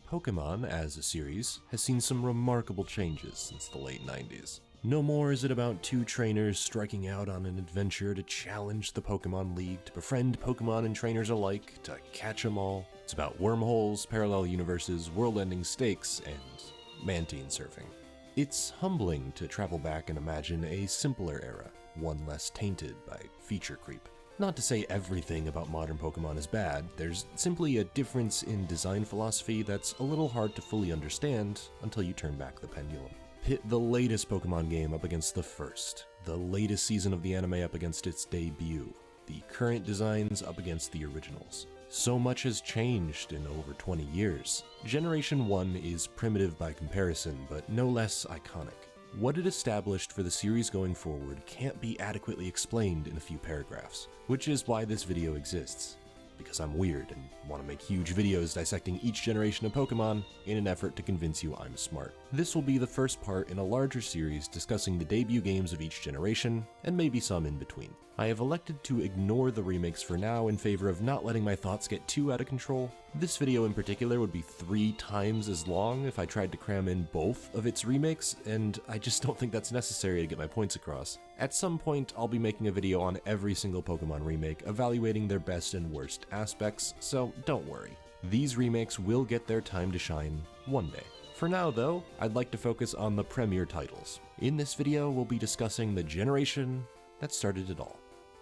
Pokemon, as a series, has seen some remarkable changes since the late 90s. No more is it about 2 trainers striking out on an adventure to challenge the Pokemon League, to befriend Pokemon and trainers alike, to catch 'em all. It's about wormholes, parallel universes, world-ending stakes, and Mantine surfing. It's humbling to travel back and imagine a simpler era, one less tainted by feature creep. Not to say everything about modern Pokemon is bad, there's simply a difference in design philosophy that's a little hard to fully understand until you turn back the pendulum. Pit the latest Pokemon game up against the first, the latest season of the anime up against its debut, the current designs up against the originals. So much has changed in over 20 years. Generation 1 is primitive by comparison, but no less iconic. What it established for the series going forward can't be adequately explained in a few paragraphs, which is why this video exists. Because I'm weird and want to make huge videos dissecting each generation of Pokemon in an effort to convince you I'm smart. This will be the first part in a larger series discussing the debut games of each generation, and maybe some in between. I have elected to ignore the remakes for now in favor of not letting my thoughts get too out of control. This video in particular would be 3 times as long if I tried to cram in both of its remakes, and I just don't think that's necessary to get my points across. At some point, I'll be making a video on every single Pokemon remake, evaluating their best and worst aspects, so don't worry. These remakes will get their time to shine one day. For now though, I'd like to focus on the premier titles. In this video, we'll be discussing the generation that started it all.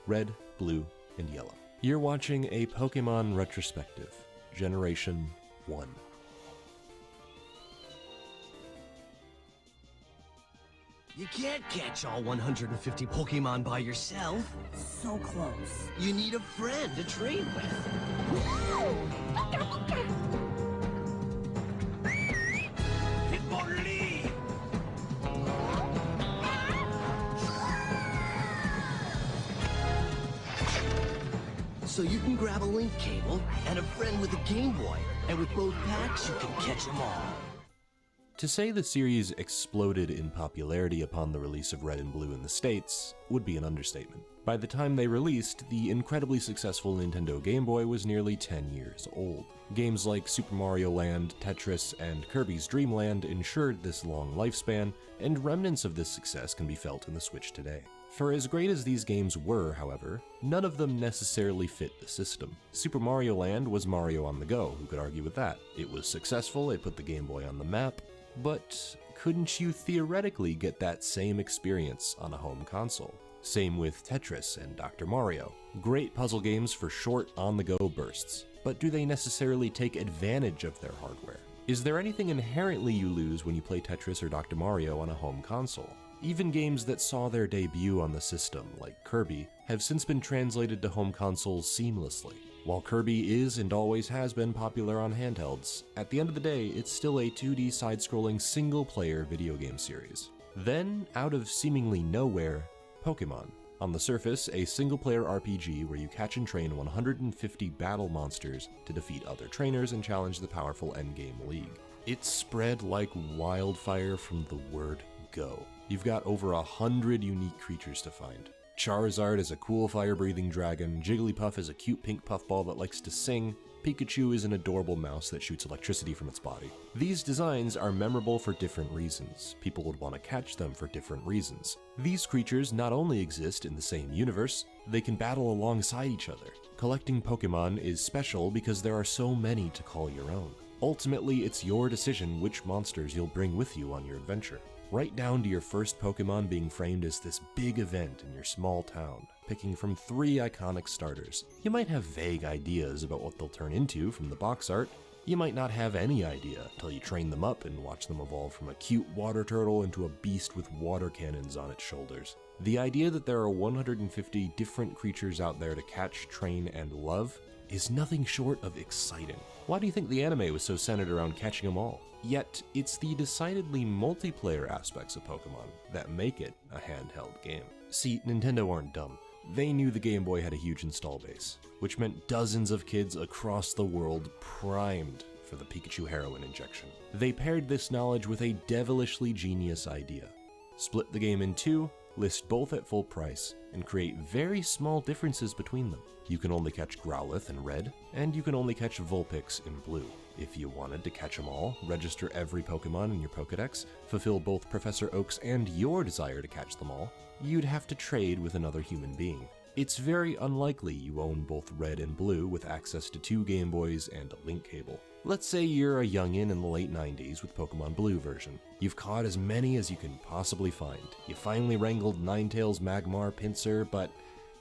Red, Blue, and Yellow. You're watching a Pokemon retrospective, Generation 1. You can't catch all 150 Pokemon by yourself. So close. You need a friend to train with. So you can grab a link cable and a friend with a Game Boy, and with both packs you can catch them all. To say the series exploded in popularity upon the release of Red and Blue in the States would be an understatement. By the time they released, the incredibly successful Nintendo Game Boy was nearly 10 years old. Games like Super Mario Land, Tetris, and Kirby's Dream Land ensured this long lifespan, and remnants of this success can be felt in the Switch today. For as great as these games were, however, none of them necessarily fit the system. Super Mario Land was Mario on the go, who could argue with that? It was successful, it put the Game Boy on the map, but couldn't you theoretically get that same experience on a home console? Same with Tetris and Dr. Mario. Great puzzle games for short, on-the-go bursts, but do they necessarily take advantage of their hardware? Is there anything inherently you lose when you play Tetris or Dr. Mario on a home console? Even games that saw their debut on the system, like Kirby, have since been translated to home consoles seamlessly. While Kirby is and always has been popular on handhelds, at the end of the day, it's still a 2D side-scrolling single-player video game series. Then, out of seemingly nowhere, Pokemon. On the surface, a single-player RPG where you catch and train 150 battle monsters to defeat other trainers and challenge the powerful endgame league. It's spread like wildfire from the word go. You've got over 100 unique creatures to find. Charizard is a cool fire-breathing dragon, Jigglypuff is a cute pink puffball that likes to sing, Pikachu is an adorable mouse that shoots electricity from its body. These designs are memorable for different reasons. People would want to catch them for different reasons. These creatures not only exist in the same universe, they can battle alongside each other. Collecting Pokemon is special because there are so many to call your own. Ultimately, it's your decision which monsters you'll bring with you on your adventure. Right down to your first Pokemon being framed as this big event in your small town, picking from 3 iconic starters. You might have vague ideas about what they'll turn into from the box art. You might not have any idea until you train them up and watch them evolve from a cute water turtle into a beast with water cannons on its shoulders. The idea that there are 150 different creatures out there to catch, train, and love is nothing short of exciting. Why do you think the anime was so centered around catching them all? Yet, it's the decidedly multiplayer aspects of Pokemon that make it a handheld game. See, Nintendo aren't dumb. They knew the Game Boy had a huge install base, which meant dozens of kids across the world primed for the Pikachu heroin injection. They paired this knowledge with a devilishly genius idea. Split the game in 2, list both at full price, and create very small differences between them. You can only catch Growlithe in red, and you can only catch Vulpix in blue. If you wanted to catch them all, register every Pokemon in your Pokedex, fulfill both Professor Oak's and your desire to catch them all, you'd have to trade with another human being. It's very unlikely you own both red and blue with access to 2 Game Boys and a link cable. Let's say you're a youngin' in the late 90s with Pokemon Blue version. You've caught as many as you can possibly find. You finally wrangled Ninetales, Magmar, Pinsir, but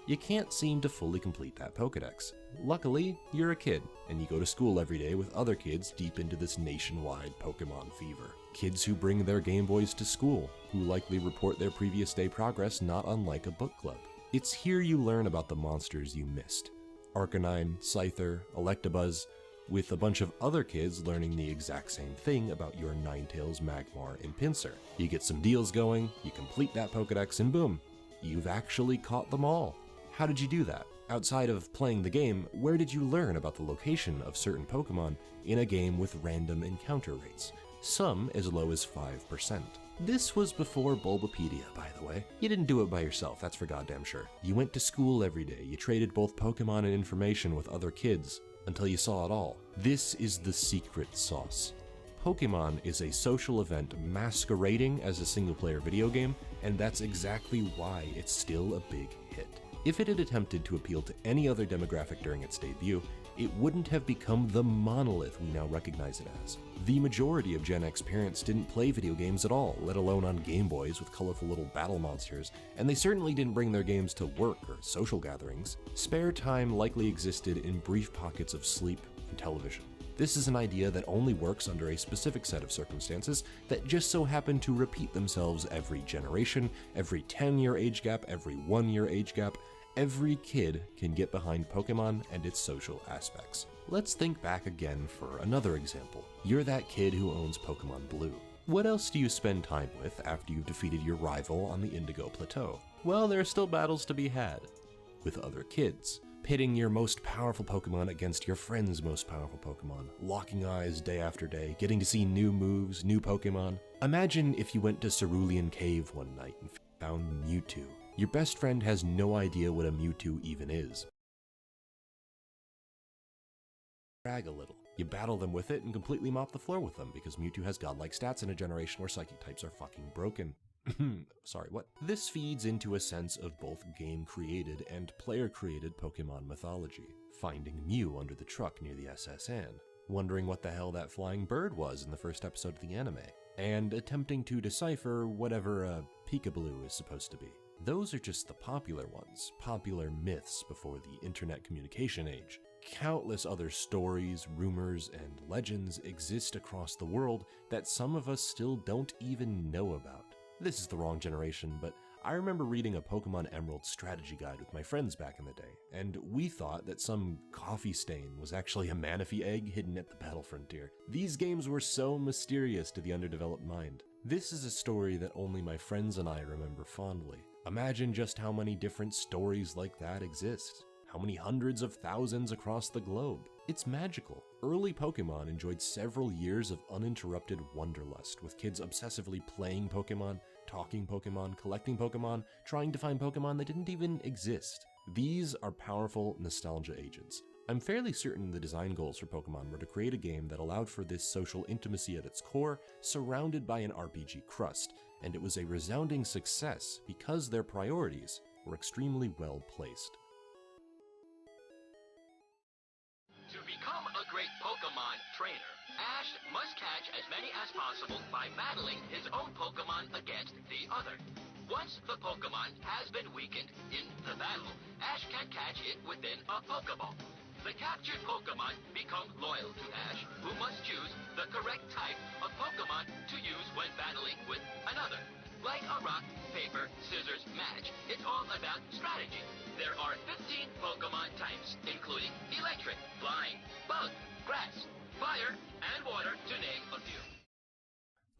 you can't seem to fully complete that Pokedex. Luckily, you're a kid, and you go to school every day with other kids deep into this nationwide Pokemon fever. Kids who bring their Game Boys to school, who likely report their previous day progress not unlike a book club. It's here you learn about the monsters you missed. Arcanine, Scyther, Electabuzz, with a bunch of other kids learning the exact same thing about your Ninetales, Magmar, and Pinsir. You get some deals going, you complete that Pokedex, and boom, you've actually caught them all. How did you do that? Outside of playing the game, where did you learn about the location of certain Pokemon in a game with random encounter rates? Some as low as 5%. This was before Bulbapedia, by the way. You didn't do it by yourself, that's for goddamn sure. You went to school every day, you traded both Pokemon and information with other kids, until you saw it all. This is the secret sauce. Pokemon is a social event masquerading as a single-player video game, and that's exactly why it's still a big hit. If it had attempted to appeal to any other demographic during its debut, it wouldn't have become the monolith we now recognize it as. The majority of Gen X parents didn't play video games at all, let alone on Game Boys with colorful little battle monsters, and they certainly didn't bring their games to work or social gatherings. Spare time likely existed in brief pockets of sleep and television. This is an idea that only works under a specific set of circumstances that just so happen to repeat themselves every generation, every 10-year age gap, every 1-year age gap. Every kid can get behind Pokemon and its social aspects. Let's think back again for another example. You're that kid who owns Pokemon Blue. What else do you spend time with after you've defeated your rival on the Indigo Plateau? Well, there are still battles to be had with other kids. Pitting your most powerful Pokemon against your friend's most powerful Pokemon, locking eyes day after day, getting to see new moves, new Pokemon. Imagine if you went to Cerulean Cave one night and found Mewtwo. Your best friend has no idea what a Mewtwo even is. Brag a little. You battle them with it and completely mop the floor with them because Mewtwo has godlike stats in a generation where psychic types are fucking broken. Sorry, what? This feeds into a sense of both game-created and player-created Pokemon mythology. Finding Mew under the truck near the SS Anne, wondering what the hell that flying bird was in the first episode of the anime, and attempting to decipher whatever a Peekaboo is supposed to be. Those are just the popular ones, popular myths before the internet communication age. Countless other stories, rumors, and legends exist across the world that some of us still don't even know about. This is the wrong generation, but I remember reading a Pokemon Emerald strategy guide with my friends back in the day, and we thought that some coffee stain was actually a Manaphy egg hidden at the battle frontier. These games were so mysterious to the underdeveloped mind. This is a story that only my friends and I remember fondly. Imagine just how many different stories like that exist. How many hundreds of thousands across the globe. It's magical. Early Pokemon enjoyed several years of uninterrupted wanderlust, with kids obsessively playing Pokemon, talking Pokemon, collecting Pokemon, trying to find Pokemon that didn't even exist. These are powerful nostalgia agents. I'm fairly certain the design goals for Pokemon were to create a game that allowed for this social intimacy at its core, surrounded by an RPG crust, and it was a resounding success because their priorities were extremely well placed. To become a great Pokemon trainer, Ash must catch as many as possible by battling his own Pokemon against the other. Once the Pokemon has been weakened in the battle, Ash can catch it within a Pokeball. The captured Pokemon become loyal to Ash, who must choose the correct type of Pokemon to use when battling with another. Like a rock, paper, scissors match, it's all about strategy. There are 15 Pokemon types, including electric, flying, bug, grass, fire, and water, to name a few.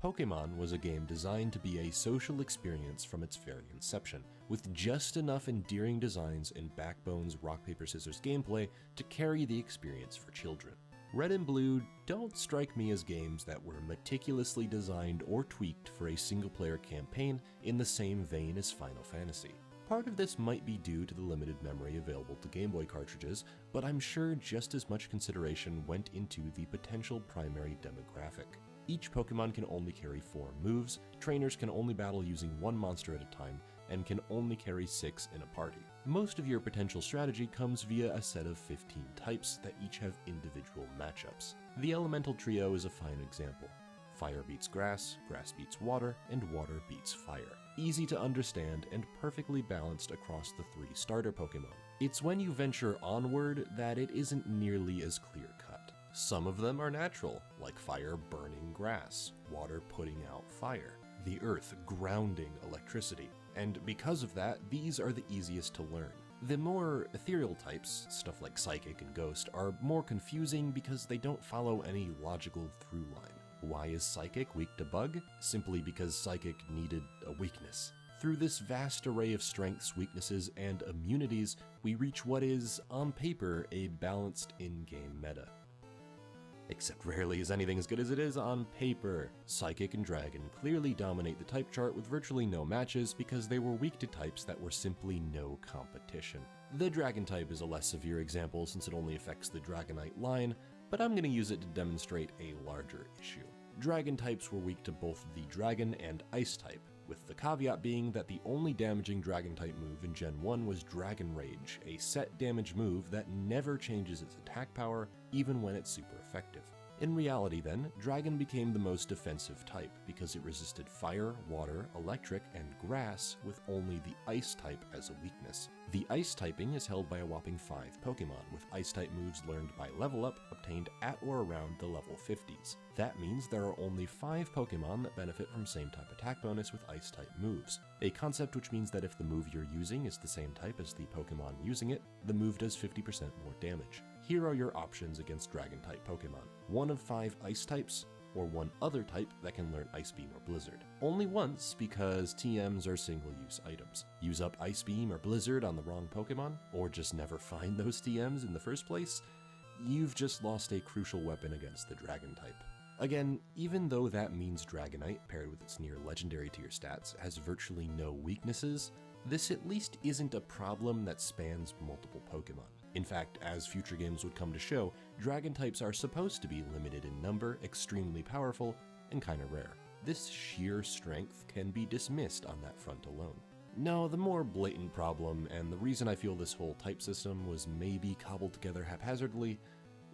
Pokemon was a game designed to be a social experience from its very inception, with just enough endearing designs and Backbone's rock, paper, scissors gameplay to carry the experience for children. Red and Blue don't strike me as games that were meticulously designed or tweaked for a single-player campaign in the same vein as Final Fantasy. Part of this might be due to the limited memory available to Game Boy cartridges, but I'm sure just as much consideration went into the potential primary demographic. Each Pokemon can only carry 4 moves, trainers can only battle using 1 monster at a time, and can only carry 6 in a party. Most of your potential strategy comes via a set of 15 types that each have individual matchups. The Elemental Trio is a fine example. Fire beats grass, grass beats water, and water beats fire. Easy to understand and perfectly balanced across the 3 starter Pokemon. It's when you venture onward that it isn't nearly as clear-cut. Some of them are natural, like fire burning grass, water putting out fire, the earth grounding electricity, and because of that, these are the easiest to learn. The more ethereal types, stuff like Psychic and Ghost, are more confusing because they don't follow any logical through line. Why is Psychic weak to Bug? Simply because Psychic needed a weakness. Through this vast array of strengths, weaknesses, and immunities, we reach what is, on paper, a balanced in-game meta. Except rarely is anything as good as it is on paper. Psychic and Dragon clearly dominate the type chart with virtually no matches because they were weak to types that were simply no competition. The Dragon type is a less severe example since it only affects the Dragonite line, but I'm going to use it to demonstrate a larger issue. Dragon types were weak to both the Dragon and Ice type, with the caveat being that the only damaging Dragon type move in Gen 1 was Dragon Rage, a set damage move that never changes its attack power even when it's super effective. In reality then, Dragon became the most defensive type because it resisted fire, water, electric, and grass with only the Ice type as a weakness. The Ice typing is held by a whopping 5 Pokemon, with Ice type moves learned by level up obtained at or around the level 50s. That means there are only 5 Pokemon that benefit from same type attack bonus with Ice type moves, a concept which means that if the move you're using is the same type as the Pokemon using it, the move does 50% more damage. Here are your options against Dragon-type Pokemon. One of 5 Ice types, or one other type that can learn Ice Beam or Blizzard. Only once, because TMs are single-use items. Use up Ice Beam or Blizzard on the wrong Pokemon, or just never find those TMs in the first place, you've just lost a crucial weapon against the Dragon-type. Again, even though that means Dragonite, paired with its near legendary tier stats, has virtually no weaknesses, this at least isn't a problem that spans multiple Pokemon. In fact, as future games would come to show, Dragon types are supposed to be limited in number, extremely powerful, and kinda rare. This sheer strength can be dismissed on that front alone. No, the more blatant problem, and the reason I feel this whole type system was maybe cobbled together haphazardly,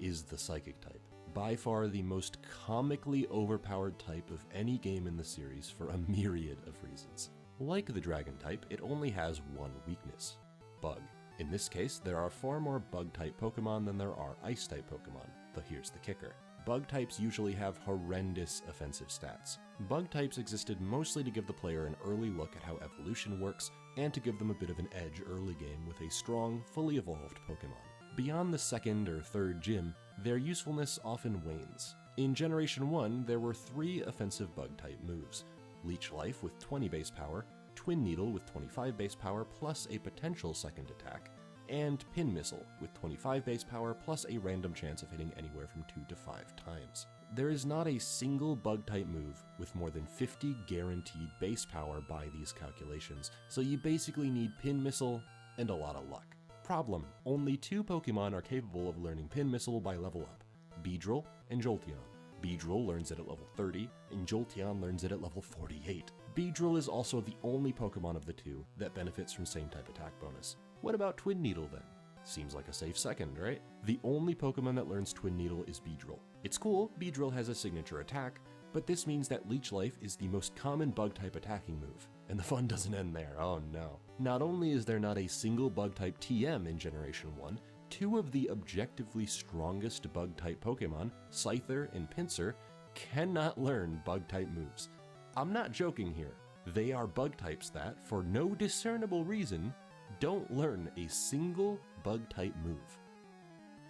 is the Psychic type. By far the most comically overpowered type of any game in the series for a myriad of reasons. Like the Dragon type, it only has one weakness: Bug. In this case, there are far more Bug-type Pokemon than there are Ice-type Pokemon, but here's the kicker. Bug types usually have horrendous offensive stats. Bug types existed mostly to give the player an early look at how evolution works, and to give them a bit of an edge early game with a strong, fully evolved Pokemon. Beyond the second or third gym, their usefulness often wanes. In Generation 1, there were 3 offensive Bug-type moves: Leech Life with 20 base power, Twin Needle with 25 base power plus a potential second attack, and Pin Missile with 25 base power plus a random chance of hitting anywhere from 2 to 5 times. There is not a single Bug-type move with more than 50 guaranteed base power by these calculations, so you basically need Pin Missile and a lot of luck. Problem: only 2 Pokemon are capable of learning Pin Missile by level up: Beedrill and Jolteon. Beedrill learns it at level 30, and Jolteon learns it at level 48. Beedrill is also the only Pokemon of the 2 that benefits from same type attack bonus. What about Twin Needle then? Seems like a safe second, right? The only Pokemon that learns Twin Needle is Beedrill. It's cool, Beedrill has a signature attack, but this means that Leech Life is the most common Bug-type attacking move. And the fun doesn't end there, oh no. Not only is there not a single Bug-type TM in Generation 1, 2 of the objectively strongest Bug-type Pokemon, Scyther and Pinsir, cannot learn Bug-type moves. I'm not joking here. They are Bug-types that, for no discernible reason, don't learn a single Bug-type move.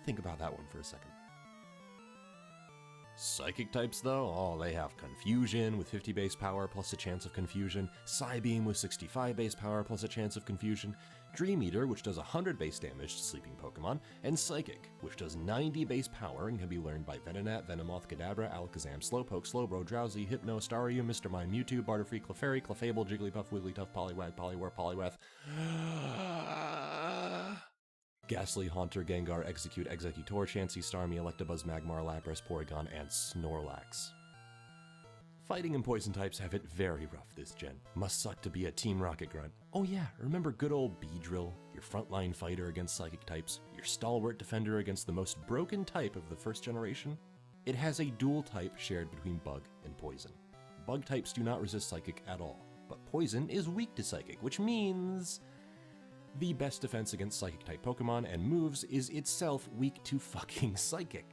Think about that one for a second. Psychic types though, oh, they have Confusion with 50 base power plus a chance of confusion, Psybeam with 65 base power plus a chance of confusion, Dream Eater, which does 100 base damage to sleeping Pokemon, and Psychic, which does 90 base power and can be learned by Venonat, Venomoth, Kadabra, Alakazam, Slowpoke, Slowbro, Drowsy, Hypno, Staryu, Mr. Mime, Mewtwo, Barterfree, Clefairy, Clefable, Jigglypuff, Wigglytuff, Poliwag, Poliwhirl, Poliwrath, Ghastly, Haunter, Gengar, Execute, Executor, Chansey, Starmie, Electabuzz, Magmar, Lapras, Porygon, and Snorlax. Fighting and Poison types have it very rough this gen. Must suck to be a Team Rocket grunt. Oh yeah, remember good old Beedrill? Your frontline fighter against Psychic types, your stalwart defender against the most broken type of the first generation? It has a dual type shared between Bug and Poison. Bug types do not resist Psychic at all, but Poison is weak to Psychic, which means the best defense against Psychic-type Pokemon and moves is itself weak to fucking Psychic.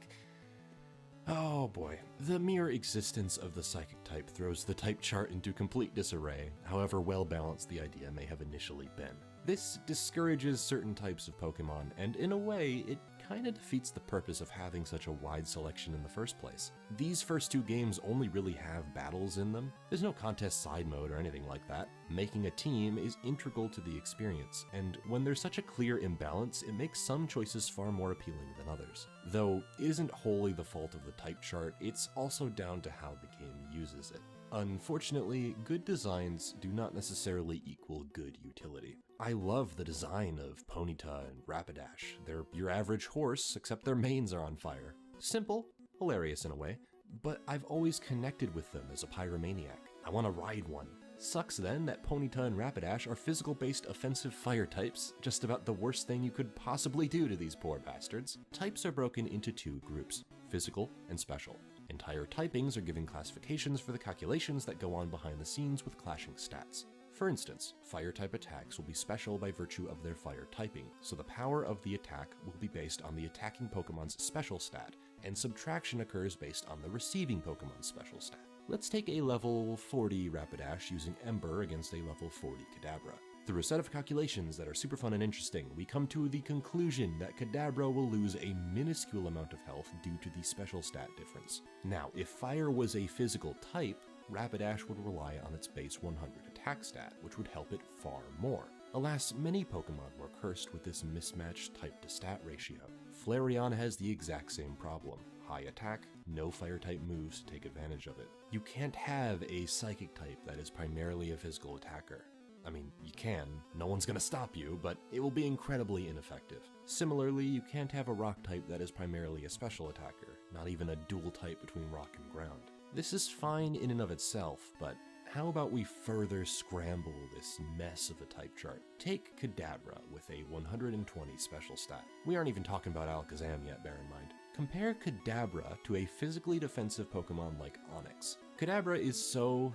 Oh boy, the mere existence of the Psychic type throws the type chart into complete disarray, however well balanced the idea may have initially been. This discourages certain types of Pokemon, and in a way, it kinda defeats the purpose of having such a wide selection in the first place. These first two games only really have battles in them. There's no contest side mode or anything like that. Making a team is integral to the experience, and when there's such a clear imbalance, it makes some choices far more appealing than others. Though it isn't wholly the fault of the type chart, it's also down to how the game uses it. Unfortunately, good designs do not necessarily equal good utility. I love the design of Ponyta and Rapidash. They're your average horse, except their manes are on fire. Simple, hilarious in a way, but I've always connected with them as a pyromaniac. I want to ride one. Sucks then that Ponyta and Rapidash are physical-based offensive fire types, just about the worst thing you could possibly do to these poor bastards. Types are broken into two groups, physical and special. Entire typings are given classifications for the calculations that go on behind the scenes with clashing stats. For instance, fire-type attacks will be special by virtue of their fire typing, so the power of the attack will be based on the attacking Pokemon's special stat, and subtraction occurs based on the receiving Pokemon's special stat. Let's take a level 40 Rapidash using Ember against a level 40 Kadabra. Through a set of calculations that are super fun and interesting, we come to the conclusion that Kadabra will lose a minuscule amount of health due to the special stat difference. Now, if fire was a physical type, Rapidash would rely on its base 100 attack stat, which would help it far more. Alas, many Pokemon were cursed with this mismatched type-to-stat ratio. Flareon has the exact same problem. High attack, no fire-type moves to take advantage of it. You can't have a psychic type that is primarily a physical attacker. I mean, you can, no one's gonna stop you, but it will be incredibly ineffective. Similarly, you can't have a rock type that is primarily a special attacker, not even a dual type between rock and ground. This is fine in and of itself, but how about we further scramble this mess of a type chart? Take Kadabra with a 120 special stat. We aren't even talking about Alakazam yet, bear in mind. Compare Kadabra to a physically defensive Pokemon like Onix. Kadabra is so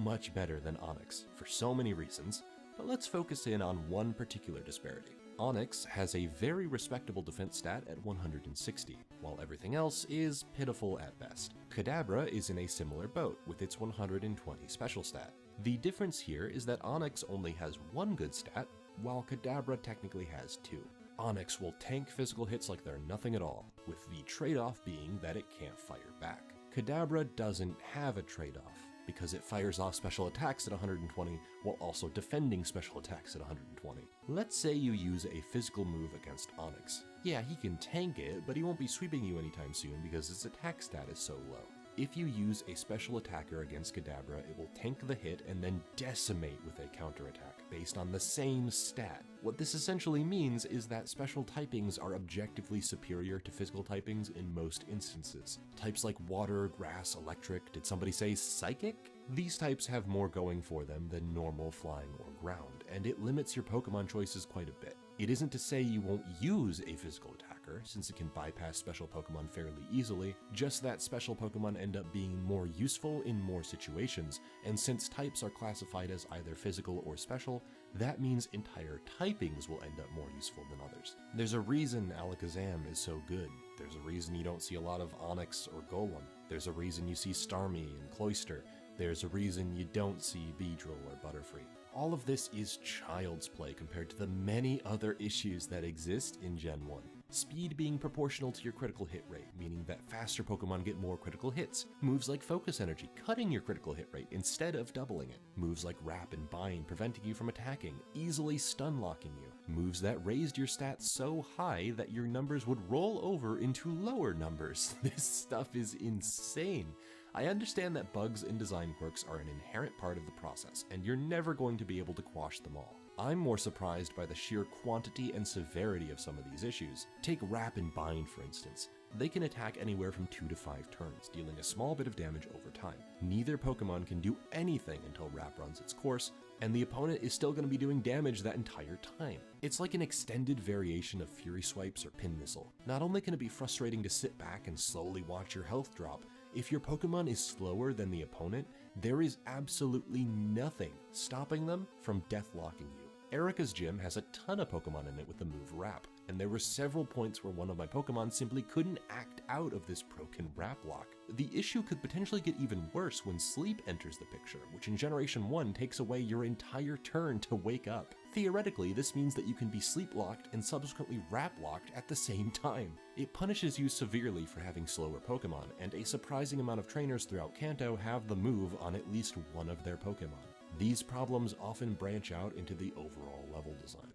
much better than Onix, for so many reasons, but let's focus in on one particular disparity. Onix has a very respectable defense stat at 160, while everything else is pitiful at best. Kadabra is in a similar boat with its 120 special stat. The difference here is that Onix only has one good stat, while Kadabra technically has two. Onix will tank physical hits like they're nothing at all, with the trade-off being that it can't fire back. Kadabra doesn't have a trade-off, because it fires off special attacks at 120 while also defending special attacks at 120. Let's say you use a physical move against Onix. Yeah, he can tank it, but he won't be sweeping you anytime soon because its attack stat is so low. If you use a special attacker against Kadabra, it will tank the hit and then decimate with a counterattack, based on the same stat. What this essentially means is that special typings are objectively superior to physical typings in most instances. Types like water, grass, electric, did somebody say psychic? These types have more going for them than normal flying or ground, and it limits your Pokemon choices quite a bit. It isn't to say you won't use a physical attacker, since it can bypass special Pokemon fairly easily, just that special Pokemon end up being more useful in more situations, and since types are classified as either physical or special, that means entire typings will end up more useful than others. There's a reason Alakazam is so good. There's a reason you don't see a lot of Onix or Golem. There's a reason you see Starmie and Cloyster. There's a reason you don't see Beedrill or Butterfree. All of this is child's play compared to the many other issues that exist in Gen 1. Speed being proportional to your critical hit rate, meaning that faster Pokemon get more critical hits. Moves like Focus Energy, cutting your critical hit rate instead of doubling it. Moves like Wrap and Bind, preventing you from attacking, easily stun locking you. Moves that raised your stats so high that your numbers would roll over into lower numbers. This stuff is insane. I understand that bugs and design quirks are an inherent part of the process, and you're never going to be able to quash them all. I'm more surprised by the sheer quantity and severity of some of these issues. Take Wrap and Bind, for instance. They can attack anywhere from 2 to 5 turns, dealing a small bit of damage over time. Neither Pokemon can do anything until Wrap runs its course, and the opponent is still going to be doing damage that entire time. It's like an extended variation of Fury Swipes or Pin Missile. Not only can it be frustrating to sit back and slowly watch your health drop, if your Pokemon is slower than the opponent, there is absolutely nothing stopping them from deathlocking you. Erica's gym has a ton of Pokemon in it with the move Wrap, and there were several points where one of my Pokemon simply couldn't act out of this broken Wrap lock. The issue could potentially get even worse when Sleep enters the picture, which in Generation 1 takes away your entire turn to wake up. Theoretically, this means that you can be sleep-locked and subsequently wrap-locked at the same time. It punishes you severely for having slower Pokemon, and a surprising amount of trainers throughout Kanto have the move on at least one of their Pokemon. These problems often branch out into the overall level design.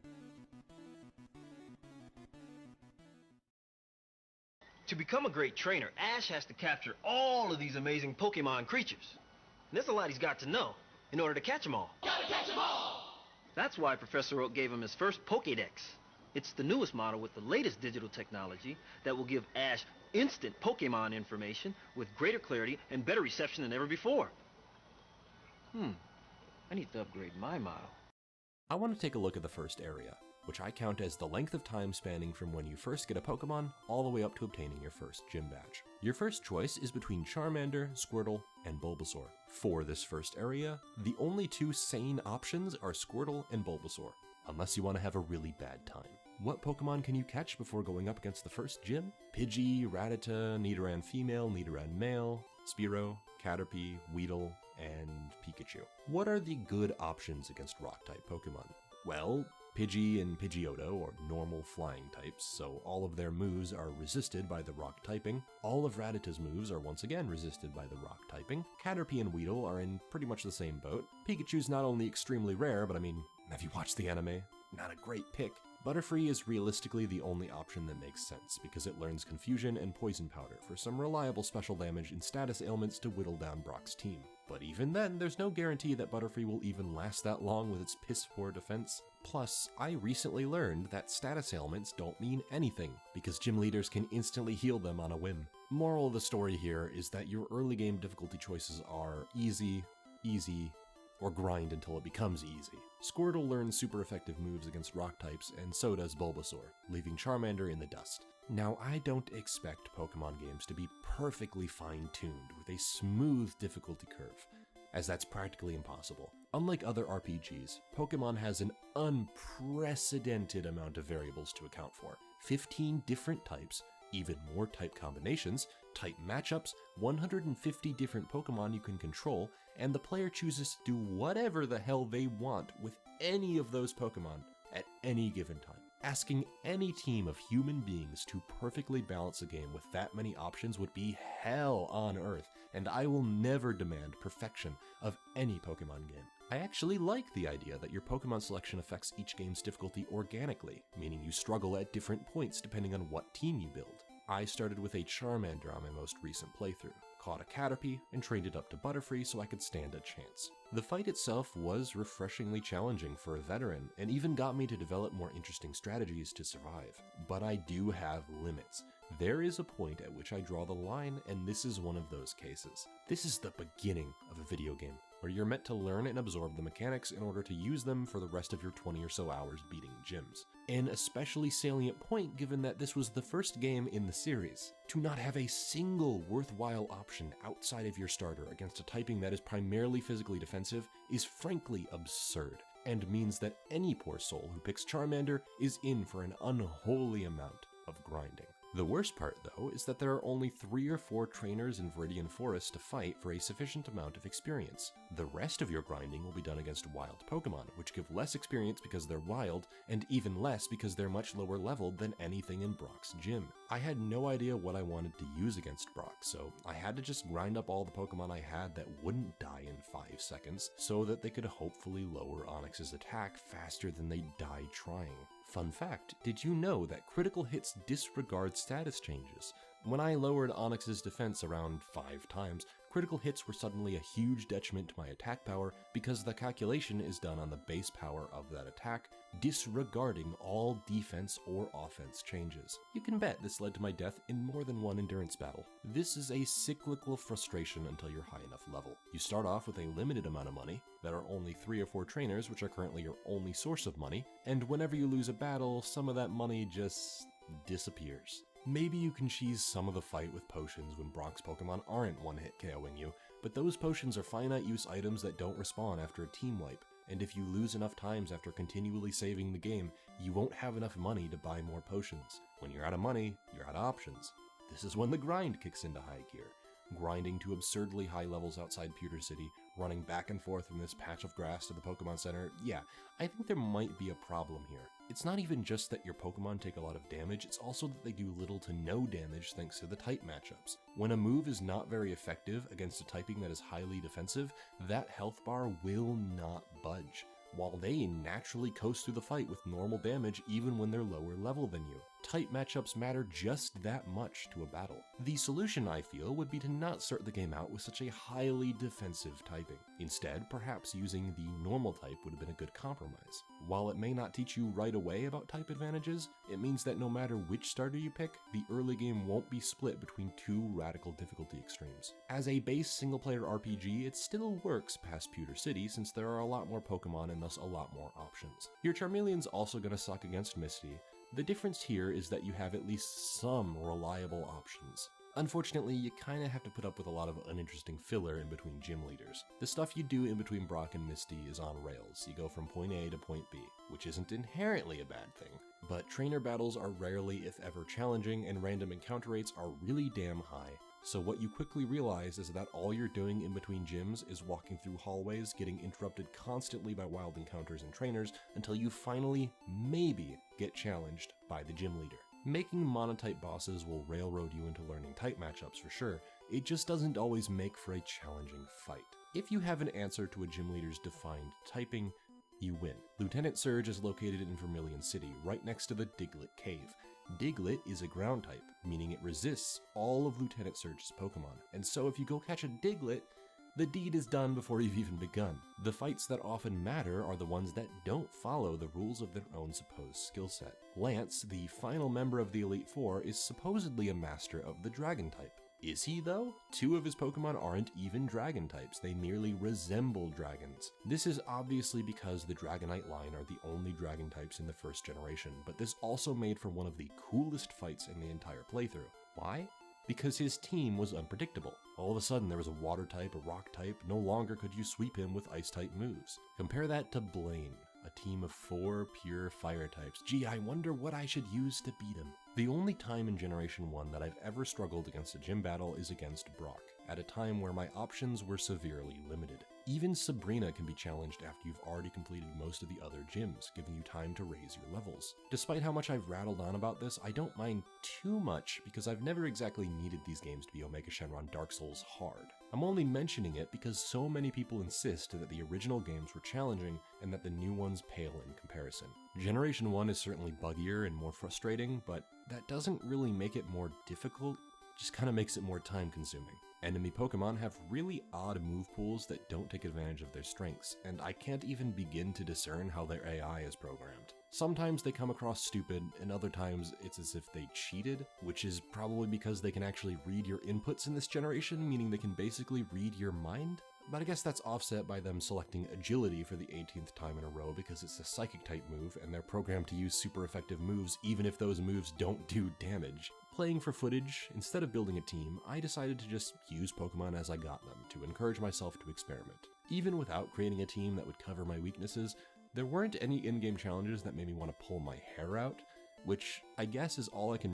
To become a great trainer, Ash has to capture all of these amazing Pokemon creatures. And there's a lot he's got to know in order to catch them all. Gotta catch 'em all! That's why Professor Oak gave him his first Pokédex. It's the newest model with the latest digital technology that will give Ash instant Pokemon information with greater clarity and better reception than ever before. I need to upgrade my model. I want to take a look at the first area, which I count as the length of time spanning from when you first get a Pokemon all the way up to obtaining your first gym badge. Your first choice is between Charmander, Squirtle, and Bulbasaur. For this first area, the only two sane options are Squirtle and Bulbasaur, unless you want to have a really bad time. What Pokemon can you catch before going up against the first gym? Pidgey, Rattata, Nidoran female, Nidoran male, Spearow, Caterpie, Weedle, and Pikachu. What are the good options against Rock-type Pokemon? Well, Pidgey and Pidgeotto are normal flying types, so all of their moves are resisted by the rock typing. All of Rattata's moves are once again resisted by the rock typing. Caterpie and Weedle are in pretty much the same boat. Pikachu's not only extremely rare, but I mean, have you watched the anime? Not a great pick. Butterfree is realistically the only option that makes sense, because it learns Confusion and Poison Powder for some reliable special damage and status ailments to whittle down Brock's team. But even then, there's no guarantee that Butterfree will even last that long with its piss-poor defense. Plus, I recently learned that status ailments don't mean anything, because gym leaders can instantly heal them on a whim. Moral of the story here is that your early game difficulty choices are easy, or grind until it becomes easy. Squirtle learns super effective moves against rock types, and so does Bulbasaur, leaving Charmander in the dust. Now, I don't expect Pokemon games to be perfectly fine-tuned with a smooth difficulty curve, as that's practically impossible. Unlike other RPGs, Pokemon has an unprecedented amount of variables to account for. 15 different types, even more type combinations, type matchups, 150 different Pokemon you can control, and the player chooses to do whatever the hell they want with any of those Pokemon at any given time. Asking any team of human beings to perfectly balance a game with that many options would be hell on earth, and I will never demand perfection of any Pokemon game. I actually like the idea that your Pokemon selection affects each game's difficulty organically, meaning you struggle at different points depending on what team you build. I started with a Charmander on my most recent playthrough, caught a Caterpie, and trained it up to Butterfree so I could stand a chance. The fight itself was refreshingly challenging for a veteran, and even got me to develop more interesting strategies to survive. But I do have limits. There is a point at which I draw the line, and this is one of those cases. This is the beginning of a video game, where you're meant to learn and absorb the mechanics in order to use them for the rest of your 20 or so hours beating gyms. An especially salient point given that this was the first game in the series. To not have a single worthwhile option outside of your starter against a typing that is primarily physically defensive is frankly absurd, and means that any poor soul who picks Charmander is in for an unholy amount of grinding. The worst part, though, is that there are only 3 or 4 trainers in Viridian Forest to fight for a sufficient amount of experience. The rest of your grinding will be done against wild Pokemon, which give less experience because they're wild, and even less because they're much lower leveled than anything in Brock's gym. I had no idea what I wanted to use against Brock, so I had to just grind up all the Pokemon I had that wouldn't die in 5 seconds, so that they could hopefully lower Onix's attack faster than they died trying. Fun fact, did you know that critical hits disregard status changes? When I lowered Onix's defense around 5 times, critical hits were suddenly a huge detriment to my attack power because the calculation is done on the base power of that attack, disregarding all defense or offense changes. You can bet this led to my death in more than one endurance battle. This is a cyclical frustration until you're high enough level. You start off with a limited amount of money, there are only 3 or 4 trainers which are currently your only source of money, and whenever you lose a battle, some of that money just disappears. Maybe you can cheese some of the fight with potions when Brock's Pokemon aren't one-hit KOing you, but those potions are finite use items that don't respawn after a team wipe, and if you lose enough times after continually saving the game, you won't have enough money to buy more potions. When you're out of money, you're out of options. This is when the grind kicks into high gear. grinding to absurdly high levels outside Pewter City, running back and forth from this patch of grass to the Pokemon Center, yeah, I think there might be a problem here. It's not even just that your Pokemon take a lot of damage, it's also that they do little to no damage thanks to the type matchups. When a move is not very effective against a typing that is highly defensive, that health bar will not budge, while they naturally coast through the fight with normal damage even when they're lower level than you. Type matchups matter just that much to a battle. The solution, I feel, would be to not start the game out with such a highly defensive typing. Instead, perhaps using the normal type would have been a good compromise. While it may not teach you right away about type advantages, it means that no matter which starter you pick, the early game won't be split between two radical difficulty extremes. As a base single-player RPG, it still works past Pewter City since there are a lot more Pokemon and thus a lot more options. Your Charmeleon's also gonna suck against Misty. The difference here is that you have at least some reliable options. Unfortunately, you kinda have to put up with a lot of uninteresting filler in between gym leaders. The stuff you do in between Brock and Misty is on rails. You go from point A to point B, which isn't inherently a bad thing. But trainer battles are rarely, if ever, challenging, and random encounter rates are really damn high. So what you quickly realize is that all you're doing in between gyms is walking through hallways, getting interrupted constantly by wild encounters and trainers, until you finally, maybe, get challenged by the gym leader. Making monotype bosses will railroad you into learning type matchups for sure, it just doesn't always make for a challenging fight. If you have an answer to a gym leader's defined typing, you win. Lieutenant Surge is located in Vermilion City, right next to the Diglett Cave. Diglett is a ground type, meaning it resists all of Lieutenant Surge's Pokemon, and so if you go catch a Diglett, the deed is done before you've even begun. The fights that often matter are the ones that don't follow the rules of their own supposed skill set. Lance, the final member of the Elite Four, is supposedly a master of the Dragon type. Is he though? Two of his Pokemon aren't even Dragon types, they merely resemble dragons. This is obviously because the Dragonite line are the only Dragon types in the first generation, but this also made for one of the coolest fights in the entire playthrough. Why? Because his team was unpredictable. All of a sudden there was a water type, a rock type, no longer could you sweep him with ice type moves. Compare that to Blaine, a team of 4 pure fire types. Gee, I wonder what I should use to beat him. The only time in Generation 1 that I've ever struggled against a gym battle is against Brock, at a time where my options were severely limited. Even Sabrina can be challenged after you've already completed most of the other gyms, giving you time to raise your levels. Despite how much I've rattled on about this, I don't mind too much because I've never exactly needed these games to be Omega Shenron Dark Souls hard. I'm only mentioning it because so many people insist that the original games were challenging and that the new ones pale in comparison. Generation 1 is certainly buggier and more frustrating, but that doesn't really make it more difficult, just kind of makes it more time consuming. Enemy Pokemon have really odd move pools that don't take advantage of their strengths, and I can't even begin to discern how their AI is programmed. Sometimes they come across stupid, and other times it's as if they cheated, which is probably because they can actually read your inputs in this generation, meaning they can basically read your mind? But I guess that's offset by them selecting Agility for the 18th time in a row because it's a Psychic type move and they're programmed to use super effective moves even if those moves don't do damage. Playing for footage, instead of building a team, I decided to just use Pokemon as I got them to encourage myself to experiment. Even without creating a team that would cover my weaknesses, there weren't any in-game challenges that made me want to pull my hair out, which I guess is all I can